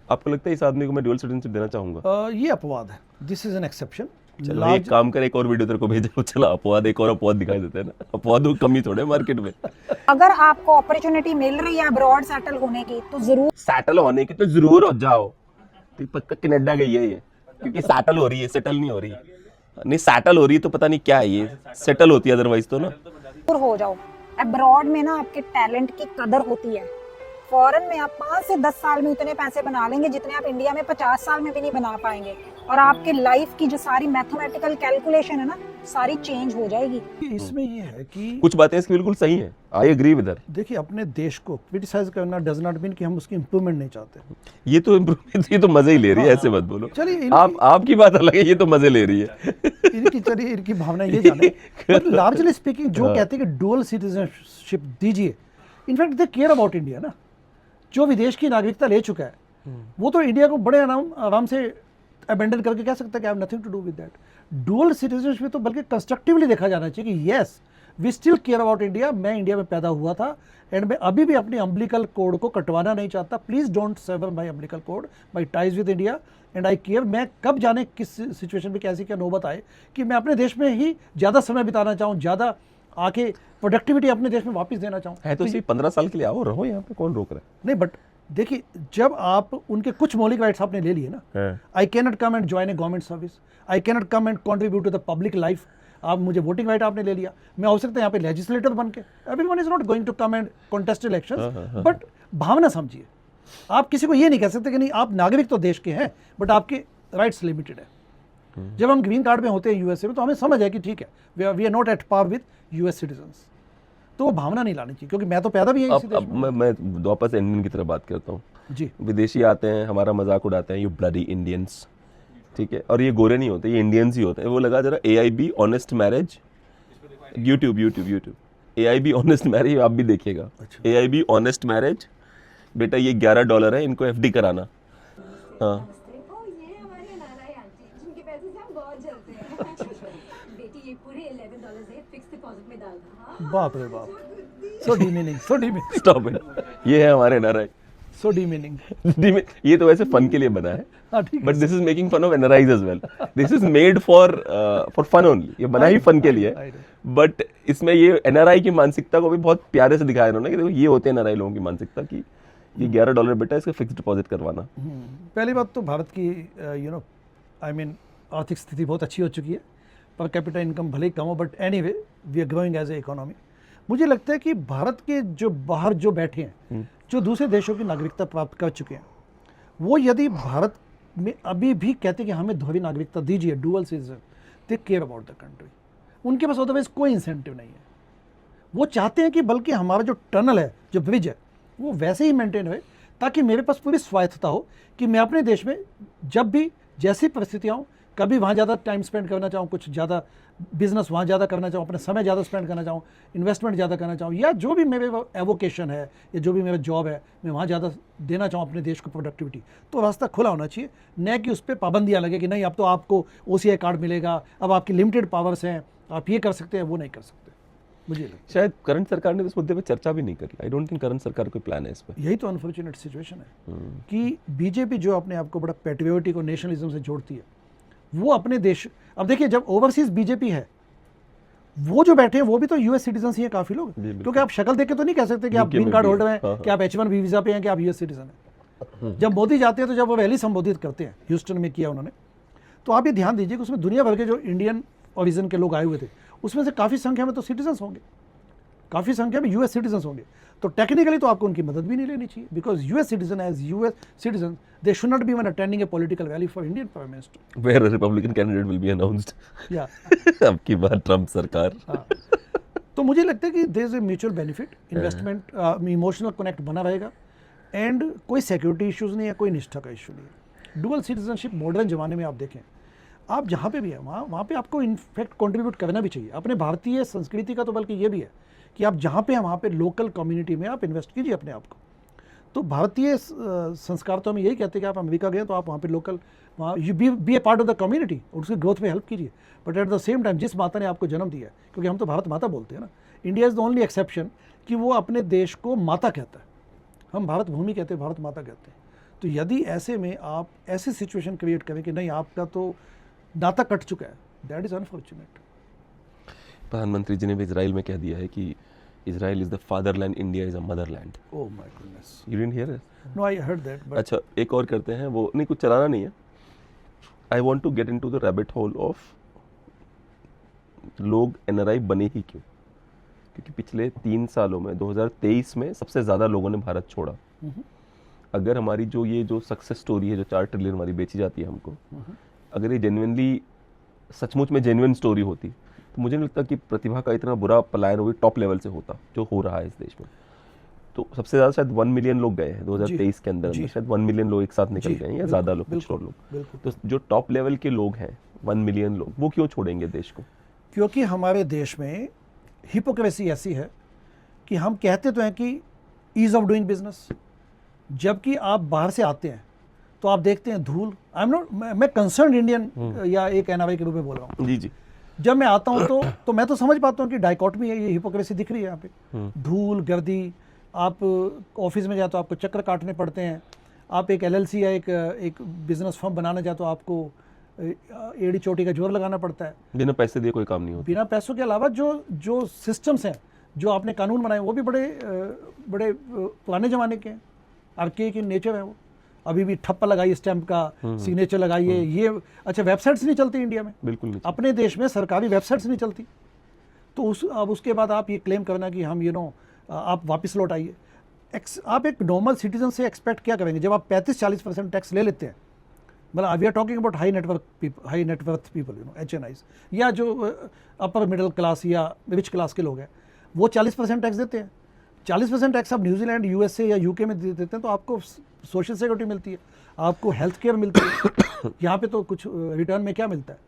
आपको लगता है इस आदमी को मैं ड्यूअल सिटीजनशिप देना चाहूँगा? ये अपवाद है, दिस इज एन एक्सेप्शन। चलो एक काम कर, एक और वीडियो तेरे को भेजा, चला अपवाद, एक और अपवाद दिखाई देते हैं ना, अपवाद कमी थोड़े मार्केट में। अगर आपको अपॉर्चुनिटी मिल रही है अब्रॉड सेटल होने की तो जरूर सेटल होने की तो जरूर हो जाओ, तो पक्का कनाडा गई है ये, क्योंकि सेटल हो रही है, सेटल नहीं हो रही। नहीं सेटल हो रही है तो पता नहीं क्या है ये, सेटल होती है अदरवाइज तो ना। हो जाओ। अब्रॉड में ना आपके टैलेंट की कदर होती है। फॉरेन में आप 5 से 10 साल में उतने पैसे बना लेंगे जितने आप इंडिया में 50 साल में भी नहीं बना पाएंगे, और आपके लाइफ की जो सारी मैथमेटिकल कैलकुलेशन है ना, सारी चेंज हो जाएगी। इसमें ये है कि कुछ बातें इसकी बिल्कुल सही हैं, आई एग्री विद हर। देखिए, अपने देश को क्रिटिसाइज करना डज नॉट मीन कि हम उसकी इंप्रूवमेंट नहीं चाहते। ये तो इम्प्रूवमेंट, ये तो मजे ही ले रही है, ऐसे मत बोलो। चलिए आपकी बात अलग है, ये तो मजे ले रही है। इनकी भावना ये जाने, लार्जली स्पीकिंग जो कहते हैं कि डुअल सिटीजनशिप दीजिए, in fact they care about India ना। जो विदेश की नागरिकता ले चुका है वो तो इंडिया को बड़े आराम से अबेंडन करके कह सकता है कि I have nothing to do with that. Dual citizenship तो बल्कि कंस्ट्रक्टिवली देखा जाना चाहिए कि yes we still care about India. मैं इंडिया में पैदा हुआ था एंड मैं अभी भी अपनी अम्बिलिकल कोड को कटवाना नहीं चाहता। Please don't sever my umbilical cord, my ties with India and I care. मैं कब जाने किस सिचुएशन में कैसी क्या नौबत आए कि मैं अपने देश में ही ज़्यादा समय बिताना चाहूँ, ज़्यादा आके प्रोडक्टिविटी अपने देश में वापस देना चाहूँ। है तो सिर्फ 15 साल के लिए आओ, रहो यहाँ पे, कौन रोक रहा है? नहीं, बट देखिए, जब आप उनके कुछ मौलिक राइट्स आपने ले लिए ना, I can not come and join a government service, I can not come and contribute to the public life. आप मुझे वोटिंग राइट आपने ले लिया, मैं हो सकता है यहाँ पे लेजिस्लेटर बन के, everyone is not going to come and contest elections, but भावना समझिए। आप किसी को ये नहीं कह सकते कि नहीं आप नागरिक तो देश के हैं बट आपके राइट्स लिमिटेड है। जब हम ग्रीन कार्ड में होते हैं यूएसए में तो हमें समझ है कि ठीक है we are not at par with US citizens, तो वो भावना नहीं लानी चाहिए, क्योंकि मैं तो पैदा भी यही देश में। मैं वापस इंडियन की तरफ बात करता हूँ जी। विदेशी आते हैं, हमारा मजाक उड़ाते हैं, यू ब्लडी इंडियंस, ठीक है, और ये गोरे नहीं होते, ये इंडियंस ही होते हैं। वो लगा जरा AIB honest marriage, YouTube AIB honest marriage, आप भी देखिएगा। AIB ऑनेस्ट मैरिज, बेटा ये $11 है, इनको FD कराना। हाँ बाप रे बाप, सो demeaning, so demeaning, stop it. ये है हमारे NRI, सो डीमीनिंग। ये तो वैसे फन के लिए बना है, but this is making fun of NRIs as well. This is made for fun only, ये बना ही फन के लिए, बट इसमें ये NRI की मानसिकता को भी बहुत प्यारे से दिखाया इन्होंने कि देखो ये होते हैं NRI लोगों की मानसिकता की ये $11 बेटा इसका फिक्स्ड डिपॉजिट करवाना। पहली बात तो भारत की आर्थिक स्थिति बहुत अच्छी हो चुकी है, पर कैपिटल इनकम भले ही कम हो, but anyway we are growing as a economy. मुझे लगता है कि भारत के जो बाहर जो बैठे हैं, जो दूसरे देशों की नागरिकता प्राप्त कर चुके हैं, वो यदि भारत में अभी भी कहते हैं कि हमें द्वितीय नागरिकता दीजिए, dual citizen, they care about the country. उनके पास अदरवाइज कोई इंसेंटिव नहीं है। वो चाहते हैं कि बल्कि हमारा जो टनल है, जो ब्रिज है, वो वैसे ही मेंटेन हो ताकि मेरे पास पूरी स्वायत्तता हो कि मैं अपने देश में जब भी जैसी परिस्थितियाँ हों, कभी वहाँ ज़्यादा टाइम स्पेंड करना चाहूँ, कुछ ज़्यादा बिजनेस वहाँ ज़्यादा करना चाहूँ, अपना समय ज़्यादा स्पेंड करना चाहूँ, इन्वेस्टमेंट ज़्यादा करना चाहूँ, या जो भी मेरे एवोकेशन है या जो भी मेरा जॉब है मैं वहाँ ज़्यादा देना चाहूँ अपने देश को प्रोडक्टिविटी, तो रास्ता खुला होना चाहिए, न कि उस पर पाबंदियाँ लगे कि नहीं अब तो आपको OCI कार्ड मिलेगा, अब आपकी लिमिटेड पावर्स हैं, आप ये कर सकते हैं वो नहीं कर सकते। मुझे लगता है शायद करंट सरकार ने इस मुद्दे पे चर्चा भी नहीं करी। आई डोंट थिंक करंट सरकार कोई प्लान है इस पे। यही तो अनफॉर्चुनेट सिचुएशन है कि बीजेपी जो अपने आप को बड़ा पैट्रियोटिक और नेशनलिज्म से जोड़ती है, वो अपने देश, अब देखिए जब ओवरसीज बीजेपी है, वो जो बैठे हैं वो भी तो यूएस सिटीजन ही हैं काफी लोग, क्योंकि आप शक्ल देख के तो नहीं कह सकते कि आप ग्रीन कार्ड होल्डर हैं, कि आप H1 वीजा पे हैं, कि आप यूएस सिटीजन हैं। जब मोदी जाते हैं तो जब वो रैली संबोधित करते हैं, ह्यूस्टन में किया उन्होंने, तो आप ये ध्यान दीजिए कि उसमें दुनिया भर के जो इंडियन ओरिजिन के लोग आए हुए थे, उसमें से काफ़ी संख्या में तो सिटीजन्स होंगे, काफ़ी संख्या में यूएस सिटीजन्स होंगे, तो टेक्निकली तो आपको उनकी मदद भी नहीं लेनी चाहिए, because US citizen as US citizen they should not be even attending a political rally for Indian prime minister, where a Republican candidate will be announced. या अब की बार ट्रम्प सरकार। हाँ, तो मुझे लगता है कि there is a mutual benefit, investment, emotional connect बना रहेगा, एंड कोई सिक्योरिटी इश्यूज नहीं है, कोई निष्ठा का इशू नहीं है। डुअल सिटीजनशिप मॉडर्न जमाने में आप देखें, आप जहाँ पे भी है वहाँ पे आपको इनफैक्ट कंट्रीब्यूट करना भी चाहिए अपने भारतीय संस्कृति का, तो बल्कि ये भी है कि आप जहाँ पे हैं वहाँ पे लोकल कम्युनिटी में आप इन्वेस्ट कीजिए अपने आप को। तो भारतीय संस्कार तो हमें यही कहते हैं कि आप अमेरिका गए तो आप वहाँ पे लोकल, वहाँ you be a part of the community और उसकी ग्रोथ में हेल्प कीजिए, but at the same time जिस माता ने आपको जन्म दिया है, क्योंकि हम तो भारत माता बोलते हैं ना, India is the only exception कि वो अपने देश को माता कहता है, हम भारत भूमि कहते हैं, भारत माता कहते हैं। तो यदि ऐसे में आप ऐसी सिचुएशन क्रिएट करें कि नहीं आपका तो नाता कट चुका है, दैट इज़ अनफॉर्चुनेट। प्रधानमंत्री जी ने भी इजराइल में कह दिया है कि Israel is the fatherland, India is a motherland. Oh my goodness, you didn't hear it? No I heard that, but अच्छा, एक और करते हैं, वो नहीं कुछ चलाना नहीं है। I want to get into the rabbit hole of लोग NRI बने ही क्यों, क्योंकि पिछले 3 सालों में 2023 में सबसे ज़्यादा लोगों ने भारत छोड़ा। अगर हमारी जो सक्सेस स्टोरी है, जो 4 ट्रिलियन हमारी बेची जाती है हमको, अगर ये जेन्युइनली सचमुच में जेन्युइन स्टोरी होती, तो मुझे नहीं लगता कि प्रतिभा का इतना बुरा पलायन वो टॉप लेवल से होता जो हो रहा है इस देश में। तो सबसे ज़्यादा शायद 1 मिलियन लोग गए हैं 2023 के अंदर, शायद 1 मिलियन लोग एक साथ निकल गए हैं या ज़्यादा लोग, कुछ और लोग। तो जो टॉप लेवल के लोग हैं 1 मिलियन लोग, वो क्यों छोड़ेंगे देश को? क्योंकि हमारे देश में हिपोक्रेसी ऐसी है कि हम कहते तो हैं कि ईज ऑफ डूइंग बिजनेस, जबकि आप बाहर से आते हैं तो आप देखते हैं धूल। आई एम नॉट, मैं कंसर्न इंडियन या एक NRI के रूप में बोल रहा हूँ। जी जी। जब मैं आता हूँ तो मैं तो समझ पाता हूँ कि डाइकॉटमी है, ये हिपोक्रेसी दिख रही है यहाँ पे, धूल गर्दी, आप ऑफिस में जाए तो आपको चक्कर काटने पड़ते हैं, आप एक LLC या एक बिजनेस फर्म बनाना चाहे तो आपको एड़ी चोटी का जोर लगाना पड़ता है, बिना पैसे दिए कोई काम नहीं होता। बिना पैसों के अलावा जो सिस्टम्स हैं, जो आपने कानून बनाए वो भी बड़े पुराने ज़माने के हैं, आर्केइक इन नेचर है वो। अभी भी ठप्पा लगाइए स्टैंप का, सिग्नेचर लगाइए, ये अच्छा वेबसाइट्स नहीं चलती इंडिया में, बिल्कुल नहीं। अपने देश में सरकारी वेबसाइट्स नहीं चलती, तो अब उसके बाद आप ये क्लेम करना कि हम आप वापस लौट आइए। आप एक नॉर्मल सिटीजन से एक्सपेक्ट क्या करेंगे जब आप 35-40% टैक्स ले लेते हैं? मतलब we are talking about high net worth people, HNIs, या जो अपर मिडिल क्लास या रिच क्लास के लोग हैं, वो 40% टैक्स देते हैं। 40% टैक्स आप न्यूजीलैंड, USA या UK में देते हैं, तो आपको सोशल सिक्योरिटी मिलती है, आपको हेल्थ केयर मिलती है। यहाँ पे तो कुछ रिटर्न में क्या मिलता है?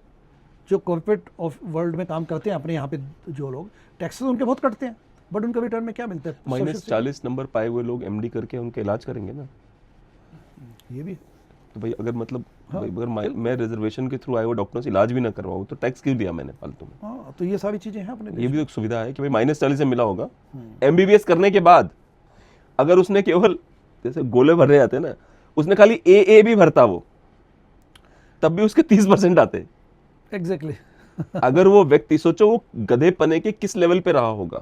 जो कॉर्पोरेट ऑफ वर्ल्ड में काम करते हैं अपने यहाँ पे जो लोग, टैक्सेस उनके बहुत कटते हैं, बट उनका रिटर्न में क्या मिलता है? -40 नंबर पाए हुए लोग MD करके उनका इलाज करेंगे ना, ये भी। तो भाई अगर मतलब अगर मैं रिजर्वेशन के थ्रू आए हुए डॉक्टरों से इलाज भी ना करवाऊँ तो टैक्स क्यों दिया मैंने फालतू में? हाँ, तो ये सारी चीजें हैं अपने। ये भी एक सुविधा है कि भाई -40 से मिला होगा। MBBS करने के बाद अगर उसने केवल जैसे गोले भर रहे जाते ना, उसने खाली AA भी भरता वो, तब भी उसके 30% आते। एग्जैक्टली। अगर वो व्यक्ति, सोचो वो गधे पने के किस लेवल पे रहा होगा।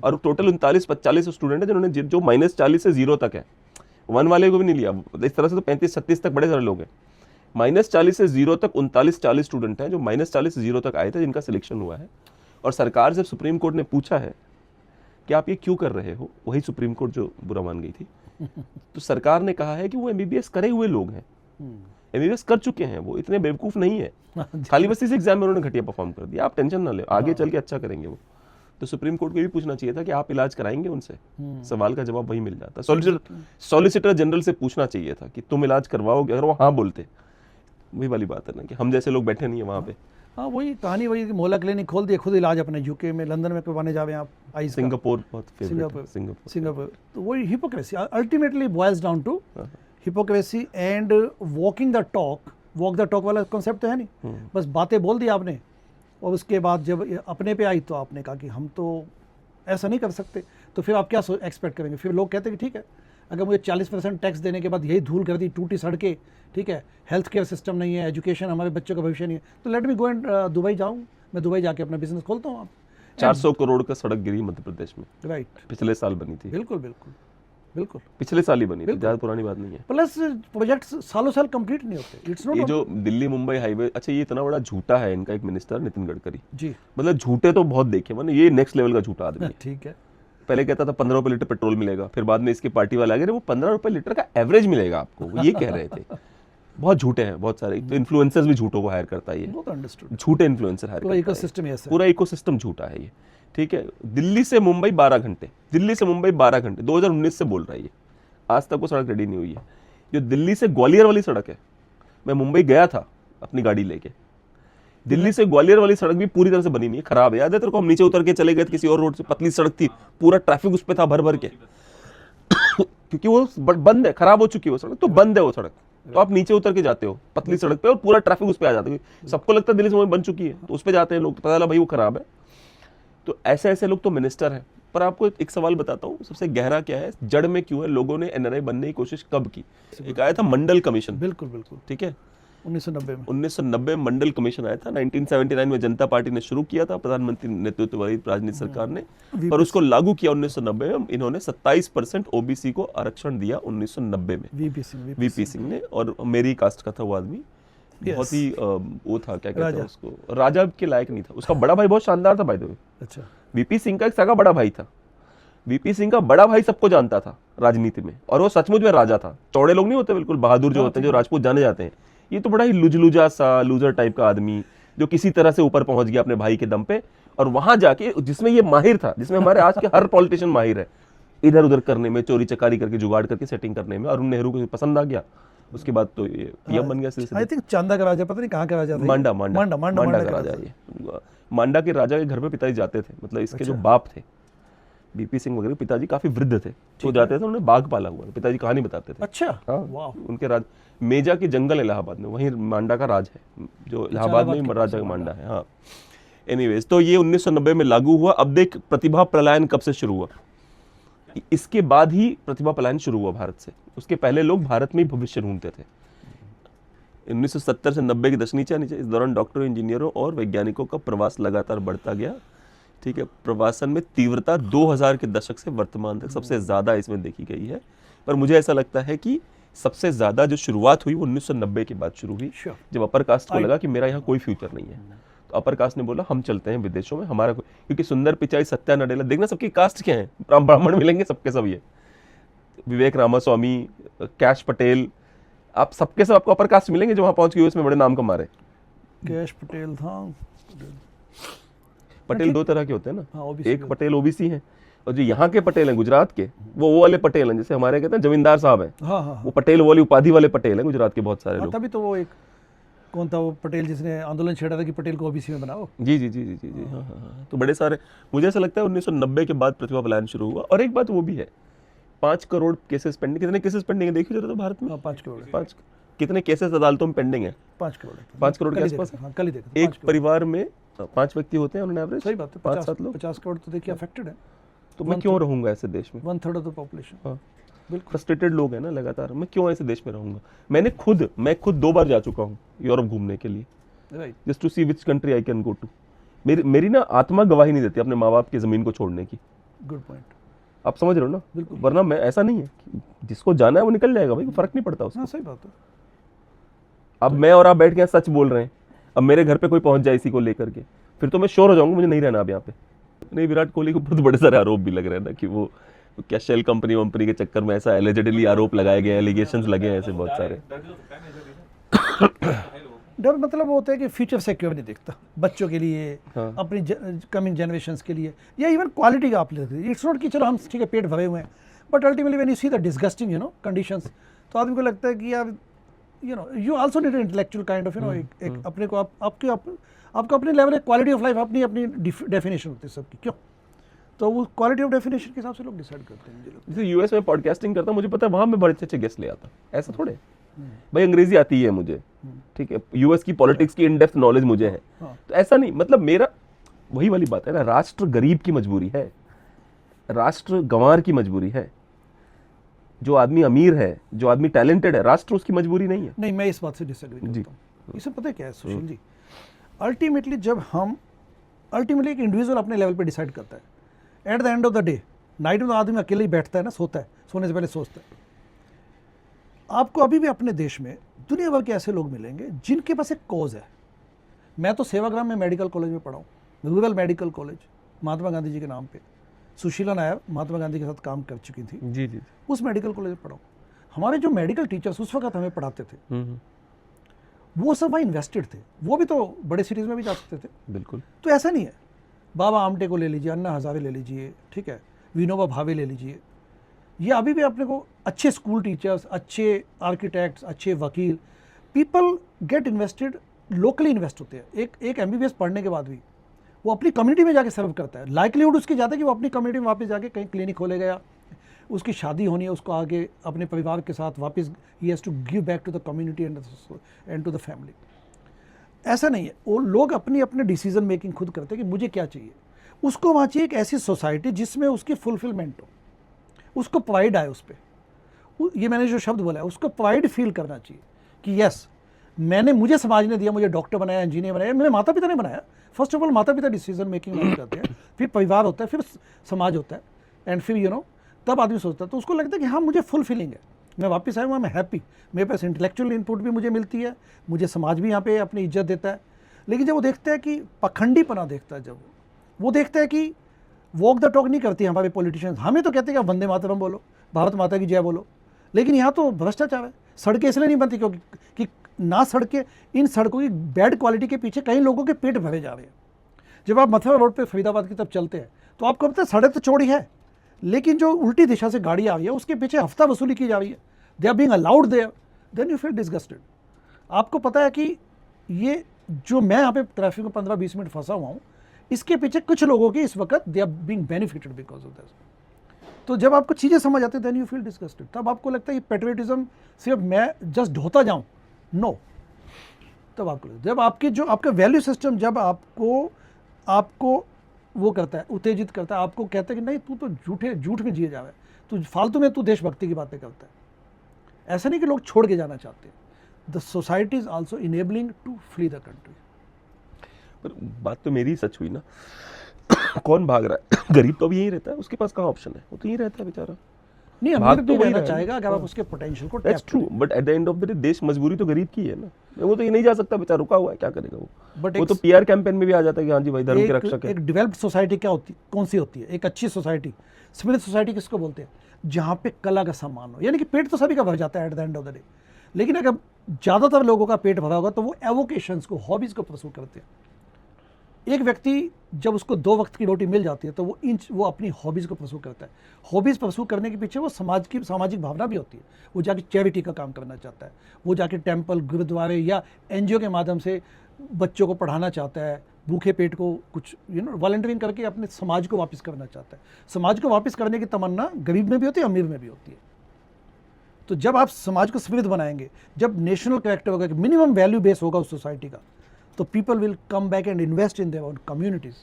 और टोटल 39-40 स्टूडेंट है जिन्होंने जो -40 से 0 तक है, 1 वाले को भी नहीं लिया। इस तरह से तो 35-36 तक बड़े सारे लोग हैं। -40 से 0 तक 39-40 स्टूडेंट हैं जो -40 से 0 तक आए थे, जिनका सिलेक्शन हुआ है। और सरकार जब सुप्रीम कोर्ट ने पूछा है कि आप ये क्यों कर रहे हो, वही सुप्रीम कोर्ट जो बुरा मान गई थी, तो सरकार ने कहा है कि वो MBBS करे हुए लोग हैं, MBBS कर चुके हैं, वो इतने बेवकूफ़ नहीं है, खाली बस इस एग्जाम में उन्होंने घटिया परफॉर्म कर दिया। आप टेंशन ना ले, आगे चल के अच्छा करेंगे वो। तो सुप्रीम कोर्ट को भी पूछना चाहिए था कि आप इलाज कराएंगे उनसे, सवाल का जवाब वही मिल जाता। सॉलिसिटर जनरल से पूछना चाहिए था कि तुम इलाज करवाओगे, अगर वो हाँ बोलते, वही वाली बात है ना कि हम जैसे लोग बैठे नहीं है वहाँ पे। हाँ वही कहानी वही कि मोहल्ला क्लिनिक खोल दिए, खुद इलाज अपने यूके में, लंदन में करवाने जावे आप, आइस का। सिंगापुर बहुत फेवरेट है, सिंगापुर। तो वही hypocrisy ultimately boils down to hypocrisy and walking the talk. Walk the talk वाला कॉन्सेप्ट तो है नहीं, बस बातें बोल दी आपने और उसके बाद जब अपने पे आई तो आपने कहा कि हम तो ऐसा नहीं कर सकते, तो फिर आप क्या एक्सपेक्ट करेंगे? फिर लोग कहते हैं कि ठीक है, अगर मुझे 40% टैक्स देने के बाद यही धूल कर दी, टूटी सड़कें, ठीक है, हेल्थ केयर सिस्टम नहीं है, एजुकेशन, हमारे बच्चों का भविष्य नहीं है, तो let me go and Dubai जाऊँ, मैं दुबई जाके अपना बिजनेस खोलता हूँ। 400 करोड़ का सड़क गिरी मध्य प्रदेश में, राइट, पिछले साल बनी थी। बिल्कुल बिल्कुल बिल्कुल, पिछले साल ही बनी थी, ज़्यादा पुरानी बात नहीं है। प्लस प्रोजेक्ट्स सालों साल कंप्लीट नहीं होते। इट्स नॉट ये जो दिल्ली मुंबई हाईवे, अच्छा ये इतना बड़ा झूठा है इनका एक मिनिस्टर नितिन गडकरी जी, मतलब झूठे तो बहुत देखे मैंने, ये नेक्स्ट लेवल का झूठा आदमी है। ठीक है, पहले कहता था 15 रुपए लीटर पेट्रोल मिलेगा, फिर बाद में इसकी पार्टी वाले आ गए वो 15 रुपए लीटर का एवरेज मिलेगा आपको, वो ये कह रहे थे। बहुत झूठे हैं बहुत सारे, तो इन्फ्लुएंसर्स भी झूठों को हायर करता है, ये झूठे इन्फ्लुएंसर हायर करता है, पूरा इकोसिस्टम झूठा है ये, ठीक है। दिल्ली से मुंबई 12 घंटे, दिल्ली से मुंबई 12 घंटे 2019 से बोल रहा है ये, आज तक वो सड़क रेडी नहीं हुई है। जो दिल्ली से ग्वालियर वाली सड़क है, मैं मुंबई गया था अपनी गाड़ी लेके, दिल्ली से ग्वालियर वाली सड़क भी पूरी तरह से बनी नहीं है, खराब है। याद है तेरे को, हम नीचे उतर के चले गए किसी और रोड से, पतली सड़क थी, पूरा ट्रैफिक उस पर था भर भर के क्योंकि वो बंद है, खराब हो चुकी है वो सड़क, तो बंद है वो सड़क, तो आप नीचे उतर के जाते हो पतली सड़क पे और पूरा ट्रैफिक उस पर आ जाता है। सबको लगता है दिल्ली से मुंबई बन चुकी है तो उस पर जाते हैं लोग, तो पता चला भाई वो खराब है। तो ऐसे ऐसे लोग तो मिनिस्टर हैं। पर आपको एक सवाल बताता हूँ, सबसे गहरा क्या है, जड़ में क्यों है, लोगों ने एनआरआई बनने की कोशिश कब की? एक आया था मंडल कमीशन, बिल्कुल बिल्कुल, ठीक है, 1990 में मंडल कमीशन आया था। 1979 में जनता पार्टी ने शुरू किया था, प्रधानमंत्री नेतृत्व वाली राजनीति सरकार ने, और उसको लागू किया 1990 में। इन्होंने 27% ओबीसी को आरक्षण दिया 1990 में, वीपी सिंह ने, और मेरी कास्ट का था वो आदमी, बहुत ही वो था, क्या कहते हैं उसको, राजा के लायक नहीं था। उसका बड़ा भाई बहुत शानदार था बाय द वे, अच्छा, वीपी सिंह का एक सगा बड़ा भाई था। वीपी सिंह का बड़ा भाई सबको जानता था राजनीति में, और वो सचमुच में राजा था। चौड़े लोग नहीं होते बिल्कुल बहादुर जो होते हैं, जो राजपूत जाने जाते हैं, ये तो बड़ा ही लुजलुजा सा लूजर टाइप का आदमी जो किसी तरह से ऊपर पहुंच गया अपने भाई के दम पे, और वहां जाके जिसमें ये माहिर था, जिसमें हमारे आज के हर पॉलिटिशियन माहिर है, इधर उधर करने में, चोरी चकारी करके जुगाड़ करके सेटिंग करने में, अरुण नेहरू को पसंद आ गया, उसके बाद तो ये पीएम बन गया। आई थिंक चांदा का राजा, पता नहीं कहाँ का राजा था, मांडा का राजा। ये मांडा के राजा के घर पे पिताजी जाते थे, मतलब इसके जो बाप थे बीपी सिंह वगैरह, पिताजी काफी वृद्ध थे, तो जाते थे, उन्होंने बाघ पाला हुआ, पिताजी कहानी बताते थे। अच्छा, हाँ, उनके राज मेजा के जंगल इलाहाबाद में, वहीं मांडा का राज है, जो इलाहाबाद में राजा का मांडा है। हाँ, एनीवेज, तो ये 1990 में लागू हुआ। अब देख प्रतिभा पलायन कब से शुरू हुआ, इसके बाद ही प्रतिभा पलायन शुरू हुआ भारत से, उसके पहले लोग भारत में ही भविष्य ढूंढते थे। 1970 से 90 के दशक नीचे, इस दौरान डॉक्टरों, इंजीनियरों और वैज्ञानिकों का प्रवास लगातार बढ़ता गया, ठीक है। प्रवासन में तीव्रता 2000 के दशक से वर्तमान तक सबसे ज्यादा इसमें देखी गई है। पर मुझे ऐसा लगता है कि सबसे ज्यादा जो शुरुआत हुई वो 1990 के बाद शुरू हुई, जब अपर कास्ट को लगा कि मेरा यहाँ कोई फ्यूचर नहीं है, तो अपर कास्ट ने बोला हम चलते हैं विदेशों में, हमारा कोई, क्योंकि सुंदर पिचाई, सत्या नडेला, देखना सबकी कास्ट क्या है, ब्राह्मण मिलेंगे सबके सब, ये विवेक रामास्वामी, कैश पटेल, आप सबके सब आपको अपर कास्ट मिलेंगे जो वहां पहुंच के यूएस में बड़े नाम कमा रहे। कैश पटेल था, पटेल दो तरह के होते हैं ना, एक पटेल ओबीसी है, और जो यहाँ के पटेल हैं गुजरात के, वो वाले पटेल हैं, जैसे हमारे कहते हैं जमींदार साहब हैं, वो पटेल वाली उपाधि वाले पटेल हैं गुजरात के बहुत सारे लोग। तभी तो वो एक कौन था वो पटेल जिसने आंदोलन छेड़ा था कि पटेल को ओबीसी में बनाओ। जी जी जी जी जी, हाँ हाँ हाँ, तो बड़े सारे, मुझे ऐसा लगता है 1990 के बाद प्रतिभा पलायन शुरू हुआ। और एक बात वो भी है, 5 करोड़ केसेस पेंडिंग, कितने केसेस पेंडिंग है देखी जरूर भारत में? 5 करोड़, 5 कितने केसेस अदालतों में पेंडिंग है? 5 करोड़, 5 करोड़ के आसपास। कल ही देखा, एक परिवार में 5 व्यक्ति होते हैं ऑन एवरेज। सही बात है, 5-7 लोग, 50 करोड़ तो देखिए अफेक्टेड है। तो मैं क्यों रहूंगा ऐसे देश में? 1/3 ऑफ द पॉपुलेशन। हाँ, बिल्कुल फ्रस्ट्रेटेड लोग हैं ना लगातार, मैं क्यों ऐसे देश में रहूंगा? मैं खुद 2 बार जा चुका हूँ यूरोप घूमने के लिए, just to see which country I can go to. मेरी ना आत्मा गवाही नहीं देती अपने माँ बाप की जमीन को छोड़ने की। गुड पॉइंट, आप समझ रहे हो ना? बिल्कुल, वरना मैं ऐसा नहीं है, जिसको जाना है वो निकल जाएगा भाई, फर्क नहीं पड़ता उसको। सही बात है। अब मैं और आप बैठ के सच बोल रहे हैं, अब मेरे घर पे कोई पहुंच जाए इसी को लेकर के, फिर तो मैं श्योर हो जाऊंगा मुझे नहीं रहना अब यहाँ पे। नहीं, विराट कोहली के ऊपर तो बड़े सारे आरोप भी लग रहे हैं ना कि वो क्या शेल कंपनी के चक्कर में ऐसा एलिजिडली आरोप लगाए गए, एलिगेशंस लगे हैं ऐसे बहुत सारे। डर मतलब होता है कि फ्यूचर सिक्योर नहीं दिखता बच्चों के लिए, हाँ, अपनी कमिंग जनरेशंस के लिए, या इवन क्वालिटी का आप लेते हैं। इट्स नॉट कि चलो हम ठीक है पेट भरे हुए हैं, but ultimately when you see the disgusting conditions, तो आदमी को लगता है कि यार you also need an intellectual kind of एक अपने को आपको अपने लेवल एक क्वालिटी ऑफ लाइफ अपनी डेफिनेशन होती है सबकी, क्यों? तो वो क्वालिटी ऑफ डेफिनेशन के हिसाब से लोग डिसाइड करते हैं। जैसे यूएस में पॉडकास्टिंग करता हूँ, मुझे पता है वहां मैं बड़े अच्छे गेस्ट ले आता, ऐसा थोड़े भाई अंग्रेजी आती है मुझे, ठीक है, यूएस की पॉलिटिक्स की इन डेप्थ नॉलेज मुझे है, तो ऐसा नहीं, मतलब मेरा वही वाली बात है ना, राष्ट्र गरीब की मजबूरी है, राष्ट्र गंवार की मजबूरी है। जो आदमी अमीर है, जो आदमी टैलेंटेड है, राष्ट्र उसकी मजबूरी नहीं है। नहीं, मैं इस बात से डिसएग्री करता हूँ। इसे पता है क्या है सुशील जी, अल्टीमेटली एक इंडिविजुअल अपने लेवल पे डिसाइड करता है, eight the end of the day night में तो आदमी अकेले ही बैठता है ना, सोता है, सोने से पहले सोचता है। आपको अभी भी अपने देश में दुनिया भर के ऐसे लोग मिलेंगे जिनके पास एक कॉज है। मैं तो सेवाग्राम में मेडिकल कॉलेज में पढ़ा हूँ, rural medical college, Mahatma Gandhi ji के नाम पे। सुशीला नायर महात्मा गांधी के साथ काम कर चुकी थी, जी, उस मेडिकल कॉलेज में पढ़ा हूँ। हमारे जो मेडिकल टीचर्स उस वक्त हमें पढ़ाते थे, वो सब वहाँ इन्वेस्टेड थे। वो भी तो बड़े सिटीज़ में भी जा सकते थे, बिल्कुल। तो ऐसा नहीं है, बाबा आमटे को ले लीजिए, अन्ना हजारे ले लीजिए, ठीक है, विनोबा भावे ले लीजिए, ये अभी भी अपने को अच्छे स्कूल टीचर्स, अच्छे आर्किटेक्ट्स, अच्छे वकील, people get invested, locally invest होते हैं। एक MBBS पढ़ने के बाद भी वो अपनी कम्युनिटी में जाके सर्व करता है। लाइकलीहुड उसकी ज़्यादा है कि वो अपनी कम्युनिटी में वापस जाके कहीं क्लिनिक खोलेगा, या उसकी शादी होनी है, उसको आगे अपने परिवार के साथ वापस ही has to give back to the community and to the family. ऐसा नहीं है, वो लोग अपने डिसीजन मेकिंग खुद करते हैं कि मुझे क्या चाहिए। उसको वहाँ चाहिए एक ऐसी सोसाइटी जिसमें उसकी फुलफिलमेंट हो, उसको प्राइड आए उस पर। ये मैंने जो शब्द बोला है, उसको प्राइड फील करना चाहिए कि यस, मुझे समाज ने दिया, मुझे डॉक्टर बनाया, इंजीनियर बनाया, मेरे माता पिता ने बनाया। फर्स्ट ऑफ ऑल माता पिता डिसीजन मेकिंग करते हैं, फिर परिवार होता है, फिर समाज होता है, एंड फिर तब आदमी सोचता है। तो उसको लगता है कि हाँ, मुझे फुलफिलिंग है, मैं वापस आया हूँ, मैं हैप्पी, मेरे पास इंटेलेक्चुअल इनपुट भी मुझे मिलती है, मुझे समाज भी यहाँ पे अपनी इज्जत देता है। लेकिन जब वो देखता है कि पखंडीपना देखता है, जब वो देखता है कि वॉक द टॉक नहीं करती हमारे पॉलिटिशियंस, हमें तो कहते हैं कि वंदे मातरम बोलो, भारत माता की जय बोलो, लेकिन यहाँ तो भ्रष्टाचार है। सड़कें इसलिए नहीं बनती क्योंकि ना सड़कें, इन सड़कों की बैड क्वालिटी के पीछे कई लोगों के पेट भरे जा रहे हैं। जब आप मथुरा रोड पे फरीदाबाद की तरफ चलते हैं तो आपको पता है सड़क तो चौड़ी है, लेकिन जो उल्टी दिशा से गाड़ी आ रही है उसके पीछे हफ्ता वसूली की जा रही है। They are being allowed there, then you feel disgusted. आपको पता है कि ये जो मैं यहाँ पे ट्रैफिक में 15-20 मिनट फंसा हुआ हूँ, इसके पीछे कुछ लोगों की इस वक्त they are being benefited because of this. तो जब आपको चीज़ें समझ आती है देन यू फील डिसगस्टेड। तब आपको लगता है कि पेट्रियटिज्म सिर्फ मैं जस्ट ढोता जाऊँ, नो। तब आपको जब आपका वैल्यू सिस्टम जब आपको वो करता है, उत्तेजित करता है, आपको कहता है कि नहीं, तू तो झूठ में जिए जा रहा है, तू फालतू में तू देशभक्ति की बातें करता है। ऐसा नहीं कि लोग छोड़ के जाना चाहते हैं, the society is also enabling to flee the country. पर बात तो मेरी सच हुई ना, कौन भाग रहा है? गरीब तो भी यही रहता है, उसके पास कहाँ ऑप्शन है, वो तो यही रहता है बेचारा। नहीं, अमीर तो रहना चाहेगा अगर आप उसके पोटेंशियल को that's true, but at the end of the day देश मजबूरी तो गरीब की है ना, वो तो ये नहीं जा सकता बेचारा, रुका हुआ है, क्या करेगा वो? वो तो PR कैंपेन में भी आ जाता है कि हाँ जी भाई धर्म के रक्षक है। एक डेवलप्ड सोसाइटी क्या होती, कौन सी होती है? एक अच्छी सोसाइटी, सिविल सोसाइटी किसको बोलते हैं? जहाँ पे कला का सम्मान हो, यानी कि पेट तो सभी का भर जाता है eight the end of the day, लेकिन अगर ज़्यादातर लोगों का पेट भरा होगा तो वो एवोकेशंस को, हॉबीज़ को परस्यू करते हैं। एक व्यक्ति जब उसको 2 वक्त की रोटी मिल जाती है तो वो अपनी हॉबीज़ को परस्यू करता है। हॉबीज़ परस्यू करने के पीछे वो सामाजिक भावना भी होती है। वो जाके चैरिटी का काम करना चाहता है, वो जाके टेम्पल, गुरुद्वारे या NGO के माध्यम से बच्चों को पढ़ाना चाहता है, भूखे पेट को कुछ वॉलंटियरिंग करके अपने समाज को वापस करना चाहता है। समाज को वापस करने की तमन्ना गरीब में भी होती है, अमीर में भी होती है। तो जब आप समाज को समृद्ध बनाएंगे, जब नेशनल कैरेक्टर होगा, मिनिमम वैल्यू बेस होगा उस सोसाइटी का, तो people will come back and invest in their own communities.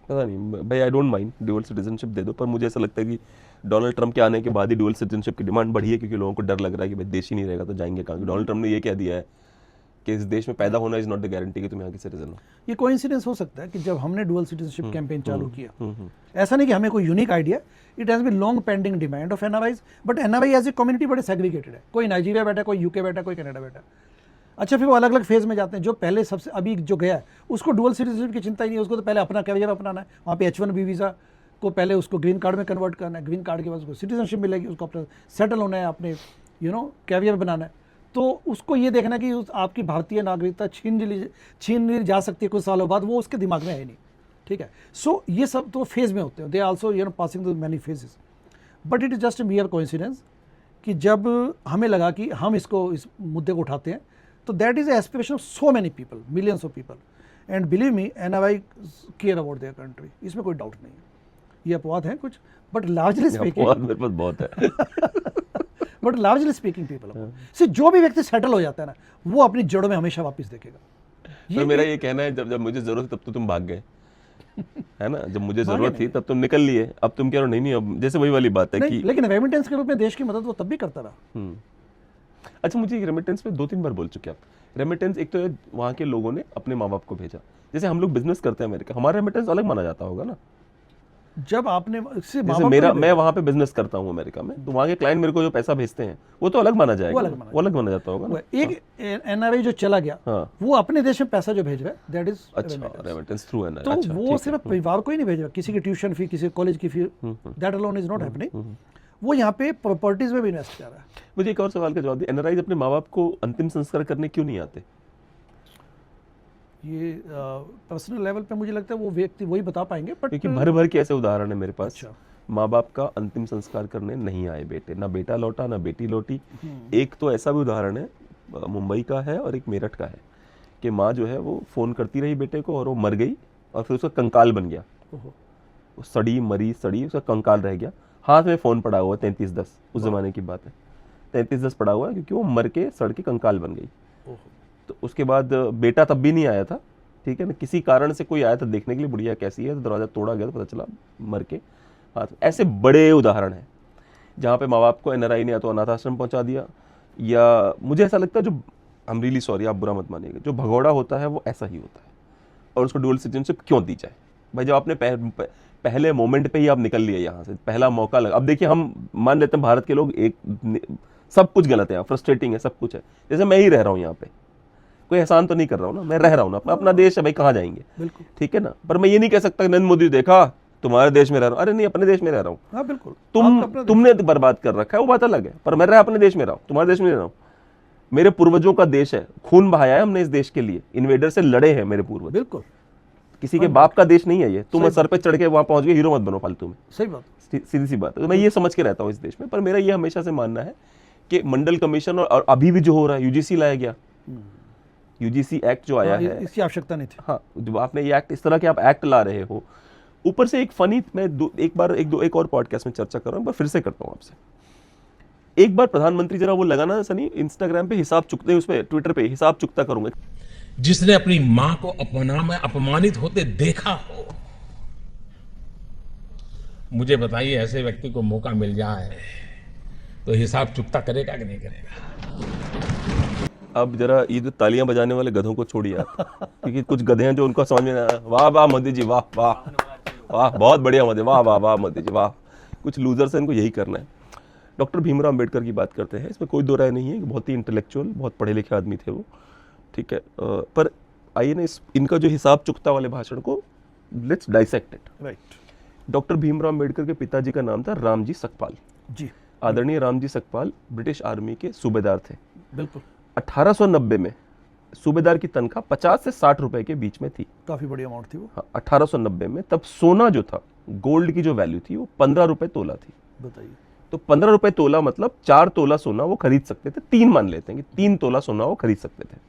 पता नहीं भाई, I don't mind dual citizenship दे दो, पर मुझे ऐसा लगता है कि डोनाल्ड ट्रंप के आने के बाद ही ड्यूअल सिटीजनशिप की डिमांड बढ़ी है, क्योंकि लोगों को डर लग रहा है कि भाई देश ही नहीं रहेगा तो जाएंगे कहाँ। डोनाल्ड ट्रंप ने ये कह दिया है कि इस देश में पैदा होना इज नॉट द गारंटी कि तुम यहाँ के सिटीजन हो। ये कोइंसिडेंस हो सकता है कि जब हमने डुअल सिटीजनशिप कैंपेन चालू किया, ऐसा नहीं कि हमें कोई unique idea, it has been long pending demand of NRIs, but NRI as a community बड़े सेग्रीगेटेड है। कोई नाइजीरिया बैठा, कोई UK बैठा, कोई कनाडा बैठा। अच्छा, फिर वो अलग अलग फेज में जाते हैं। जो पहले सबसे अभी जो गया है उसको डुअल सिटीजनशिप की चिंता ही नहीं है, उसको तो पहले अपना कैरियर अपनाना है। वहाँ पे H1B वीज़ा को पहले उसको ग्रीन कार्ड में कन्वर्ट करना है, ग्रीन कार्ड के बाद उसको सिटीजनशिप मिलेगी, उसको अपना सेटल होना है, अपने कैरियर बनाना है। तो उसको ये देखना कि आपकी भारतीय नागरिकता छीन जा सकती है कुछ सालों बाद, वो उसके दिमाग में है नहीं, ठीक है। सो ये सब तो फेज में होते हैं, they also passing through many phases, but it is just a मियर coincidence कि जब हमें लगा कि हम इस मुद्दे को उठाते हैं, तो that is aspiration of so many people, millions of people, and believe me NRI care about their country, इसमें कोई डाउट नहीं है। ये अपवाद हैं कुछ, बट लार्जली स्पीकिंग मेरे पास बहुत है। बट लार्जली स्पीकिंग पीपल से जो भी व्यक्ति सेटल हो जाता है ना, वो अपनी जड़ों में हमेशा वापस देखेगा। तो मेरा ये कहना है, जब मुझे जरूरत थी तब तो तुम भाग गए, है ना? जब मुझे जरूरत थी तब तुम निकल लिए, अब तुम कह रहे हो नहीं अब जैसे वही वाली बात है कि लेकिन रेमिटेंस के रूप में देश की मदद वो तब भी करता रहा। अच्छा, मुझे रेमिटेंस पे 2-3 बार बोल चुके आप। रेमिटेंस एक तो है वहाँ के लोगों ने अपने माँ बाप को भेजा, जैसे हम लोग बिजनेस करते हैं अमेरिका, हमारा रेमिटेंस अलग माना जाता होगा ना। जब आपने जैसे मैं वहाँ पे बिजनेस करता हूँ अमेरिका में, तो वहाँ के क्लाइंट मेरे को जो पैसा भेजते हैं वो तो अलग माना जाएगा, वो अलग माना जाता होगा ना। एक NRI जो चला गया, वो अपने देश में पैसा जो भेज रहा है, दैट इज अच्छा, रेमिटेंस थ्रू NRI। तो वो सिर्फ परिवार को ही नहीं भेज रहा, किसी की ट्यूशन फी, किसी कॉलेज की fee, that alone is not happening, वो यहाँ पे प्रॉपर्टीज में भी इन्वेस्ट कर रहा है। मुझे एक और सवाल का जवाब दिए, NRI अपने माँ बाप को अंतिम संस्कार करने क्यों नहीं आते? ये पर्सनल लेवल पे मुझे लगता है वो व्यक्ति वही बता पाएंगे, बट क्योंकि भर भर के ऐसे उदाहरण है मेरे पास। अच्छा। माँ बाप का अंतिम संस्कार करने नहीं आए बेटे, ना बेटा लौटा ना बेटी लौटी। एक तो ऐसा भी उदाहरण है, मुंबई का है और एक मेरठ का है, कि माँ जो है वो फोन करती रही बेटे को और वो मर गई और फिर उसका कंकाल बन गया, वो सड़ी मरी सड़ी, उसका कंकाल रह गया, हाथ में फोन पड़ा हुआ 3310, उस जमाने की बात है, 3310 पड़ा हुआ है, क्योंकि वो मर के सड़ के कंकाल बन गई। तो उसके बाद बेटा तब भी नहीं आया था, ठीक है ना, किसी कारण से कोई आया था देखने के लिए बुढ़िया कैसी है, तो दरवाजा तोड़ा गया तो पता चला मर के हाथ। ऐसे बड़े उदाहरण हैं जहाँ पे माँ बाप को NRI ने या तो अनाथ आश्रम पहुँचा दिया, या मुझे ऐसा लगता है, जो आई एम रियली सॉरी, आप बुरा मत मानिएगा, जो भगोड़ा होता है वो ऐसा ही होता है। और उसको डुअल सिटीजनशिप क्यों दी जाए भाई? जब आपने पहले मोमेंट पे ही आप निकल लिए यहाँ से, पहला मौका लगा। अब देखिए, हम मान लेते हैं भारत के लोग सब कुछ गलत है, फ्रस्ट्रेटिंग है, सब कुछ है, जैसे मैं ही रह रहा हूँ यहाँ पे, कोई एहसान तो नहीं कर रहा हूँ ना, मैं रह रहा हूँ ना, अपना देश है भाई, कहाँ जाएंगे, बिल्कुल ठीक है ना। पर मैं ये नहीं कह सकता नरेंद्र मोदी देखा तुम्हारे देश में रह रहा हूँ, अरे नहीं, अपने देश में रह रहा हूँ। हाँ बिल्कुल, तुमने बर्बाद कर रखा है, वो बात अलग है, पर मैं रह अपने देश में रहा हूँ, तुम्हारे देश में रह रहा हूँ। मेरे पूर्वजों का देश है, खून बहाया है हमने इस देश के लिए, इन्वेडर से लड़े हैं मेरे पूर्वज, बिल्कुल, किसी के बाप का देश नहीं है ये। तुम सर पे चढ़ के वहां पहुंच गए, हीरो मत बनो फालतू में, सही बात, सीधी सी बात है। तो मैं ये समझ के रहता हूँ इस देश में। पर मेरा ये हमेशा से मानना है कि मंडल कमीशन और अभी भी जो हो रहा है, UGC लाया गया, UGC एक्ट जो आया है, इसकी आवश्यकता नहीं थी। हाँ, जो आपने ये एक्ट, इस तरह के आप एक्ट ला रहे हो, ऊपर से एक फनी, मैं एक और पॉडकास्ट में चर्चा कर रहा हूँ, फिर से करता हूँ आपसे। एक बार प्रधानमंत्री जरा वो लगाना सनी इंस्टाग्राम पे हिसाब चुकते, उस पे ट्विटर पे हिसाब चुकता करूंगा। जिसने अपनी मां को अपमानित होते देखा हो, मुझे बताइए, ऐसे व्यक्ति को मौका मिल जाए तो हिसाब चुकता करेगा कि नहीं करेगा? अब जरा ये जो तालियां बजाने वाले गधों को छोड़िए आप, क्योंकि कुछ गधे हैं जो उनको समझ में ना, वाह वाह मोदी जी, वाह वाह वाह, बहुत बढ़िया मोदी, वाह वाह वाह मोदी जी, वाह। कुछ लूजर्स हैं, इनको यही करना है। डॉक्टर भीमराव अम्बेडकर की बात करते हैं, इसमें कोई दो राय नहीं है, बहुत ही इंटेलेक्चुअल, बहुत पढ़े लिखे आदमी थे वो, ठीक है। पर आइए ना इनका जो हिसाब चुकता वाले भाषण को let's dissect it. Right. Doctor Bhimrao Ambedkar के पिताजी का नाम था रामजी सकपाल जी। आदरणीय रामजी सकपाल ब्रिटिश आर्मी के सूबेदार थे। बिल्कुल। 1890 में सूबेदार की तनख्वाह 50 से 60 रुपए के बीच में थी। काफी बड़ी अमाउंट थी वो। हाँ, 1890 में। तब सोना जो था, गोल्ड की जो वैल्यू थी वो 15 रुपए तोला थी। बताइए। तो 15 रुपए तोला मतलब 4 तोला सोना वो खरीद सकते थे। 3 मान लेते हैं कि 3 तोला सोना वो खरीद सकते थे।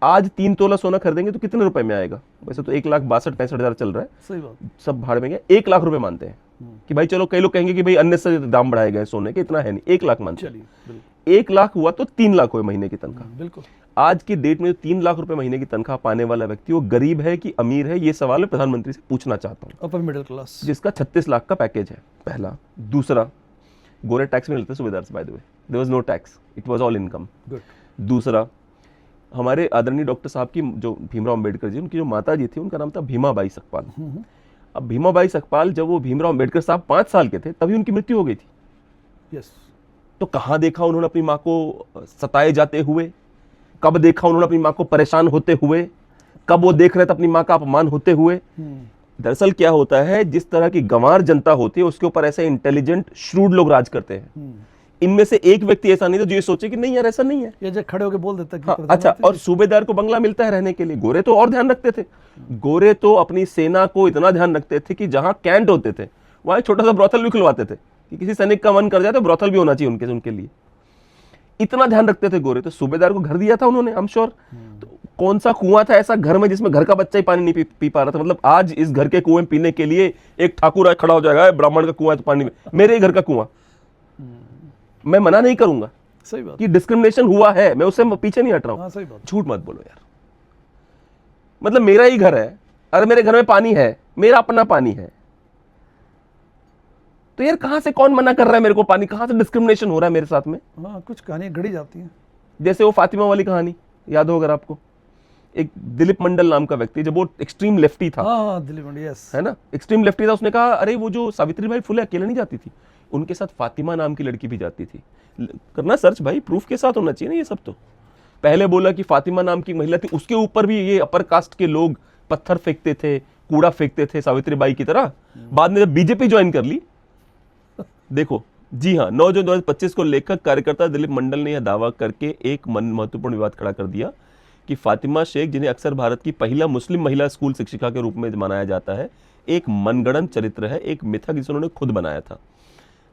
आज 3 तोला सोना खरीदेंगे तो कितने रुपए में आएगा? वैसे तो 1,62,65,000 चल रहा है। सही बात। सब भाड़ में गया। 1 लाख रुपए मानते हैं कि भाई चलो, कई लोग कहेंगे कि भाई अन्य से दाम बढ़ाए गए सोने के, इतना है नहीं, 1 लाख मानते हैं। 1 लाख हुआ तो 3 लाख हुए महीने की तनख्वाह। बिल्कुल। आज की डेट में जो 3 लाख रुपए महीने की तनख्वाह पाने वाला व्यक्ति वो गरीब है कि अमीर है, ये सवाल मैं प्रधानमंत्री से पूछना चाहता हूँ। अपर मिडिल क्लास, जिसका 36 लाख का पैकेज है, पहला। दूसरा, गोरे टैक्स में मिलते सूबेदार से, by the way there was no tax, it was all income. Good. दूसरा, हमारे आदरणीय डॉक्टर साहब की जो भीमराव अम्बेडकर जी, उनकी जो माता जी थी उनका नाम था भीमाबाई सकपाल। अब भीमाबाई सकपाल, जब वो भीमराव अम्बेडकर साहब 5 साल के थे तभी उनकी मृत्यु हो गई थी। यस। तो कहाँ देखा उन्होंने अपनी माँ को सताए जाते हुए? कब देखा उन्होंने अपनी माँ को परेशान होते हुए? कब वो देख रहे थे अपनी माँ का अपमान होते हुए? दरअसल क्या होता है, जिस तरह की गंवार जनता होती है उसके ऊपर ऐसे इंटेलिजेंट श्रूड लोग राज करते हैं। इनमें से एक व्यक्ति ऐसा नहीं था जो ये सोचे कि नहीं यार ऐसा नहीं है, ये जो खड़े होकर बोल देता कि हाँ, अच्छा। और सूबेदार को बंगला मिलता है रहने के लिए। गोरे तो और ध्यान रखते थे। गोरे तो अपनी सेना को इतना ध्यान रखते थे कि जहां कैंट होते थे वहां एक छोटा सा ब्रॉथल भी खुलवाते थे। कि किसी सैनिक का मन कर जाए तो ब्रोथल भी होना चाहिए उनके लिए। इतना ध्यान रखते थे गोरे। तो सूबेदार को घर दिया था उन्होंने, आई एम श्योर। तो कौन सा कुआं था ऐसा घर में जिसमें घर का बच्चा ही पानी नहीं पी पा रहा था? मतलब आज इस घर के कुएं पीने के लिए एक ठाकुर खड़ा हो जाएगा, ब्राह्मण का कुआं है तो पानी में, मेरे ही घर का कुआं। मैं मना नहीं करूंगा सही बात कि डिस्क्रिमिनेशन हुआ है, मैं उससे पीछे नहीं हट रहा हूं। सही बात। झूठ मत बोलो यार। मतलब मेरा ही घर है, अरे मेरे घर में पानी है, मेरा अपना पानी है, तो यार कहां से कौन मना कर रहा है मेरे को पानी? कहां से डिस्क्रिमिनेशन हो रहा है मेरे साथ में? हाँ, कुछ कहानियां गढ़ी जाती हैं। जैसे वो फातिमा वाली कहानी याद हो अगर आपको, एक दिलीप मंडल नाम का व्यक्ति, जब वो एक्सट्रीम लेफ्टी था, हाँ दिलीप मंडल, यस, है ना, एक्सट्रीम लेफ्टी था, उसने कहा अरे वो जो सावित्रीबाई फुले अकेले नहीं जाती थी, उनके साथ फातिमा नाम की लड़की भी जाती थी। करना सर्च भाई, प्रूफ के साथ होना चाहिए ना ये सब। तो पहले बोला कि फातिमा नाम की महिला थी, उसके ऊपर भी ये अपर कास्ट के लोग पत्थर फेंकते थे, कूड़ा फेंकते थे सावित्रीबाई की तरह। बाद में जब बीजेपी ज्वाइन कर ली, देखो जी हाँ, 9 जून 2025 को लेखक कार्यकर्ता दिलीप मंडल ने यह दावा करके एक महत्वपूर्ण विवाद खड़ा कर दिया कि फातिमा शेख, जिन्हें अक्सर भारत की पहला मुस्लिम महिला स्कूल शिक्षिका के रूप में मनाया जाता है, एक मनगढ़ंत चरित्र है, एक मिथक जिसे उन्होंने खुद बनाया था।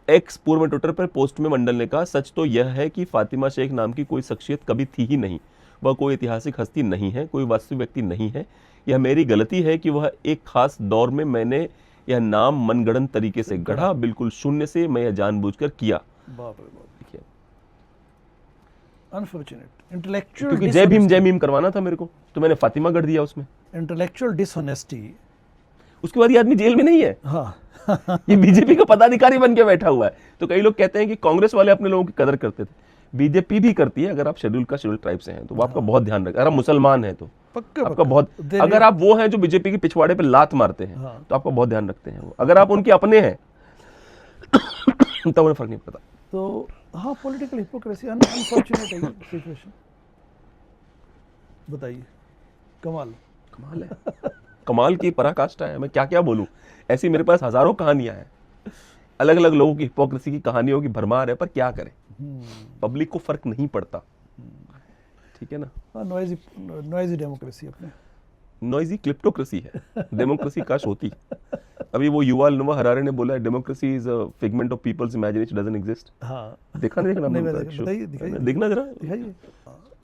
एक्स पूर्व में ट्विटर पर पोस्ट में मंडल ने कहा, सच तो यह है कि फातिमा शेख नाम की कोई शख्सियत कभी थी ही नहीं, वह कोई ऐतिहासिक हस्ती नहीं है, कोई वास्तविक व्यक्ति नहीं है। यह मेरी गलती है कि वह एक खास दौर में मैंने यह नाम मनगढ़ंत तरीके से गढ़ा, बिल्कुल शून्य से मैं यह जानबूझकर किया। बाप रे बाप, देखिए अनफॉर्चुनेट इंटेलेक्चुअल, क्योंकि जय भीम करवाना था मेरे को, तो मैंने फातिमा गढ़ दिया उसमें। Intellectual dishonesty. उसके बाद ये आदमी जेल में नहीं है। हाँ ये बीजेपी का पदाधिकारी बन के बैठा हुआ है। तो कई लोग कहते हैं कि कांग्रेस वाले अपने लोगों की कदर करते थे, बीजेपी भी करती है। अगर आप शेड्यूल ट्राइब से हैं तो वो आपका बहुत ध्यान रखें। अगर आप मुसलमान हैं तो आपका बहुत, अगर आप वो हैं जो बीजेपी की पिछवाड़े पे लात मारते हैं तो आपका बहुत ध्यान रखते हैं वो। अगर आप उनके अपने हैं तब उन्हें फर्क नहीं पड़ता। तो हाँ, पॉलिटिकल हिपोक्रेसी, अनफॉर्चुनेट है सिचुएशन। बताइए, कमाल है। कमाल की पराकाष्ठा है। मैं क्या क्या बोलूं, ऐसी मेरे पास हजारों कहानियां हैं, अलग अलग लोगों की हिपोक्रेसी की कहानियों की भरमार है। पर क्या करें, पब्लिक को फर्क नहीं पड़ता, ठीक है ना। नॉइजी डेमोक्रेसी, अपने नॉइजी क्लिप्टोक्रेसी है, डेमोक्रेसी काश होती। अभी वो युवाल नोआ हरारे ने बोला है, democracy is a figment of people's imagination, doesn't exist. हाँ, देखना देखना जरा, दिखाइए।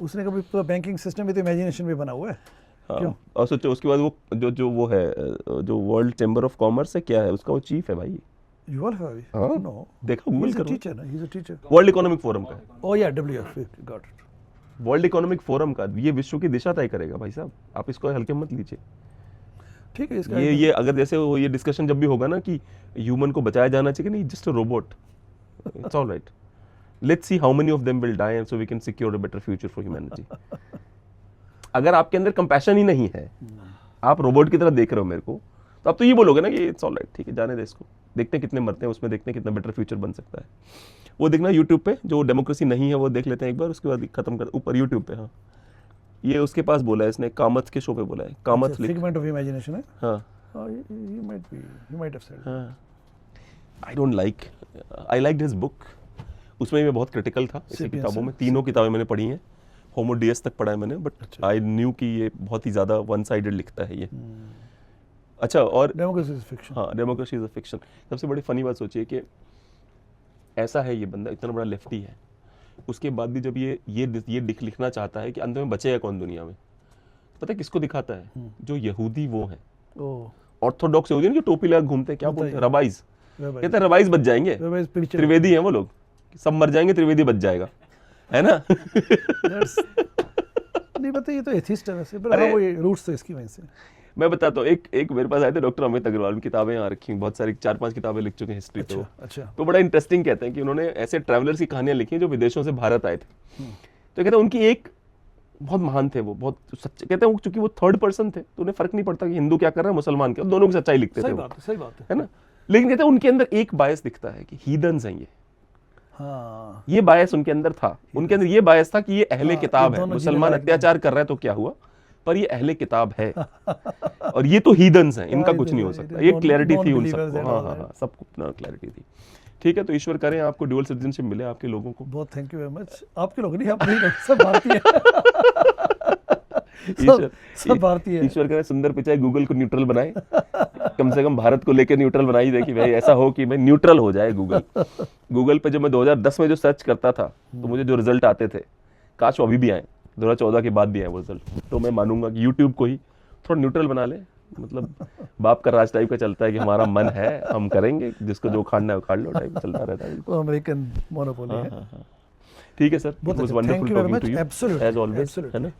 उसने कभी पूरा बैंकिंग सिस्टम भी तो इमेजिनेशन में बना हुआ है। हाँ, और सोचो उसके बाद वो जो वो है, जो वर्ल्ड चैम्बर ऑफ कॉमर्स है, क्या है उसका, वो चीफ है भाई। Yuval Harari? हाँ, नो, देखा गूगल करो। टीचर ना, he is a teacher. World economic forum का है। ओह या, WF, got it. World economic forum का, ये विश्व की दिशा तय करेगा भाई साहब, आप इसको हल्के मत लीजिए। ठीक है, इसका ये अगर जैसे ये डिस्कशन जब भी होगा ना कि ह्यूमन को बचाया जाना चाहिए, नहीं, just a robot, it's all right, let's see how many of them will die and so we can secure a better future for humanity. अगर आपके अंदर कंपैशन ही नहीं है, आप रोबोट की तरह देख रहे हो मेरे को, तो आप तो ये बोलोगे ना कि इट्स ऑल राइट, ठीक है, जाने दे इसको, देखते हैं कितने मरते हैं उसमें, देखते हैं कितना बेटर फ्यूचर बन सकता है। वो देखना यूट्यूब पे, जो डेमोक्रेसी नहीं है वो देख लेते हैं एक बार, उसके बाद खत्म कर ऊपर यूट्यूब पे। हाँ, ये उसके पास बोला है इसने, कामत के शो पे बोला है, कामत फिगमेंट ऑफ इमेजिनेशन है। हाँ, he might have said. हाँ, I don't like, I liked his book। उसमें मैं बहुत क्रिटिकल था इसी किताबों में, तीनों किताबें मैंने पढ़ी हैं, होमो डियस तक पढ़ा है मैंने, बट आई न्यू कि ये बहुत ही ज़्यादा वन साइडेड लिखता है ये। अच्छा, और डेमोक्रेसी इज फिक्शन। हाँ, डेमोक्रेसी इज अ फिक्शन। सबसे बड़ी फनी बात सोचिए कि ऐसा है ये बंदा, इतना बड़ा लेफ्टी है, उसके बाद भी जब ये लिखना चाहता है कि अंत में बचेगा कौन दुनिया में, पता है किसको दिखाता है? जो यहूदी वो हैं, ऑर्थोडॉक्स यहूदी जो टोपी लगा घूमते हैं, क्या बोलते हैं, रबाइज, कहते हैं रबाइज बच जाएंगे, त्रिवेदी हैं वो लोग, सब मर जाएंगे, त्रिवेदी बच जाएगा, है ना। नहीं पता, ये तो एथिस्ट है वैसे, पर वो रूट्स तो इसकी वजह से। मैं बताता हूँ, एक मेरे पास आए थे डॉक्टर अमित अग्रवाल, किताबें यहाँ रखी, बहुत सारी 4-5 किताबें लिख चुके हैं हिस्ट्री। अच्छा। तो बड़ा इंटरेस्टिंग कहते हैं कि उन्होंने ऐसे ट्रैवलर्स की कहानियां लिखी जो विदेशों से भारत आए थे। तो कहते हैं उनकी एक बहुत महान थे, वो बहुत सच्चे, कहते हैं चूंकि वो थर्ड पर्सन थे तो उन्हें फर्क नहीं पड़ता कि हिंदू क्या कर रहा है, मुसलमान क्या, दोनों की सच्चाई लिखते थे। सही बात है ना। लेकिन कहते हैं उनके अंदर एक बायस दिखता है कि हीदन्स हैं ये। हाँ, ये बायस उनके अंदर था, उनके अंदर ये बायस था कि ये अहले किताब है, मुसलमान अत्याचार कर रहा है तो क्या हुआ, पर ये अहले किताब है और ये तो हीदन्स हैं, इनका कुछ नहीं हो सकता। ये क्लैरिटी थी उन सबको। हाँ, सबको अपना क्लैरिटी थी। ठीक है, तो ईश्वर करें आपको ड्यूअल सिटीजनशिप मिले आपके लोगों को। बहुत थैंक यू वेरी मच। आपके लोग नहीं, आप नहीं, सब भारतीय। सब भारतीय। ईश्वर करें सुंदर पिचाई गूगल को न्यूट्रल बनाए। कम से कम भारत को लेकर न्यूट्रल बनाई दे कि भाई ऐसा हो कि भाई न्यूट्रल हो जाए गूगल पे। जो मैं 2010 में जो सर्च करता था तो मुझे जो रिजल्ट आते थे, काश वो अभी भी आए, 2014 के बाद भी आए वो रिजल्ट, तो मैं मानूंगा कि यूट्यूब को ही थोड़ा न्यूट्रल बना ले। मतलब बाप का राज टाइप का चलता है कि हमारा मन है हम करेंगे, जिसको जो खाना है वो खा लो टाइप चलता रहता है। वो अमेरिकन मोनोपोली है। ठीक है sir, it was wonderful talking to you absolutely as always, है ना।